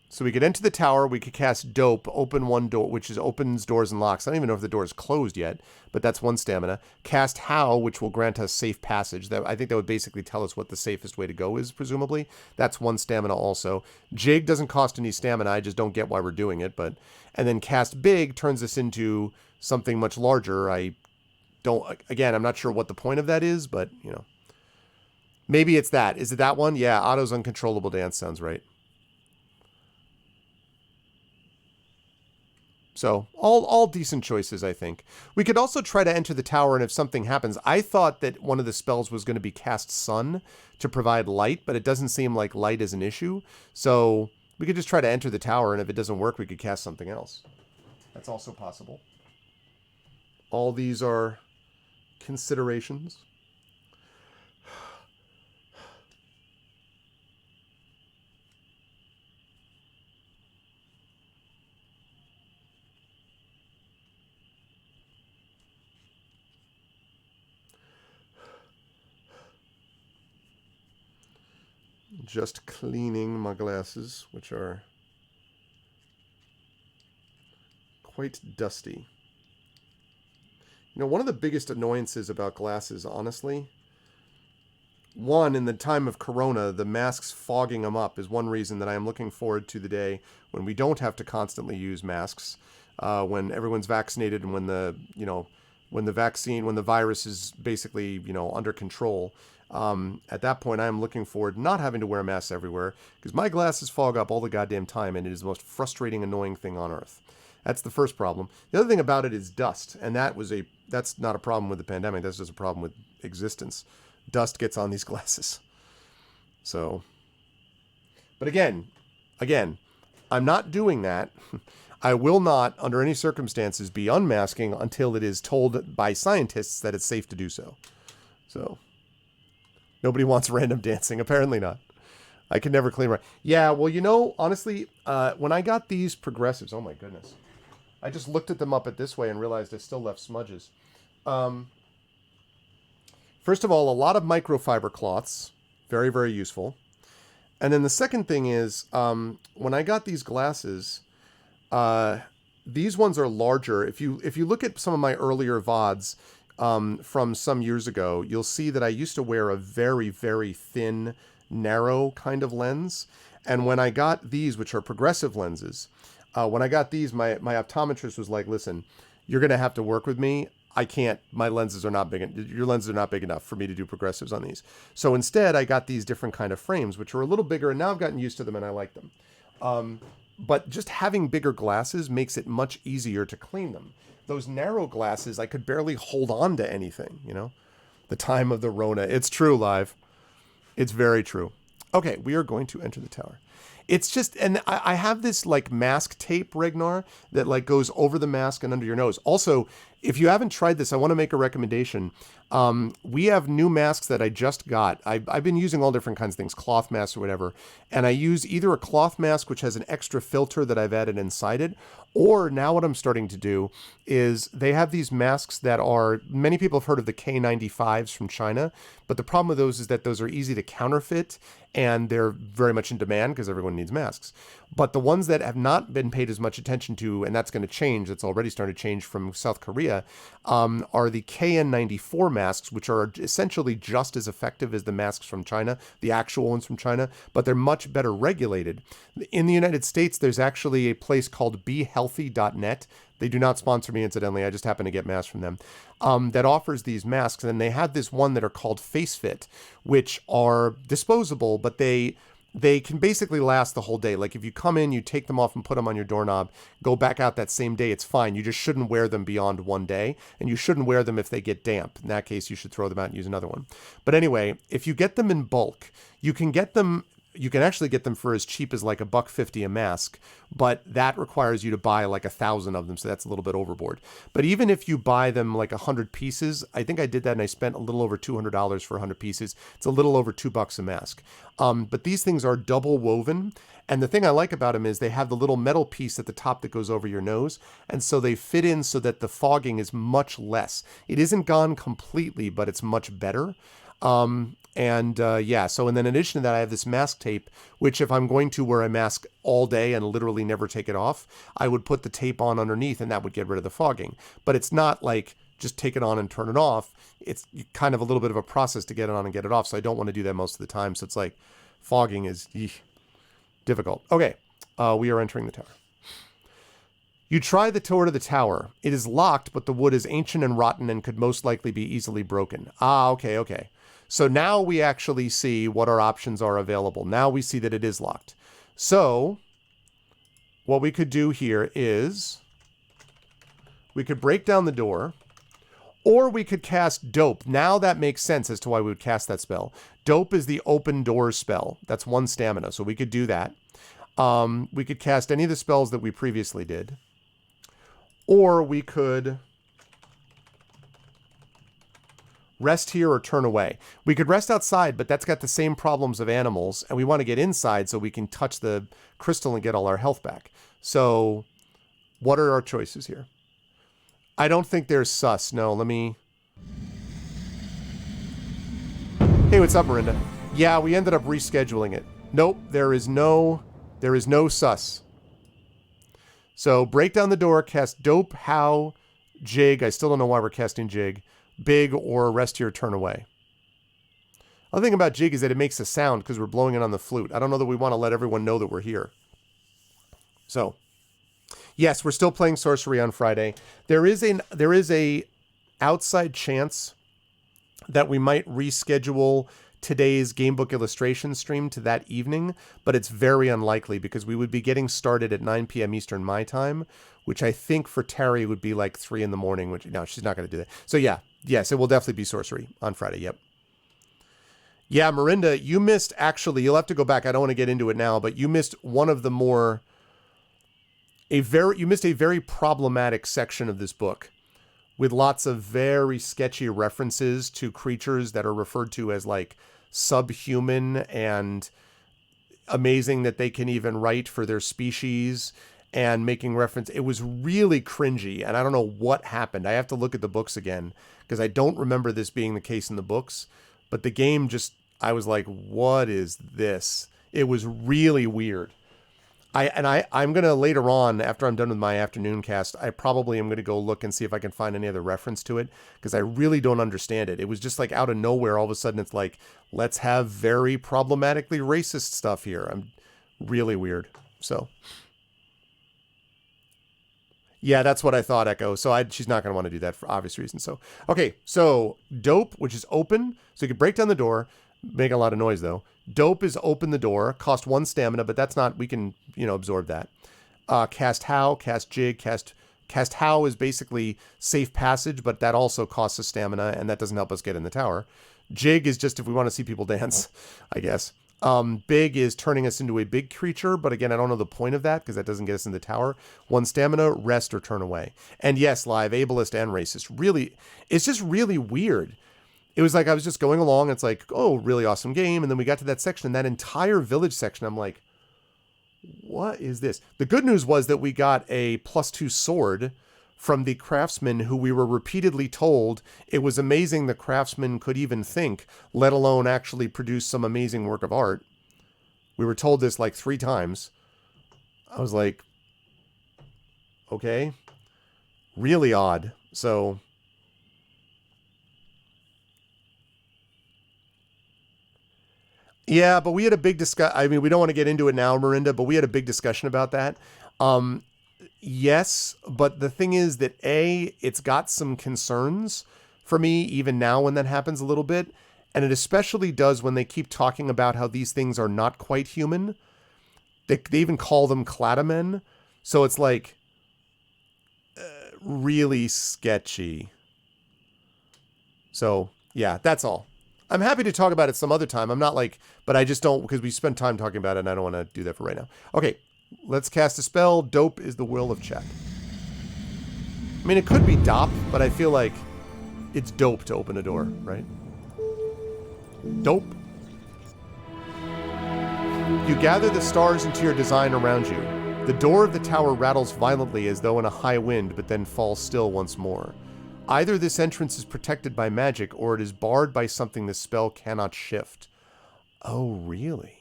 So we could enter the tower, we could cast Dope, open one door, which opens doors and locks. I don't even know if the door is closed yet, but that's 1 stamina. Cast Howl, which will grant us safe passage. I think that would basically tell us what the safest way to go is, presumably. That's 1 stamina also. Jig doesn't cost any stamina, I just don't get why we're doing it. And then Cast Big turns us into something much larger. Again, I'm not sure what the point of that is, but, Maybe it's that. Is it that one? Yeah, Otto's Uncontrollable Dance sounds right. So all decent choices, I think. We could also try to enter the tower, and if something happens, I thought that one of the spells was going to be cast sun to provide light, but it doesn't seem like light is an issue. So we could just try to enter the tower, and if it doesn't work, we could cast something else. That's also possible. All these are considerations. Just cleaning my glasses, which are quite dusty. You know, one of the biggest annoyances about glasses, honestly, one, in the time of Corona, the masks fogging them up is one reason that I am looking forward to the day when we don't have to constantly use masks, when everyone's vaccinated and when the virus is basically, under control. At that point, I am looking forward to not having to wear masks everywhere, because my glasses fog up all the goddamn time, and it is the most frustrating, annoying thing on earth. That's the first problem. The other thing about it is dust, and that's not a problem with the pandemic. That's just a problem with existence. Dust gets on these glasses. So, but again, I'm not doing that. I will not, under any circumstances, be unmasking until it is told by scientists that it's safe to do so. So, nobody wants random dancing. Apparently not. I can never clean my... Yeah, well, honestly, when I got these progressives... Oh, my goodness. I just looked at them up at this way and realized I still left smudges. First of all, a lot of microfiber cloths. Very, very useful. And then the second thing is, when I got these glasses, these ones are larger. If you look at some of my earlier VODs from some years ago, you'll see that I used to wear a very, very thin, narrow kind of lens. And when I got these, which are progressive lenses, when I got these, my optometrist was like, listen, you're going to have to work with me. I can't, my lenses are not big, your lenses are not big enough for me to do progressives on these. So instead, I got these different kind of frames, which are a little bigger, and now I've gotten used to them and I like them. But just having bigger glasses makes it much easier to clean them. Those narrow glasses, I could barely hold on to anything, The time of the Rona. It's true, Live. It's very true. Okay, we are going to enter the tower. It's just, and I have this mask tape, Regnar, that goes over the mask and under your nose. Also, if you haven't tried this, I want to make a recommendation. We have new masks that I just got. I've been using all different kinds of things, cloth masks or whatever. And I use either a cloth mask, which has an extra filter that I've added inside it, or now what I'm starting to do is they have these masks that are, many people have heard of the K95s from China, but the problem with those is that those are easy to counterfeit and they're very much in demand because everyone needs masks. But the ones that have not been paid as much attention to, and that's going to change, it's already starting to change from South Korea, are the KN94 masks, which are essentially just as effective as the masks from China, the actual ones from China, but they're much better regulated. In the United States, there's actually a place called BeHealthy.net. They do not sponsor me, incidentally. I just happen to get masks from them. That offers these masks, and they have this one that are called FaceFit, which are disposable, but they can basically last the whole day. Like if you come in, you take them off and put them on your doorknob, go back out that same day, it's fine. You just shouldn't wear them beyond one day, and you shouldn't wear them if they get damp. In that case, you should throw them out and use another one. But anyway, if you get them in bulk, you can actually get them for as cheap as $1.50 a mask, but that requires you to buy 1,000 of them, so that's a little bit overboard. But even if you buy them 100 pieces, I think I did that and I spent a little over $200 for 100 pieces. It's a little over $2 a mask. But these things are double woven, and the thing I like about them is they have the little metal piece at the top that goes over your nose, and so they fit in so that the fogging is much less. It isn't gone completely, but it's much better. So and then in addition to that, I have this mask tape, which if I'm going to wear a mask all day and literally never take it off, I would put the tape on underneath and that would get rid of the fogging. But it's not just take it on and turn it off. It's kind of a little bit of a process to get it on and get it off. So I don't want to do that most of the time. So it's fogging is difficult. Okay. We are entering the tower. You try the door to the tower. It is locked, but the wood is ancient and rotten and could most likely be easily broken. Okay. So now we actually see what our options are available. Now we see that it is locked. So what we could do here is We could break down the door, or we could cast Dope. Now that makes sense as to why we would cast that spell. Dope is the open door spell. That's 1 stamina, so we could do that. We could cast any of the spells that we previously did. Or we could rest here or turn away. We could rest outside, but that's got the same problems of animals, and we want to get inside so we can touch the crystal and get all our health back. So, what are our choices here? I don't think there's sus. No, let me... Hey, what's up, Miranda? Yeah, we ended up rescheduling it. Nope, there is no sus. So, break down the door, cast Dope, How, Jig. I still don't know why we're casting Jig. Big, or rest here, turn away. The thing about Jig is that it makes a sound because we're blowing it on the flute. I don't know that we want to let everyone know that we're here. So, yes, we're still playing Sorcery on Friday. There is a outside chance that we might reschedule today's Gamebook Illustration stream to that evening, but it's very unlikely because we would be getting started at 9 p.m. Eastern my time, which I think for Terry would be like 3 in the morning, which, no, she's not going to do that. So yeah, yes, it will definitely be Sorcery on Friday, yep. Yeah, Miranda, you missed, actually, you'll have to go back, I don't want to get into it now, but you missed one of the more, you missed a very problematic section of this book with lots of very sketchy references to creatures that are referred to as like subhuman and amazing that they can even write for their species and making reference. It was really cringy, and I don't know what happened. I have to look at the books again because I don't remember this being the case in the books, but the game just, I was like, what is this? It was really weird. I'm going to later on, after I'm done with my afternoon cast, I probably am going to go look and see if I can find any other reference to it, because I really don't understand it. It was just like out of nowhere, all of a sudden it's like, let's have very problematically racist stuff here. I'm really weird. So, yeah, that's what I thought, Echo. So she's not going to want to do that for obvious reasons. So, okay, so Dope, which is open, so you can break down the door, make a lot of noise though. Dope is open the door, cost 1 stamina, but that's not, we can, absorb that. Cast How, cast Jig, cast How is basically safe passage, but that also costs us stamina, and that doesn't help us get in the tower. Jig is just if we want to see people dance, I guess. Big is turning us into a big creature, but again, I don't know the point of that, because that doesn't get us in the tower. 1 stamina, rest or turn away. And yes, live, ableist and racist. Really, it's just really weird. It was like I was just going along. It's like, oh, really awesome game. And then we got to that section, that entire village section. I'm like, what is this? The good news was that we got a +2 sword from the craftsman who we were repeatedly told it was amazing the craftsman could even think, let alone actually produce some amazing work of art. We were told this like 3 times. I was like, okay, really odd. So... yeah, but we had a big discussion. I mean, we don't want to get into it now, Miranda, but we had a big discussion about that. Yes, but the thing is that it's got some concerns for me, even now when that happens a little bit. And it especially does when they keep talking about how these things are not quite human. They even call them cladamen. So it's like really sketchy. So, yeah, that's all. I'm happy to talk about it some other time. I'm not like, but I just don't, because we spent time talking about it and I don't want to do that for right now. Okay, let's cast a spell. Dope is the will of Chet. I mean, it could be Dop, but I feel like it's dope to open a door, right? Dope. You gather the stars into your design around you. The door of the tower rattles violently as though in a high wind, but then falls still once more. Either this entrance is protected by magic, or it is barred by something the spell cannot shift. Oh, really?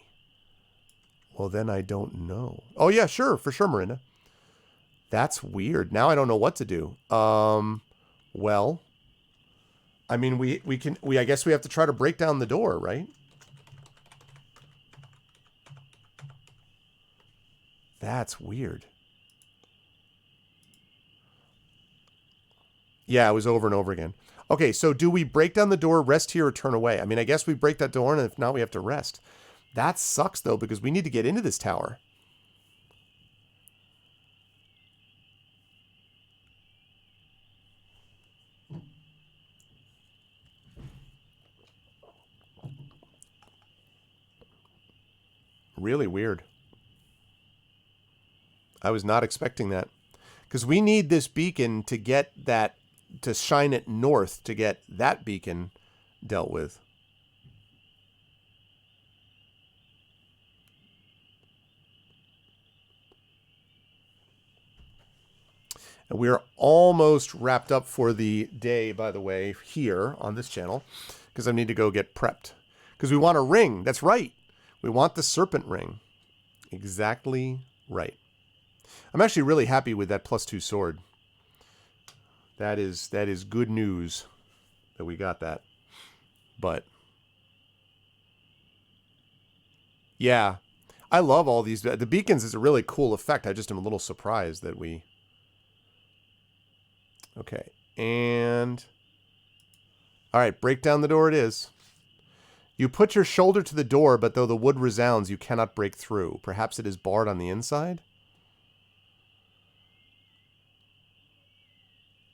Well, then I don't know. Oh, yeah, sure. For sure, Miranda. That's weird. Now I don't know what to do. Well, I mean, I guess we have to try to break down the door, right? That's weird. Yeah, it was over and over again. Okay, so do we break down the door, rest here, or turn away? I mean, I guess we break that door, and if not, we have to rest. That sucks, though, because we need to get into this tower. really weird. I was not expecting that. Because we need this beacon to get that, to shine it north to get that beacon dealt with. And we're almost wrapped up for the day, by the way, here on this channel. Because I need to go get prepped. Because we want a ring. That's right. We want the serpent ring. Exactly right. I'm actually really happy with that +2 sword. That is good news that we got that. But yeah, I love all these. The beacons is a really cool effect. I just am a little surprised that we... Okay, and... All right, break down the door it is. You put your shoulder to the door, but though the wood resounds, you cannot break through. Perhaps it is barred on the inside?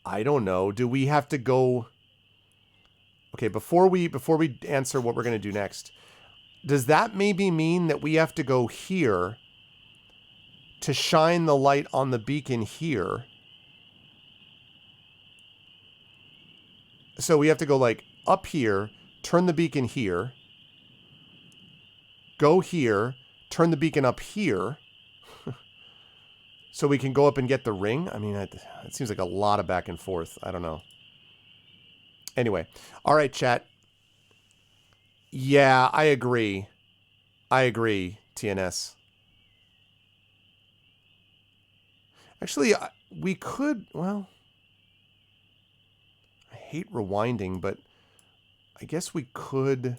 I don't know. Do we have to go... Okay, before we answer what we're going to do next, does that maybe mean that we have to go here to shine the light on the beacon here? So we have to go like up here, turn the beacon here, go here, turn the beacon up here, so we can go up and get the ring? I mean, it seems like a lot of back and forth. I don't know. Anyway. All right, chat. Yeah, I agree. I agree, TNS. Actually, we could... Well... I hate rewinding, but... I guess we could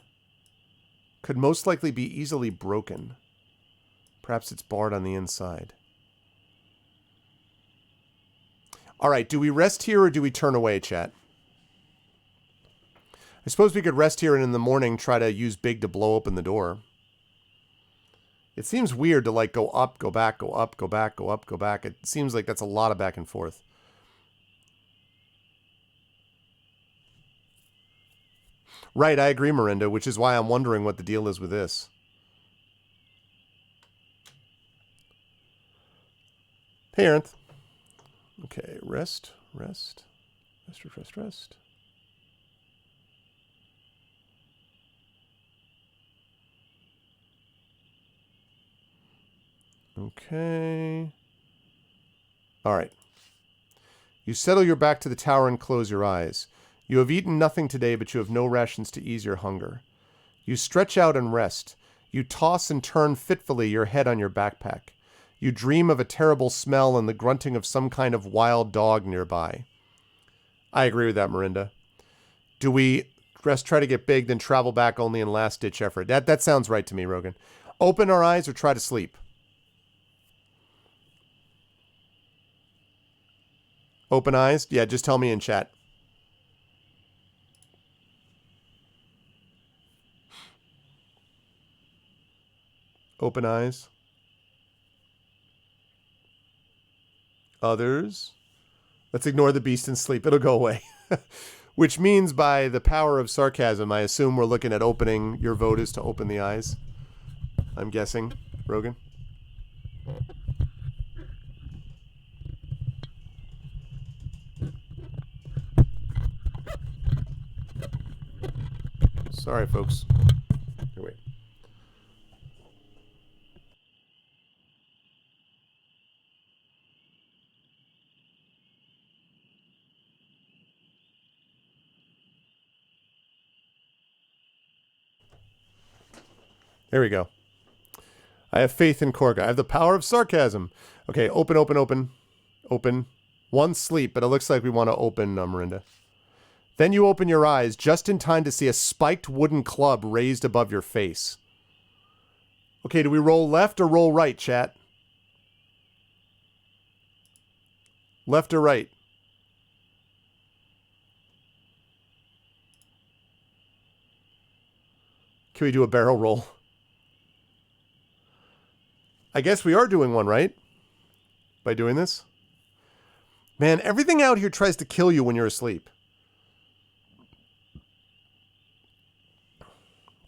most likely be easily broken. Perhaps it's barred on the inside. Alright, do we rest here or do we turn away, chat? I suppose we could rest here and in the morning try to use Big to blow open the door. It seems weird to like go up, go back, go up, go back, go up, go back. It seems like that's a lot of back and forth. Right, I agree, Miranda, which is why I'm wondering what the deal is with this. Hey, Aaronth. Okay, rest, rest, rest, rest, rest, rest. Okay. All right. You settle your back to the tower and close your eyes. You have eaten nothing today, but you have no rations to ease your hunger. You stretch out and rest. You toss and turn fitfully your head on your backpack. You dream of a terrible smell and the grunting of some kind of wild dog nearby. I agree with that, Miranda. Do we rest, try to get big, then travel back only in last-ditch effort? That sounds right to me, Rogan. Open our eyes or try to sleep? Open eyes? Yeah, just tell me in chat. Open eyes. Others. Let's ignore the beast and sleep. It'll go away. Which means by the power of sarcasm, I assume we're looking at opening. Your vote is to open the eyes. I'm guessing. Rogan? Sorry, folks. Here, wait. There we go. I have faith in Korga. I have the power of sarcasm. Okay, open, open, open. Open. One sleep, but it looks like we want to open, Miranda. Then you open your eyes just in time to see a spiked wooden club raised above your face. Okay, do we roll left or roll right, chat? Left or right? Can we do a barrel roll? I guess we are doing one, right? By doing this? Man, everything out here tries to kill you when you're asleep.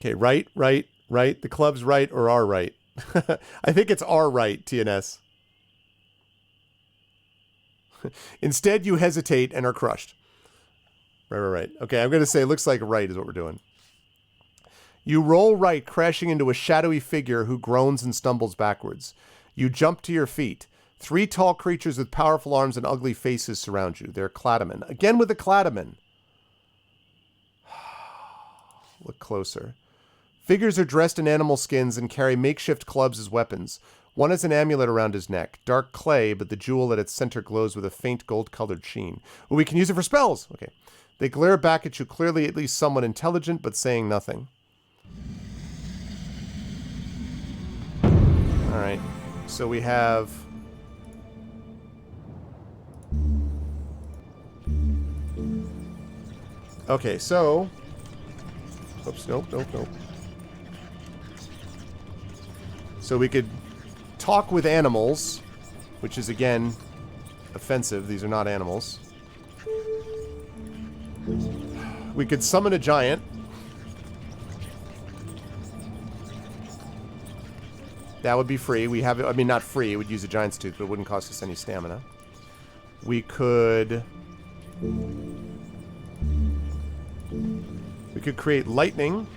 Okay, right, right, right. The club's right or our right. I think it's our right, TNS. Instead, you hesitate and are crushed. Right. Okay, I'm going to say it looks like right is what we're doing. You roll right, crashing into a shadowy figure who groans and stumbles backwards. You jump to your feet. 3 tall creatures with powerful arms and ugly faces surround you. They're Cladamen. Again with the Cladamen. Look closer. Figures are dressed in animal skins and carry makeshift clubs as weapons. One has an amulet around his neck. Dark clay, but the jewel at its center glows with a faint gold-colored sheen. Well, we can use it for spells! Okay. They glare back at you, clearly at least somewhat intelligent, but saying nothing. Alright. So we have... Okay, so... Oops, nope. So we could talk with animals, which is, again, offensive. These are not animals. We could summon a giant. That would be free. We have, I mean, not free. It would use a giant's tooth, but it wouldn't cost us any stamina. We could create lightning.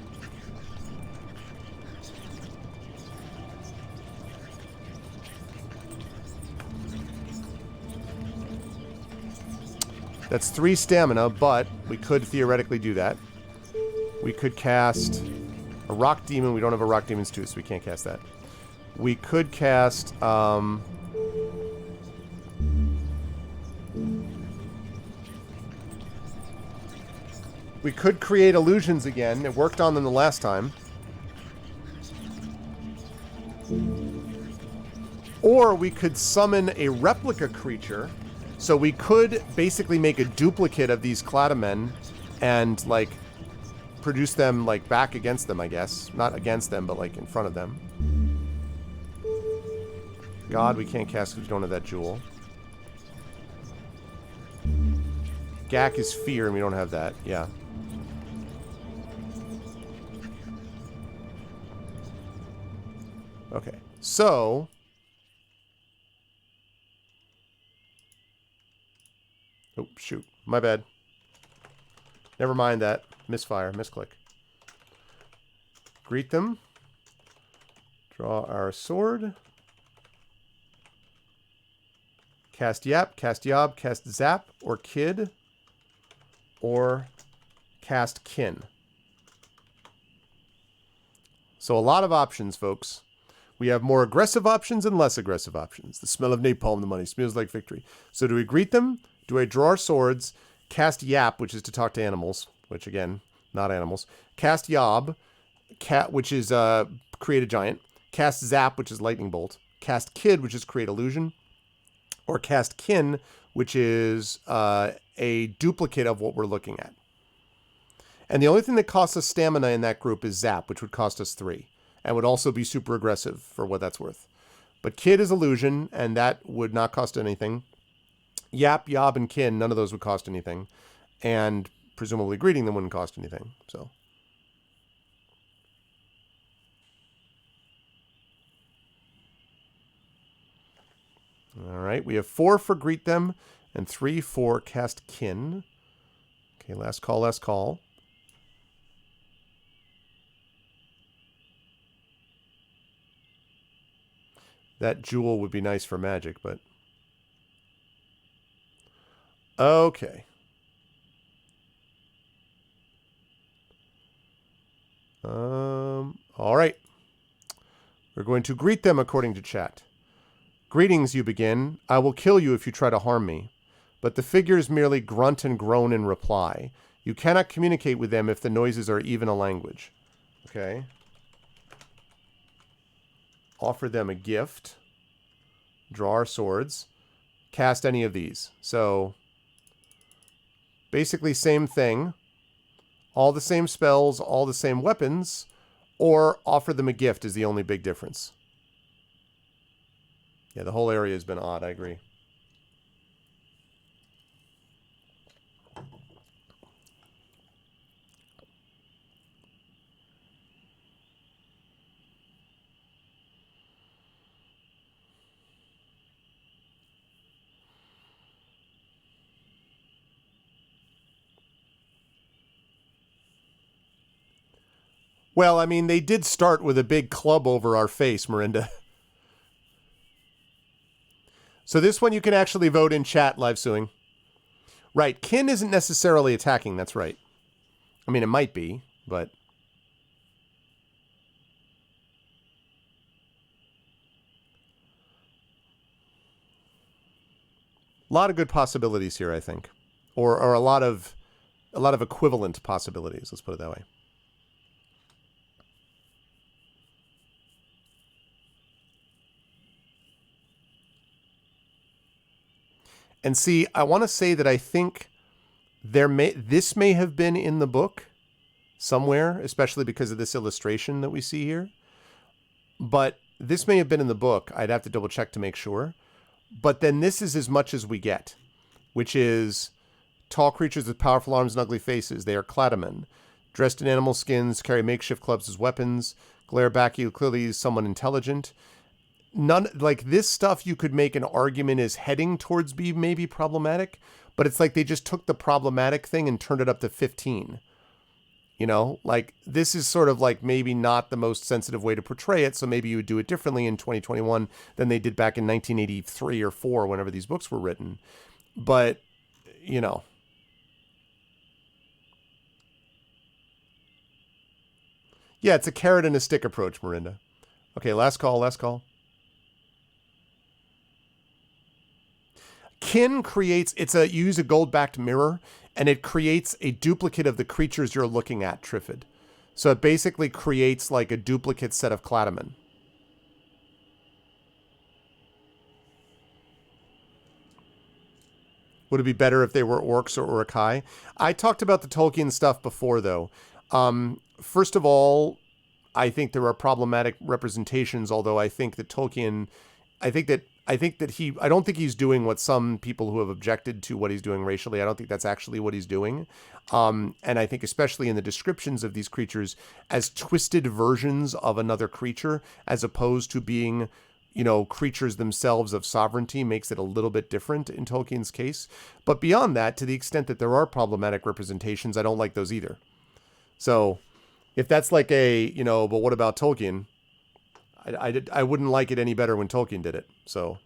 That's 3 stamina, but we could theoretically do that. We could cast a rock demon. We don't have a rock demon's tooth, so we can't cast that. We could cast, we could create illusions again. It worked on them the last time. Or we could summon a replica creature. So we could basically make a duplicate of these Cladamen and, like, produce them, like, back against them, I guess. Not against them, but, like, in front of them. God, we can't cast because we don't have that jewel. Gak is fear, and we don't have that. Yeah. Okay. So... Oh, shoot. My bad. Never mind that. Misfire. Misclick. Greet them. Draw our sword. Cast Yap, cast Yob, cast Zap, or Kid, or cast Kin. So a lot of options, folks. We have more aggressive options and less aggressive options. The smell of napalm, the money, smells like victory. So do we greet them? Do I draw our swords? Cast Yap, which is to talk to animals, which, again, not animals. Cast Yob, which is create a giant. Cast Zap, which is lightning bolt. Cast Kid, which is create illusion. Or cast Kin, which is a duplicate of what we're looking at. And the only thing that costs us stamina in that group is Zap, which would cost us 3. And would also be super aggressive for what that's worth. But Kid is illusion, and that would not cost anything. Yap, Yob, and Kin, none of those would cost anything. And presumably greeting them wouldn't cost anything. So... Alright, we have 4 for greet them, and 3 for cast Kin. Okay, last call, last call. That jewel would be nice for magic, but... Okay. Alright. We're going to greet them according to chat. Greetings, you begin. I will kill you if you try to harm me. But the figures merely grunt and groan in reply. You cannot communicate with them if the noises are even a language. Okay. Offer them a gift. Draw our swords. Cast any of these. So, basically same thing. All the same spells, all the same weapons. Or offer them a gift is the only big difference. Yeah, the whole area has been odd, I agree. Well, I mean, they did start with a big club over our face, Marinda. So this one you can actually vote in chat, live suing. Right, kin isn't necessarily attacking, that's right. I mean, it might be, but... A lot of good possibilities here, I think. Or a lot of equivalent possibilities, let's put it that way. And see, I want to say that I think this may have been in the book somewhere, especially because of this illustration that we see here. But this may have been in the book. I'd have to double check to make sure. But then this is as much as we get, which is tall creatures with powerful arms and ugly faces. They are cladamen. Dressed in animal skins, carry makeshift clubs as weapons, glare back at you, clearly someone intelligent. None like this stuff you could make an argument is heading towards being maybe problematic, but it's like they just took the problematic thing and turned it up to 15. You know, like this is sort of like maybe not the most sensitive way to portray it, so maybe you would do it differently in 2021 than they did back in 1983 or 4, whenever these books were written. But, you know. Yeah, it's a carrot and a stick approach, Marinda. Okay, last call, last call. Kin creates, you use a gold-backed mirror, and it creates a duplicate of the creatures you're looking at, Trifid. So it basically creates like a duplicate set of cladamen. Would it be better if they were orcs or urukai? I talked about the Tolkien stuff before, though. First of all, I think there are problematic representations, although I think that Tolkien... I don't think he's doing what some people who have objected to what he's doing racially, I don't think that's actually what he's doing. And I think especially in the descriptions of these creatures as twisted versions of another creature, as opposed to being, you know, creatures themselves of sovereignty, makes it a little bit different in Tolkien's case. But beyond that, to the extent that there are problematic representations, I don't like those either. So if that's like a, you know, but what about Tolkien? I wouldn't like it any better when Tolkien did it. So,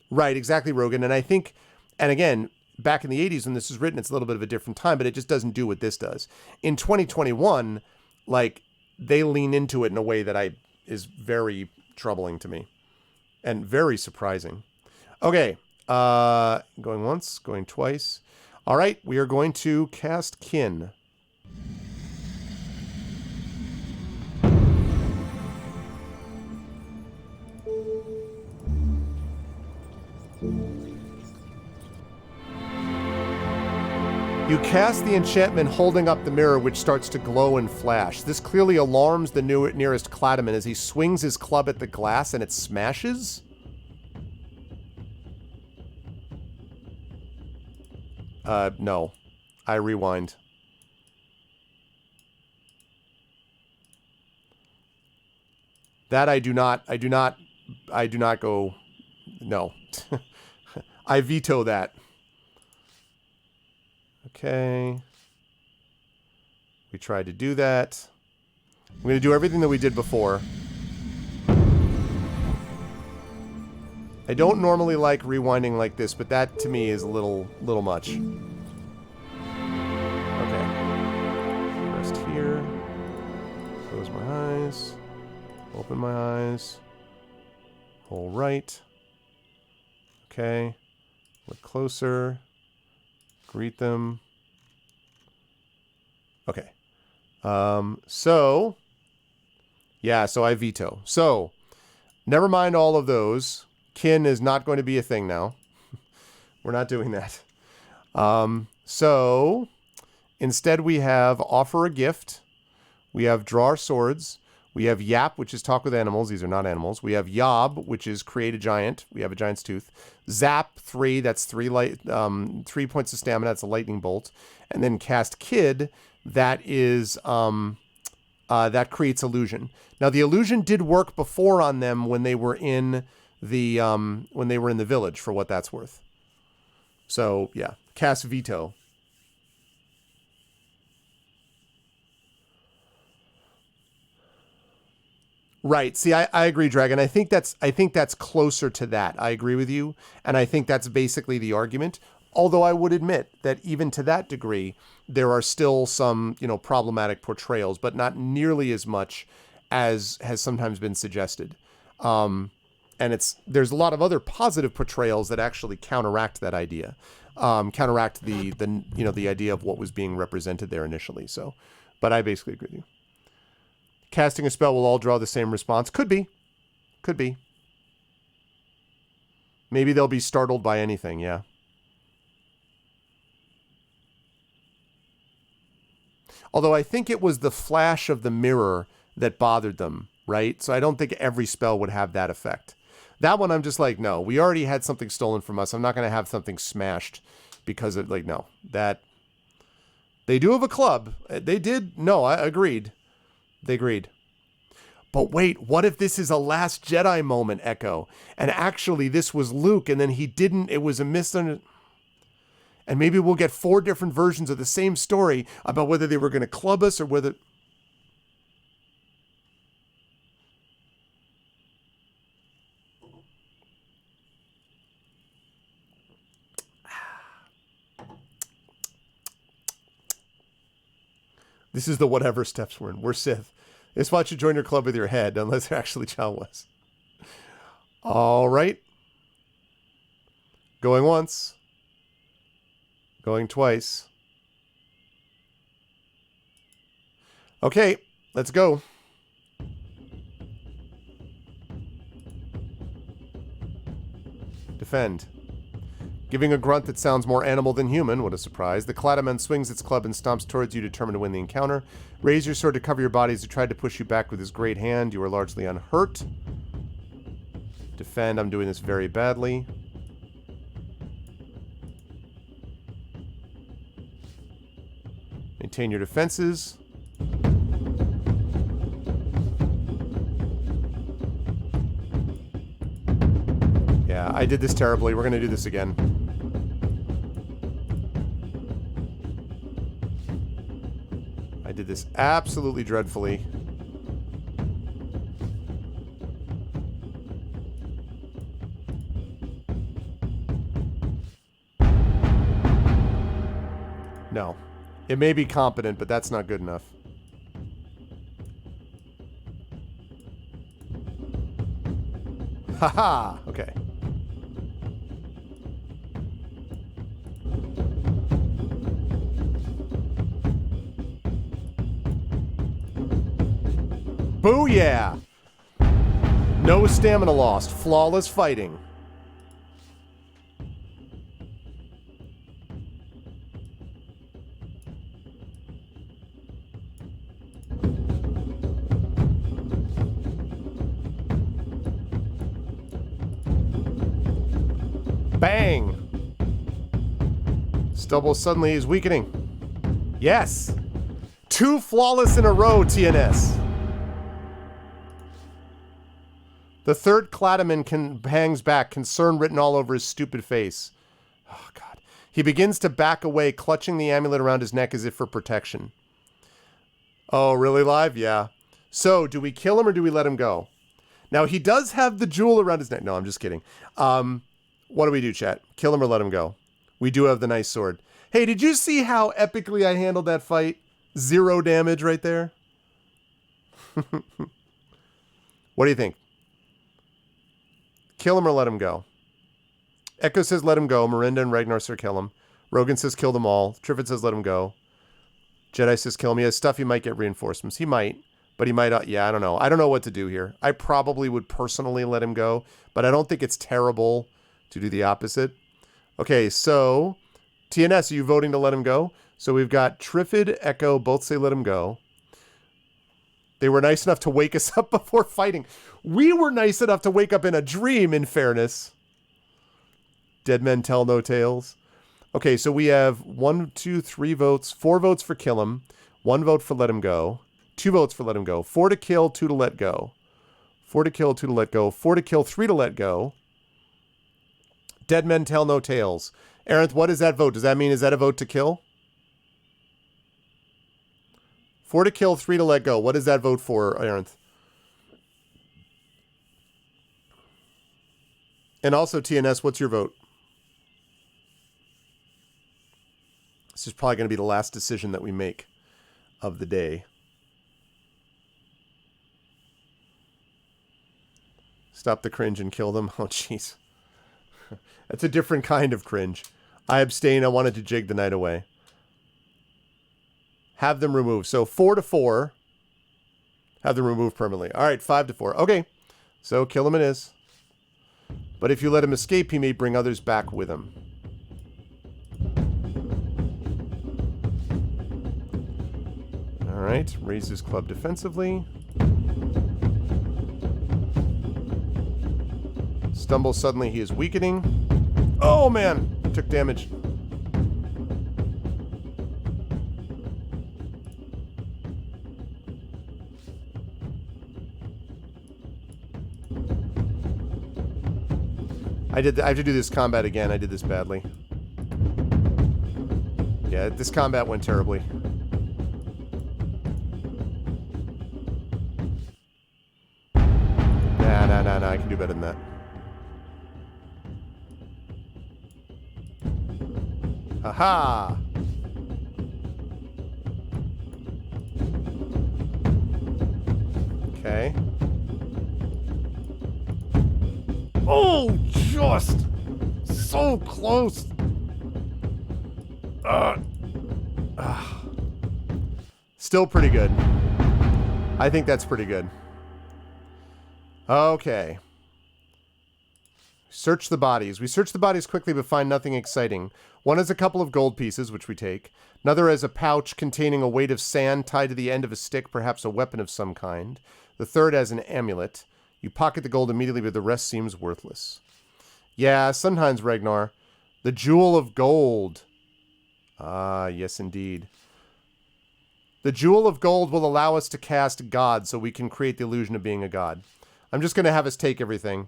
right, exactly, Rogan. And I think, and again, back in the 80s when this was written, it's a little bit of a different time, but it just doesn't do what this does. In 2021, like, they lean into it in a way that is very troubling to me and very surprising. Okay, going once, going twice. All right, we are going to cast Kin. You cast the enchantment holding up the mirror, which starts to glow and flash. This clearly alarms the nearest cladamen as he swings his club at the glass and it smashes. No. I rewind. That I do not go... No. I veto that. Okay. We tried to do that. I'm going to do everything that we did before. I don't normally like rewinding like this, but that to me is a little much. Okay. Rest here. Close my eyes. Open my eyes. All right. Okay. Look closer. Greet them. Okay. So I veto. So, never mind all of those. Kin is not going to be a thing now. We're not doing that. So, instead we have offer a gift. We have draw our swords. We have Yap, which is talk with animals. These are not animals. We have Yob, which is create a giant. We have a giant's tooth. Zap 3, that's 3 points of stamina. That's a lightning bolt. And then cast Kid, that is that creates illusion. Now the illusion did work before on them when they were in the village, for what that's worth. So yeah, cast Veto. Right. See, I agree, Dragon. I think that's closer to that. I agree with you, and I think that's basically the argument. Although I would admit that even to that degree, there are still some, problematic portrayals, but not nearly as much as has sometimes been suggested. And there's a lot of other positive portrayals that actually counteract that idea, counteract the idea of what was being represented there initially. So, but I basically agree with you. Casting a spell will all draw the same response. Could be. Maybe they'll be startled by anything. Yeah. Although I think it was the flash of the mirror that bothered them, right? So I don't think every spell would have that effect. That one I'm just like, no, we already had something stolen from us. I'm not going to have something smashed because of, no. That, they do have a club. They did, no, I agreed. They agreed. But wait, what if this is a Last Jedi moment, Echo? And actually this was Luke and then he didn't, it was a misunderstanding. And maybe we'll get 4 different versions of the same story about whether they were going to club us or whether... This is the whatever steps we're in. We're Sith. This why you join your club with your head, unless they're actually Jawas. All right. Going once. Going twice. Okay, let's go. Defend. Giving a grunt that sounds more animal than human, what a surprise. The Cladaman swings its club and stomps towards you, determined to win the encounter. Raise your sword to cover your body as he tried to push you back with his great hand. You are largely unhurt. Defend. I'm doing this very badly. Maintain your defenses. Yeah, I did this terribly. We're going to do this again. I did this absolutely dreadfully. No. It may be competent, but that's not good enough. Haha! Okay. Booyah! No stamina lost. Flawless fighting. Bang! Stubble suddenly is weakening. Yes! 2 flawless in a row, TNS. The third Cladaman hangs back, concern written all over his stupid face. Oh, God. He begins to back away, clutching the amulet around his neck as if for protection. Oh, really, Live? Yeah. So, do we kill him or do we let him go? Now, he does have the jewel around his neck. No, I'm just kidding. What do we do, chat? Kill him or let him go? We do have the nice sword. Hey, did you see how epically I handled that fight? 0 damage right there. What do you think? Kill him or let him go? Echo says let him go. Miranda and Ragnar say kill him. Rogan says kill them all. Triffid says let him go. Jedi says kill him. He has stuff, he might get reinforcements. He might. But he might, yeah, I don't know. I don't know what to do here. I probably would personally let him go, but I don't think it's terrible to do the opposite. Okay, so TNS, are you voting to let him go? So we've got Triffid, Echo, both say let him go. They were nice enough to wake us up before fighting. We were nice enough to wake up in a dream, in fairness. Dead men tell no tales. Okay, so we have 1, 2, 3 votes. 4 votes for kill him. 1 vote for let him go. 2 votes for let him go. 4 to kill, 2 to let go. 4 to kill, 2 to let go. 4 to kill, 3 to let go. Dead men tell no tales. Arenth, what is that vote? Does that mean, is that a vote to kill? 4 to kill, 3 to let go. What is that vote for, Arenth? And also, TNS, what's your vote? This is probably going to be the last decision that we make of the day. Stop the cringe and kill them. Oh, jeez. That's a different kind of cringe. I abstain. I wanted to jig the night away. Have them removed. So 4 to 4. Have them removed permanently. All right, 5 to 4. Okay. So kill him it is. But if you let him escape, he may bring others back with him. All right. Raise his club defensively. Stumble suddenly. He is weakening. Oh, man. He took damage. I have to do this combat again. I did this badly. Yeah, this combat went terribly. Nah. I can do better than that. Aha! Okay. Oh, just so close. Still pretty good. I think that's pretty good. Okay. Search the bodies. We search the bodies quickly but find nothing exciting. One has a couple of gold pieces, which we take. Another has a pouch containing a weight of sand tied to the end of a stick, perhaps a weapon of some kind. The third has an amulet. You pocket the gold immediately, but the rest seems worthless. Yeah, sometimes, Ragnar. The Jewel of Gold. Ah, yes, indeed. The Jewel of Gold will allow us to cast God, so we can create the illusion of being a god. I'm just going to have us take everything.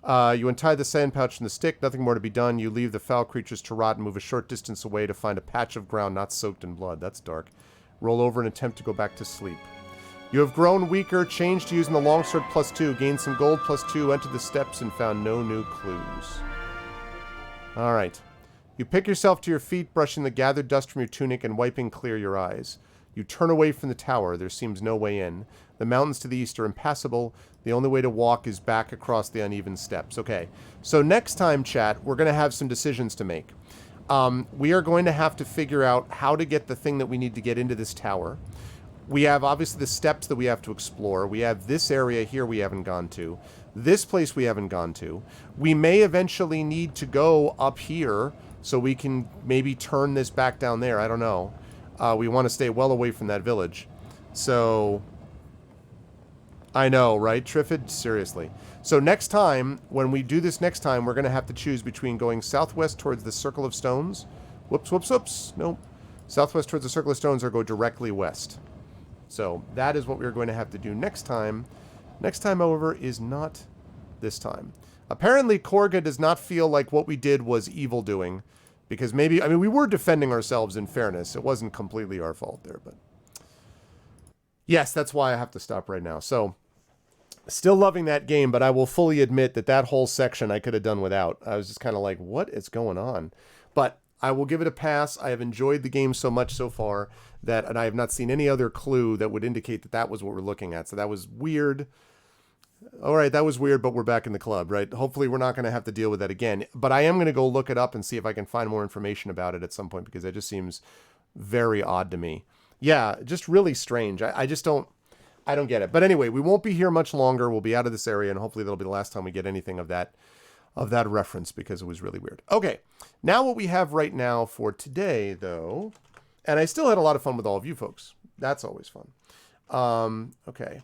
You untie the sand pouch from the stick. Nothing more to be done. You leave the foul creatures to rot and move a short distance away to find a patch of ground not soaked in blood. That's dark. Roll over and attempt to go back to sleep. You have grown weaker, changed to using the longsword +2, gained some gold +2, entered the steps, and found no new clues. Alright. You pick yourself to your feet, brushing the gathered dust from your tunic and wiping clear your eyes. You turn away from the tower. There seems no way in. The mountains to the east are impassable. The only way to walk is back across the uneven steps. Okay, so next time, chat, we're going to have some decisions to make. We are going to have to figure out how to get the thing that we need to get into this tower. We have, obviously, the steps that we have to explore. We have this area here we haven't gone to. This place we haven't gone to. We may eventually need to go up here so we can maybe turn this back down there. I don't know. We want to stay well away from that village. So, I know, right, Triffid? Seriously. So next time, when we do this next time, we're going to have to choose between going southwest towards the Circle of Stones. Whoops. Nope. Southwest towards the Circle of Stones or go directly west. So that is what we're going to have to do next time. Next time, however, is not this time. Apparently, Korga does not feel like what we did was evil doing. Because maybe, I mean, we were defending ourselves in fairness. It wasn't completely our fault there, but... Yes, that's why I have to stop right now. So, still loving that game, but I will fully admit that that whole section I could have done without. I was just kind of like, what is going on? But I will give it a pass. I have enjoyed the game so much so far that, and I have not seen any other clue that would indicate that that was what we're looking at. So that was weird. All right, that was weird, but we're back in the club, right? Hopefully we're not going to have to deal with that again. But I am going to go look it up and see if I can find more information about it at some point, because that just seems very odd to me. Yeah, just really strange. I just don't get it. But anyway, we won't be here much longer. We'll be out of this area, and hopefully that'll be the last time we get anything of that reference, because it was really weird. Okay, now what we have right now for today, though, and I still had a lot of fun with all of you folks. That's always fun. Okay.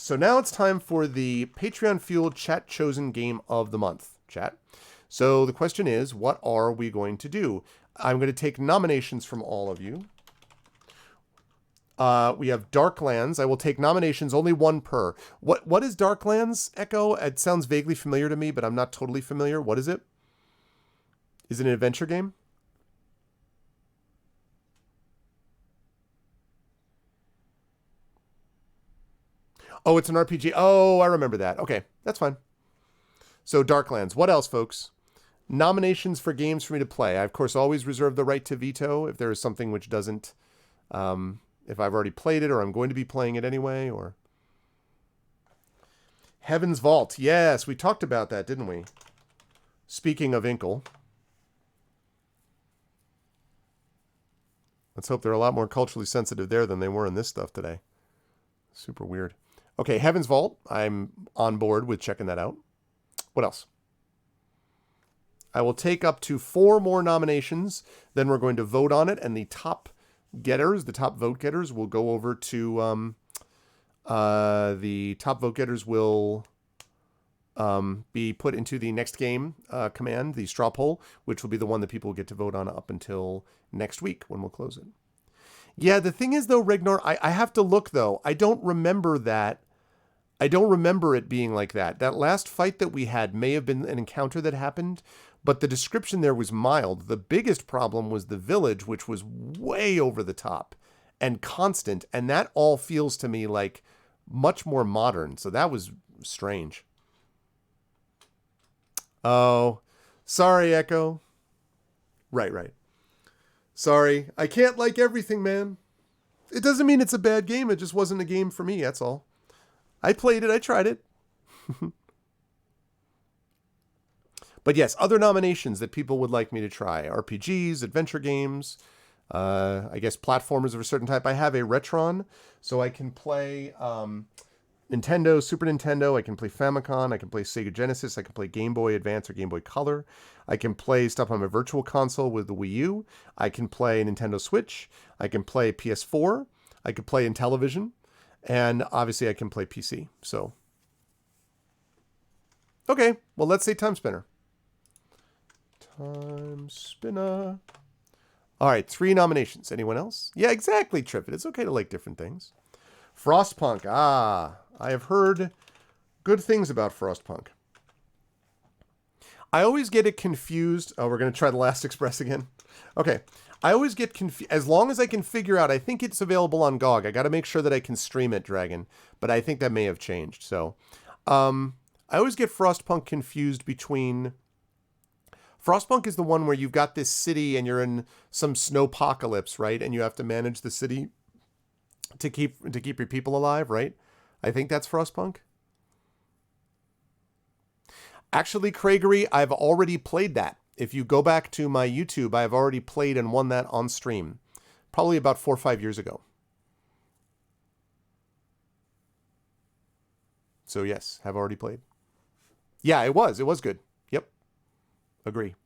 So now it's time for the Patreon-fueled chat-chosen game of the month, chat. So the question is, what are we going to do? I'm going to take nominations from all of you. We have Darklands. I will take nominations, only one per. What is Darklands, Echo? It sounds vaguely familiar to me, but I'm not totally familiar. What is it? Is it an adventure game? Oh, it's an RPG. Oh, I remember that. Okay, that's fine. So Darklands. What else, folks? Nominations for games for me to play. I, of course, always reserve the right to veto if there is something which doesn't, if I've already played it or I'm going to be playing it anyway, or... Heaven's Vault. Yes, we talked about that, didn't we? Speaking of Inkle. Let's hope they're a lot more culturally sensitive there than they were in this stuff today. Super weird. Okay, Heaven's Vault. I'm on board with checking that out. What else? I will take up to 4 more nominations. Then we're going to vote on it, and the top getters, the top vote getters, will go over to... the top vote getters will be put into the next game command, the straw poll, which will be the one that people will get to vote on up until next week when we'll close it. Yeah, the thing is, though, Regnar, I have to look, though. I don't remember that. I don't remember it being like that. That last fight that we had may have been an encounter that happened, but the description there was mild. The biggest problem was the village, which was way over the top and constant, and that all feels to me like much more modern, so that was strange. Oh, sorry, Echo. Right. Sorry, I can't like everything, man. It doesn't mean it's a bad game, it just wasn't a game for me, that's all. I played it, I tried it. But yes, other nominations that people would like me to try. RPGs, adventure games, I guess platformers of a certain type. I have a Retron, so I can play Nintendo, Super Nintendo, I can play Famicom, I can play Sega Genesis, I can play Game Boy Advance or Game Boy Color. I can play stuff on my virtual console with the Wii U. I can play Nintendo Switch. I can play PS4. I can play in television. And obviously I can play PC. So, okay, well, let's say Time Spinner. Time Spinner. All right, 3 nominations. Anyone else? Yeah, exactly, Triffid. It's okay to like different things. Frostpunk. Ah, I have heard good things about Frostpunk. I always get it confused. Oh, we're going to try the Last Express again. Okay. I always get confused. As long as I can figure out, I think it's available on GOG. I got to make sure that I can stream it, Dragon. But I think that may have changed. So, I always get Frostpunk confused between... Frostpunk is the one where you've got this city and you're in some snowpocalypse, right? And you have to manage the city to keep your people alive, right? I think that's Frostpunk. Actually, Craigery, I've already played that. If you go back to my YouTube, I've already played and won that on stream. Probably about 4 or 5 years ago. So yes, have already played. Yeah, it was. It was good. Yep. Agree.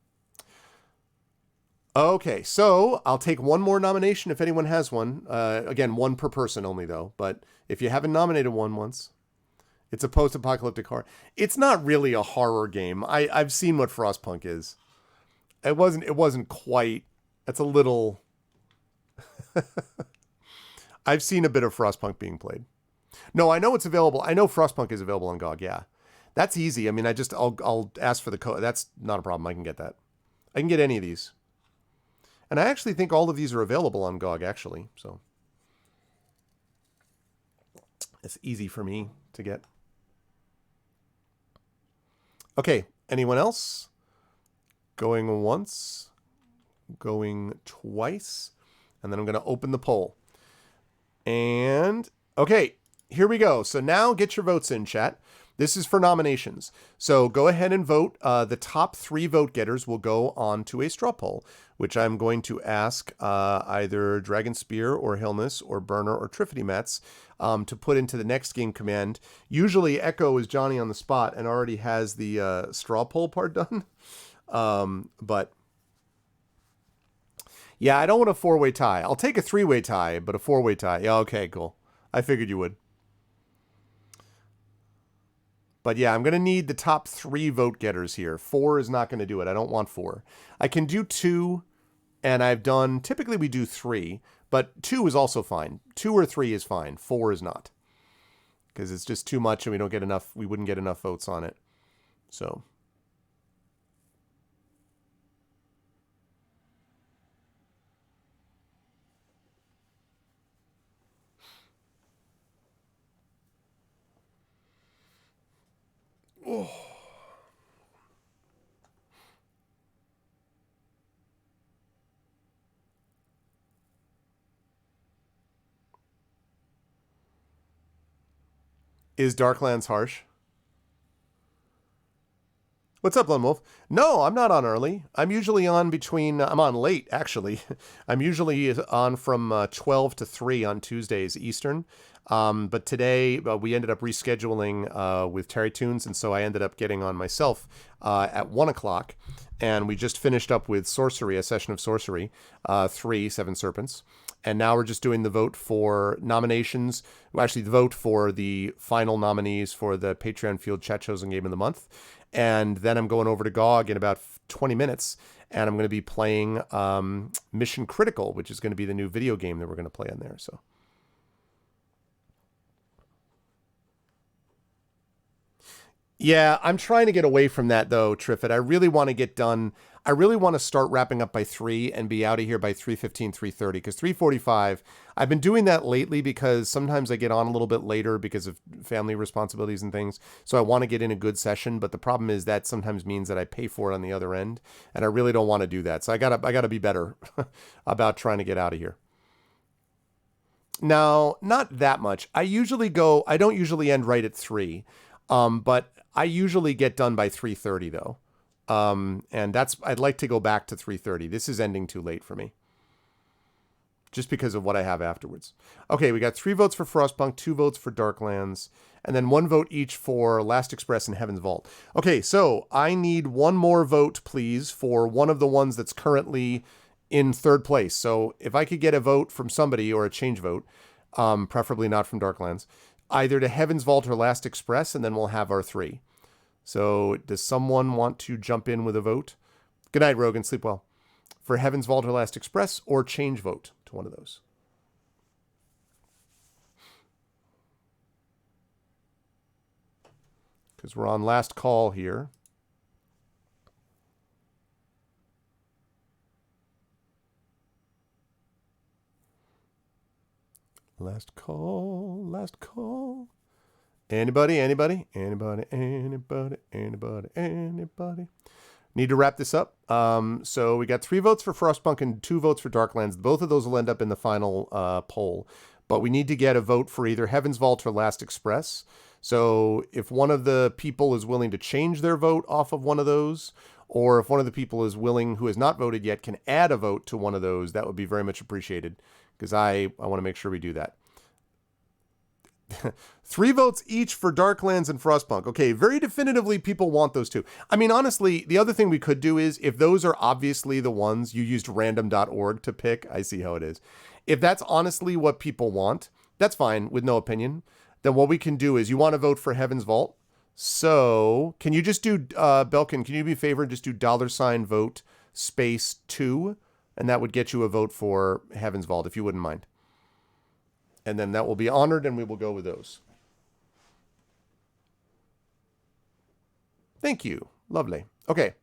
Okay, so I'll take one more nomination if anyone has one. Again, 1 per person only, though. But if you haven't nominated one once... It's a post-apocalyptic horror. It's not really a horror game. I've seen what Frostpunk is. It wasn't quite. It's a little... I've seen a bit of Frostpunk being played. No, I know it's available. I know Frostpunk is available on GOG, yeah. That's easy. I mean, I'll ask for the code. That's not a problem. I can get that. I can get any of these. And I actually think all of these are available on GOG, actually. So it's easy for me to get. Okay, anyone else? Going once, going twice, and then I'm going to open the poll. And, okay, here we go. So now get your votes in, chat. This is for nominations. So go ahead and vote. The top 3 vote getters will go on to a straw poll, which I'm going to ask either Dragon Spear or Hillness or Burner or Triffity Mats to put into the next game command. Usually Echo is Johnny on the spot and already has the straw poll part done. But yeah, I don't want a 4-way tie. I'll take a 3-way tie, but a 4-way tie. Yeah, okay, cool. I figured you would. But yeah, I'm going to need the top 3 vote getters here. 4 is not going to do it. I don't want 4. I can do 2, and I've done... Typically we do 3, but 2 is also fine. 2 or 3 is fine. 4 is not. Because it's just too much and we don't get enough... We wouldn't get enough votes on it. So... Oh. Is Darklands harsh? What's up, Lone Wolf? No, I'm not on early. I'm usually on I'm on late, actually. I'm usually on from 12 to 3 on Tuesdays Eastern. But today we ended up rescheduling with Terry Tunes, and so I ended up getting on myself at 1 o'clock. And we just finished up with Sorcery, a session of Sorcery, 7 Serpents. And now we're just doing the vote for nominations. Well, actually, the vote for the final nominees for the Patreon Field Chat Chosen Game of the Month. And then I'm going over to GOG in about 20 minutes, and I'm going to be playing Mission Critical, which is going to be the new video game that we're going to play on there. So, yeah, I'm trying to get away from that, though, Triffid. I really want to get done. I really want to start wrapping up by 3 and be out of here by 3:15, 3:30, because 3:45, I've been doing that lately because sometimes I get on a little bit later because of family responsibilities and things. So I want to get in a good session, but the problem is that sometimes means that I pay for it on the other end, and I really don't want to do that. So I gotta be better about trying to get out of here. No, not that much. I don't usually end right at 3, but I usually get done by 3:30 though. And I'd like to go back to 3:30. This is ending too late for me, just because of what I have afterwards. Okay, we got 3 votes for Frostpunk, 2 votes for Darklands, and then 1 vote each for Last Express and Heaven's Vault. Okay, so I need 1 more vote, please, for one of the ones that's currently in 3rd place. So if I could get a vote from somebody, or a change vote, preferably not from Darklands, either to Heaven's Vault or Last Express, and then we'll have our 3. So does someone want to jump in with a vote? Good night, Rogan. Sleep well. For Heaven's Vault or Last Express, or change vote to one of those. Because we're on last call here. Last call, last call. Anybody? Need to wrap this up. So we got 3 votes for Frostpunk and 2 votes for Darklands. Both of those will end up in the final poll. But we need to get a vote for either Heaven's Vault or Last Express. So if one of the people is willing to change their vote off of one of those, or if one of the people is willing, who has not voted yet, can add a vote to one of those, that would be very much appreciated, because I want to make sure we do that. 3 votes each for Darklands and Frostpunk. Okay, very definitively people want those 2. I mean, honestly, the other thing we could do is, if those are obviously the ones you used random.org to pick, I see how it is. If that's honestly what people want, that's fine, with no opinion. Then what we can do is, you want to vote for Heaven's Vault. So can you just do, Belkin, can you do me a favor and just do $vote space 2? And that would get you a vote for Heaven's Vault, if you wouldn't mind. And then that will be honored, and we will go with those. Thank you. Lovely. Okay.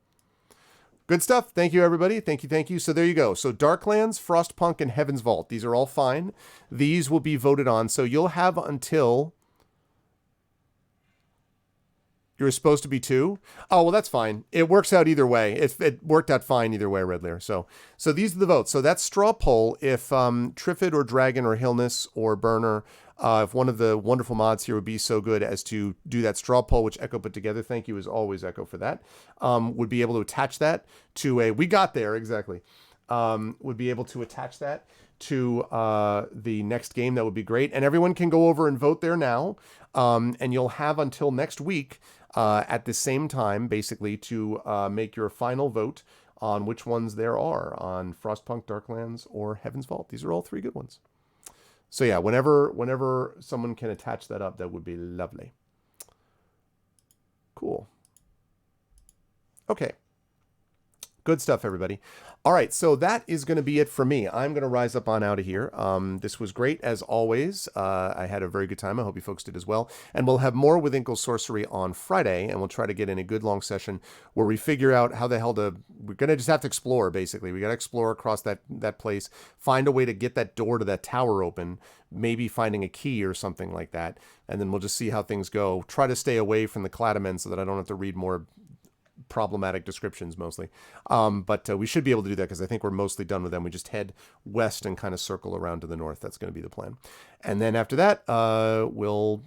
Good stuff. Thank you, everybody. Thank you. So there you go. So Darklands, Frostpunk, and Heaven's Vault. These are all fine. These will be voted on. So you'll have until... You're supposed to be 2? Oh, well, that's fine. It works out either way. It worked out fine either way, Red Lair. So these are the votes. So that's straw poll. If Triffid or Dragon or Hillness or Burner, if one of the wonderful mods here would be so good as to do that straw poll, which Echo put together, thank you as always, Echo, for that, would be able to attach that to a... We got there, exactly. Would be able to attach that to the next game. That would be great. And everyone can go over and vote there now. And you'll have until next week at the same time, basically, to make your final vote on which ones there are on Frostpunk, Darklands, or Heaven's Vault. These are all 3 good ones. So yeah, whenever someone can attach that up, that would be lovely. Cool. Okay. Good stuff, everybody. All right, so that is going to be it for me. I'm going to rise up on out of here. This was great, as always. I had a very good time. I hope you folks did as well. And we'll have more with Inkle Sorcery on Friday, and we'll try to get in a good long session where we figure out how the hell to... We're going to just have to explore, basically. We got to explore across that place, find a way to get that door to that tower open, maybe finding a key or something like that, and then we'll just see how things go. Try to stay away from the Cladamen so that I don't have to read more problematic descriptions mostly. But we should be able to do that because I think we're mostly done with them. We just head west and kind of circle around to the north. That's going to be the plan. And then after that, we'll,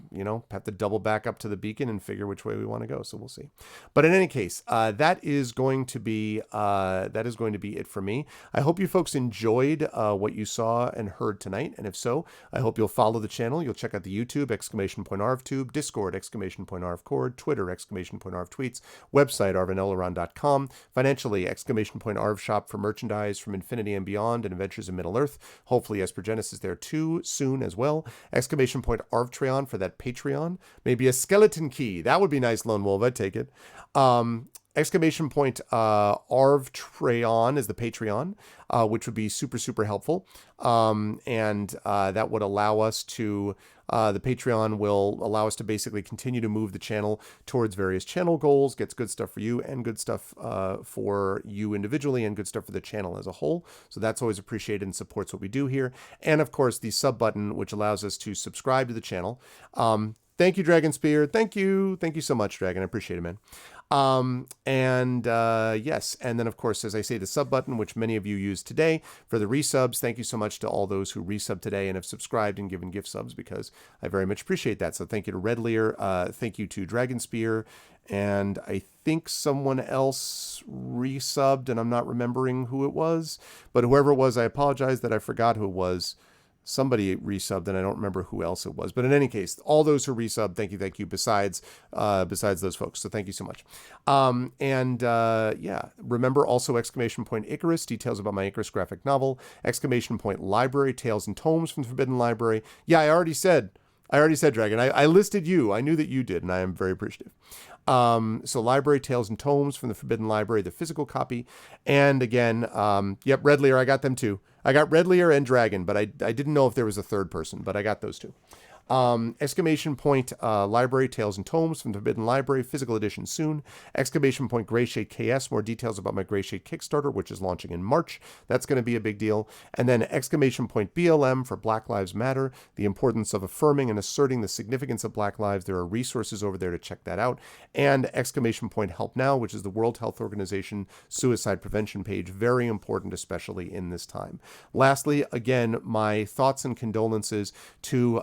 have to double back up to the beacon and figure which way we want to go. So we'll see. But in any case, that is going to be it for me. I hope you folks enjoyed what you saw and heard tonight. And if so, I hope you'll follow the channel. You'll check out the YouTube, !ArvTube, Discord, !ArvCord, Twitter, !ArvTweets, website, arvanelleron.com, financially, !ArvShop for merchandise from Infinity and Beyond and Adventures in Middle-earth. Hopefully Esper Genesis there too soon as well. !Arvtreon for that Patreon. Maybe a skeleton key. That would be nice, Lone Wolf. I'd take it. !Arvtreon is the Patreon, which would be super, super helpful. And that would allow us to, the Patreon will allow us to basically continue to move the channel towards various channel goals, gets good stuff for you and good stuff for you individually and good stuff for the channel as a whole. So that's always appreciated and supports what we do here. And of course, the sub button, which allows us to subscribe to the channel. Thank you, Dragon Spear. Thank you. Thank you so much, Dragon. I appreciate it, man. Yes. And then, of course, as I say, the sub button, which many of you use today for the resubs. Thank you so much to all those who resub today and have subscribed and given gift subs because I very much appreciate that. So thank you to Red Lear. Thank you to Dragon Spear. And I think someone else resubbed and I'm not remembering who it was, but whoever it was, I apologize that I forgot who it was. Somebody resubbed and I don't remember who else it was, but in any case, all those who resubbed, thank you. Besides those folks. So thank you so much. Remember also !Icarus, details about my Icarus graphic novel, !Library, Tales and Tomes from the Forbidden Library. Yeah, I already said, Dragon. I listed you. I knew that you did, and I am very appreciative. So Library, Tales and Tomes from the Forbidden Library, the physical copy. And again, Red Lear, I got them too. I got Red Lear and Dragon, but I didn't know if there was a third person, but I got those two. Library, Tales and Tomes from the Forbidden Library, physical edition soon. Grayshade KS, more details about my Grayshade Kickstarter, which is launching in March. That's going to be a big deal. And then BLM for Black Lives Matter, the importance of affirming and asserting the significance of Black lives. There are resources over there to check that out. And Help Now, which is the World Health Organization suicide prevention page. Very important, especially in this time. Lastly, again, my thoughts and condolences to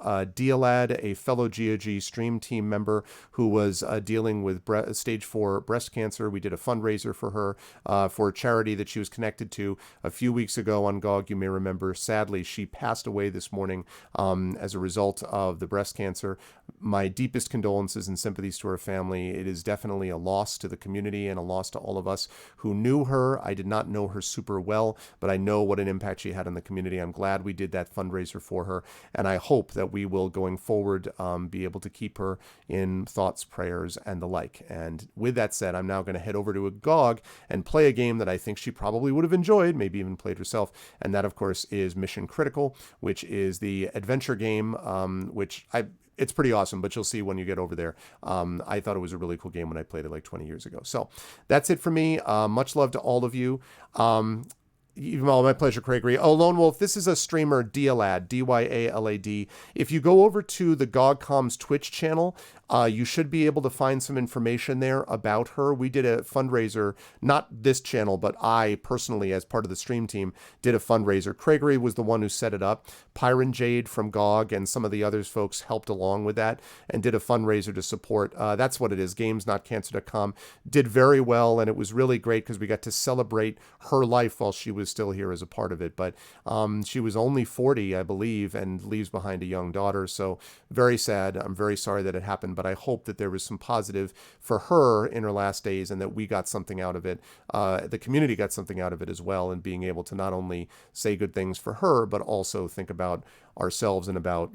Lad, a fellow GOG stream team member who was dealing with stage 4 breast cancer. We did a fundraiser for her for a charity that she was connected to a few weeks ago on GOG. You may remember, sadly, she passed away this morning as a result of the breast cancer. My deepest condolences and sympathies to her family. It is definitely a loss to the community and a loss to all of us who knew her. I did not know her super well, but I know what an impact she had on the community. I'm glad we did that fundraiser for her, and I hope that we will, going forward, be able to keep her in thoughts, prayers, and the like. And with that said, I'm now going to head over to a GOG and play a game that I think she probably would have enjoyed, maybe even played herself, and that, of course, is Mission Critical, which is the adventure game, it's pretty awesome, but you'll see when you get over there. I thought it was a really cool game when I played it like 20 years ago. So that's it for me. Much love to all of you. My pleasure, Craigery. Oh, Lone Wolf, this is a streamer, Dyalad, Dyalad. If you go over to the GOG.com's Twitch channel, you should be able to find some information there about her. We did a fundraiser, not this channel, but I personally, as part of the stream team, did a fundraiser. Craigery was the one who set it up. Pyron Jade from GOG and some of the others folks helped along with that and did a fundraiser to support. That's what it is, gamesnotcancer.com. Did very well, and it was really great because we got to celebrate her life while she was still here as a part of it. But she was only 40, I believe, and leaves behind a young daughter. So very sad. I'm very sorry that it happened, but I hope that there was some positive for her in her last days and that we got something out of it. The community got something out of it as well, and being able to not only say good things for her, but also think about ourselves and about,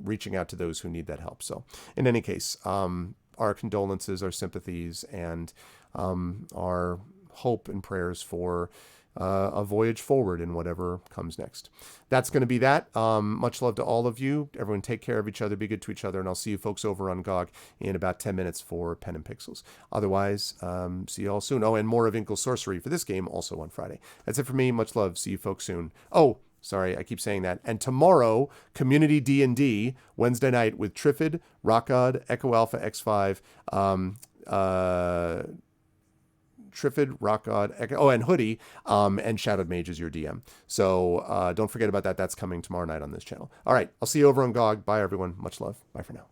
reaching out to those who need that help. So in any case, our condolences, our sympathies, and our hope and prayers for a voyage forward in whatever comes next. That's going to be that. Much love to all of you. Everyone take care of each other, be good to each other, and I'll see you folks over on GOG in about 10 minutes for Pen and Pixels. Otherwise, see you all soon. Oh, and more of Inkle Sorcery for this game also on Friday. That's it for me. Much love. See you folks soon. Oh, sorry, I keep saying that. And tomorrow, Community D&D, Wednesday night with Trifid, Rockod, Echo Alpha X5, Triffid, Rock God, oh, and Hoodie, and Shadowed Mage is your DM. So don't forget about that. That's coming tomorrow night on this channel. All right, I'll see you over on GOG. Bye, everyone. Much love. Bye for now.